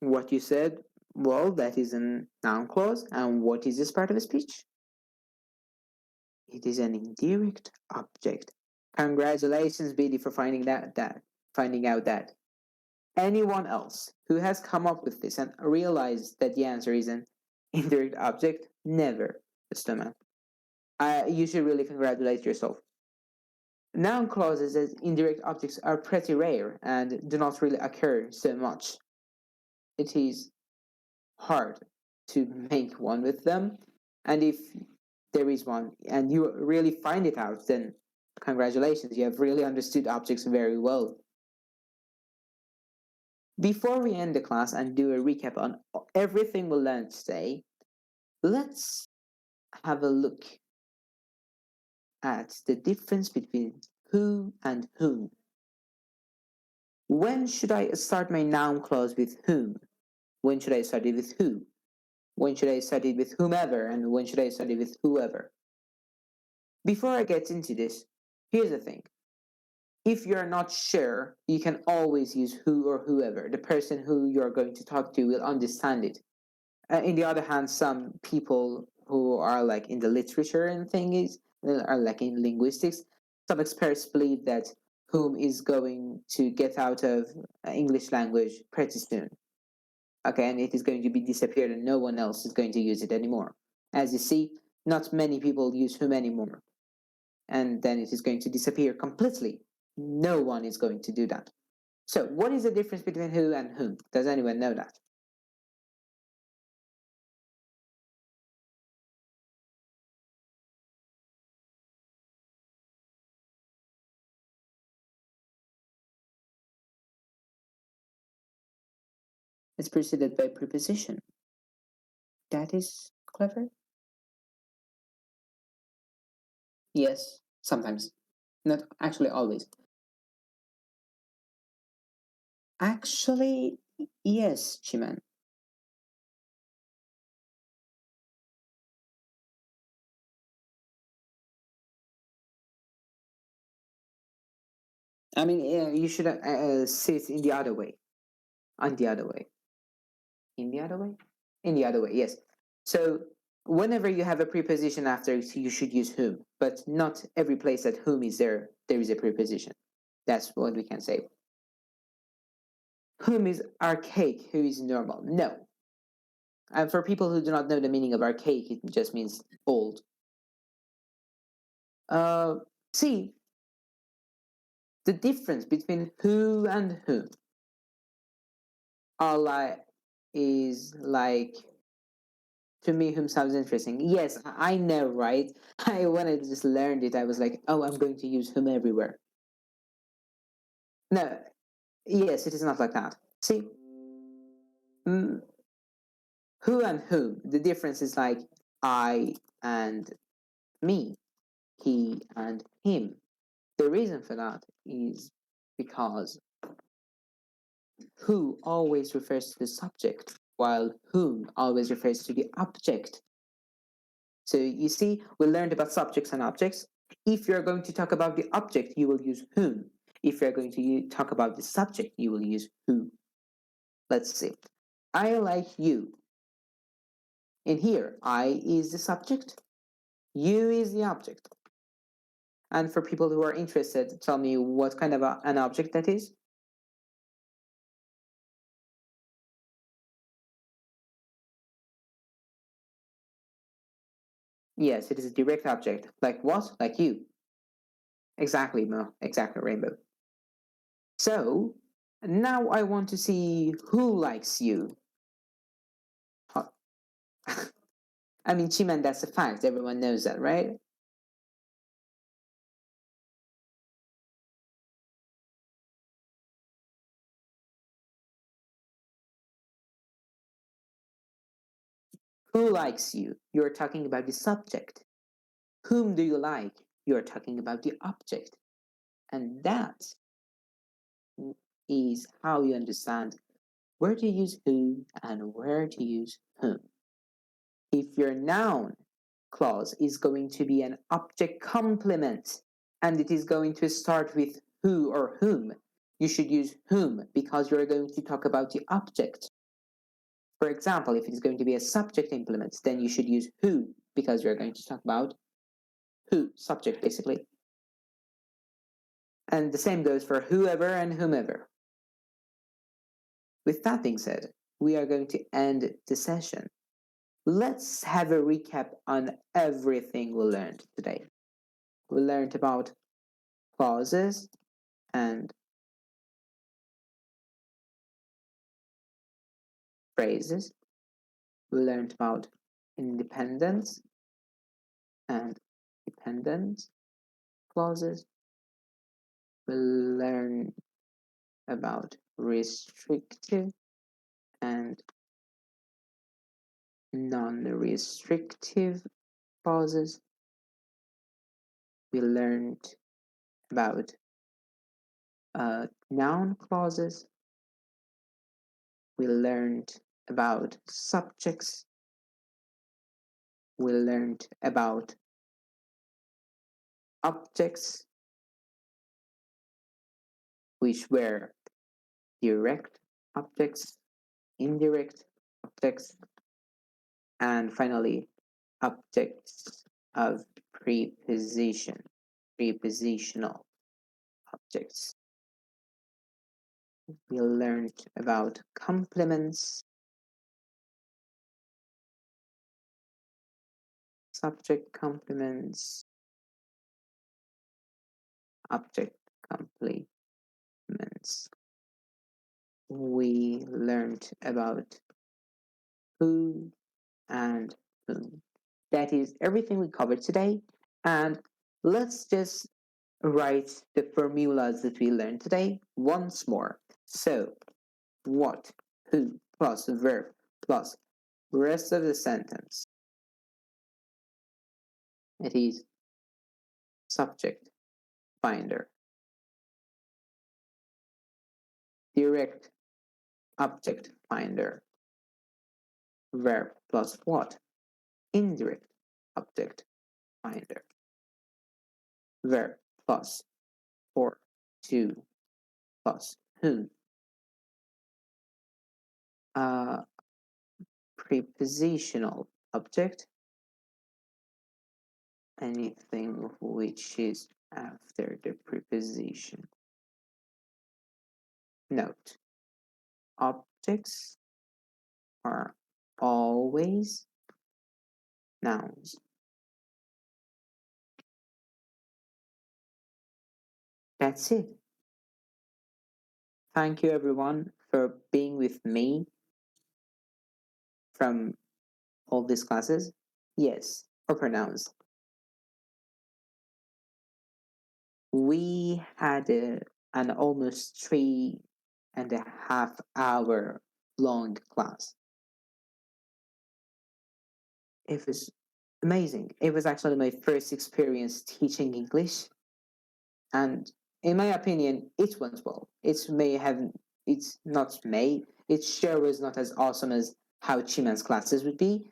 S2: What you said, well, that is a noun clause, and what is this part of a speech? It is an indirect object. Congratulations, Billy, for finding out that. Anyone else who has come up with this and realized that the answer is an indirect object, never, Mr. You should really congratulate yourself. Noun clauses as indirect objects are pretty rare and do not really occur so much. It is hard to make one with them, and if there is one and you really find it out, then congratulations, you have really understood objects very well. Before we end the class and do a recap on everything we learned today, let's have a look at the difference between who and whom. When should I start my noun clause with whom? When should I start it with who? When should I start it with whomever? And when should I start it with whoever? Before I get into this, here's the thing. If you're not sure, you can always use who or whoever. The person who you're going to talk to will understand it. In the other hand, some people who are like in the literature and things are like in linguistics, some experts believe that whom is going to get out of English language pretty soon. Okay, and it is going to be disappeared and no one else is going to use it anymore. As you see, not many people use whom anymore. And then it is going to disappear completely. No one is going to do that. So, what is the difference between who and whom? Does anyone know that? It's preceded by preposition. That is clever. Yes, sometimes. Not actually always. Actually, yes, Chiman. I mean, you should sit in the other way. On the other way. In the other way? In the other way, yes. So whenever you have a preposition after, you should use whom, but not every place that whom is there, there is a preposition. That's what we can say. Whom is archaic, who is normal? No. And for people who do not know the meaning of archaic, it just means old. See, the difference between who and whom are is like, to me, whom sounds interesting. Yes, I know, right? When I just learned it, I was like, oh, I'm going to use whom everywhere. No, yes, it is not like that. See, mm, who and whom, the difference is like I and me, he and him. The reason for that is because who always refers to the subject, while whom always refers to the object. So you see, we learned about subjects and objects. If you're going to talk about the object, you will use whom. If you're going to talk about the subject, you will use who. Let's see. I like you. In here, I is the subject, you is the object. And for people who are interested, tell me what kind of an object that is. Yes, it is a direct object. Like what? Like you. Exactly, Mo. Exactly, Rainbow. So now I want to see who likes you. I mean, Chiman, that's a fact. Everyone knows that, right? Who likes you? You're talking about the subject. Whom do you like? You're talking about the object. And that is how you understand where to use who and where to use whom. If your noun clause is going to be an object complement and it is going to start with who or whom, you should use whom because you're going to talk about the object. For example, if it is going to be a subject implement, then you should use who because you're going to talk about who, subject basically. And the same goes for whoever and whomever. With that being said, we are going to end the session. Let's have a recap on everything we learned today. We learned about clauses and phrases. We learned about independence and dependent clauses. We learned about restrictive and non-restrictive clauses. We learned about noun clauses. We learned about subjects. We learned about objects, which were direct objects, indirect objects, and finally, objects of preposition, prepositional objects. We learned about complements, subject complements, object complements. We learned about who and whom. That is everything we covered today. And let's just write the formulas that we learned today once more. So, what, who, plus verb, plus rest of the sentence. It is subject, finder, direct object, finder, verb plus what? Indirect object, finder, verb plus for to plus who. Prepositional object, anything which is after the preposition. Note, objects are always nouns. That's it. Thank you everyone for being with me from all these classes. Yes, for pronouns. We had an almost 3.5 hour long class. It was amazing. It was actually my first experience teaching English, and in my opinion, it went well. It's not may, it sure was not as awesome as how Chiman's classes would be,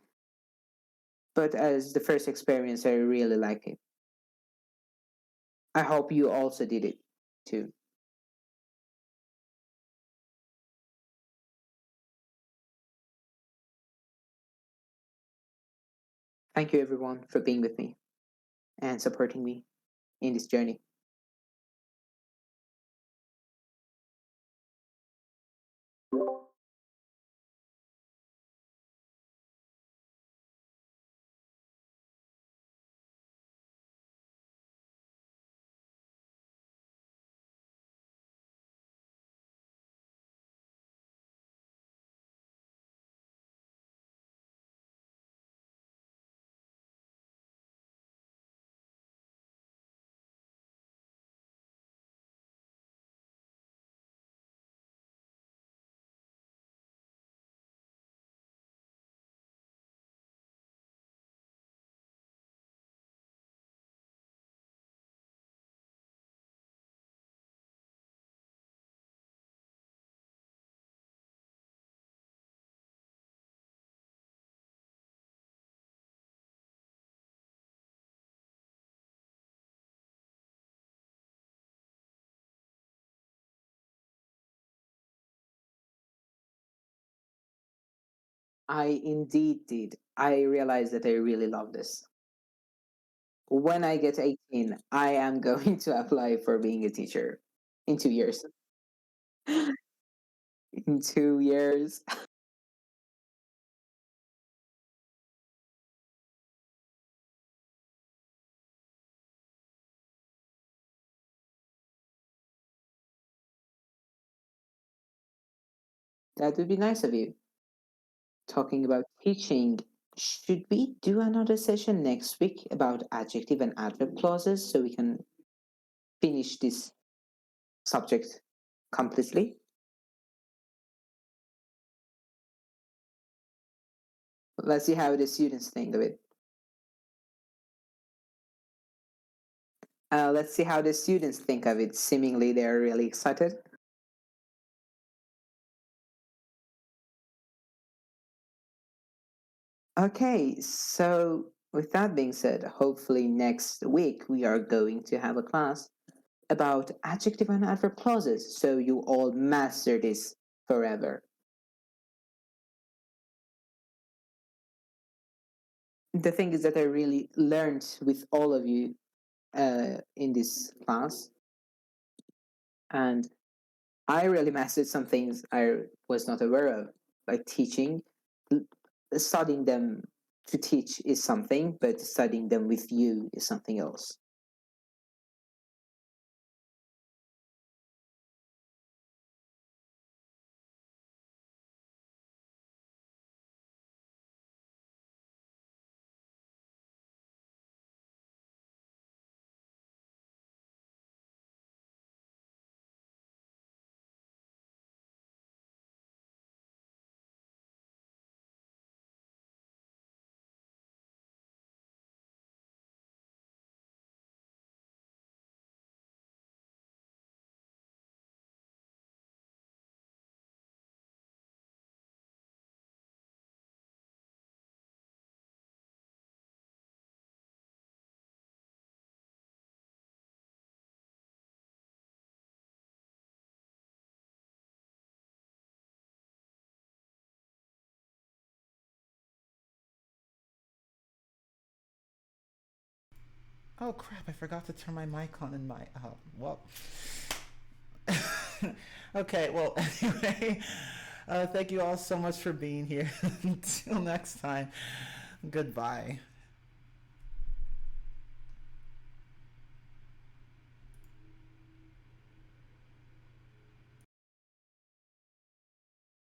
S2: but as the first experience, I really like it. I hope you also did it too. Thank you everyone for being with me and supporting me in this journey. I indeed did. I realized that I really love this. When I get 18, I am going to apply for being a teacher in 2 years. In 2 years. That would be nice of you. Talking about teaching, should we do another session next week about adjective and adverb clauses so we can finish this subject completely? Let's see how the students think of it. Let's see how the students think of it. Seemingly, they're really excited. Okay, so with that being said, hopefully next week we are going to have a class about adjective and adverb clauses so you all master this forever. The thing is that I really learned with all of you in this class, and I really mastered some things I was not aware of, like teaching. Studying them to teach is something, but studying them with you is something else.
S1: Oh crap, I forgot to turn my mic on in my, oh, well. Okay, well, anyway, thank you all so much for being here. Until next time, goodbye.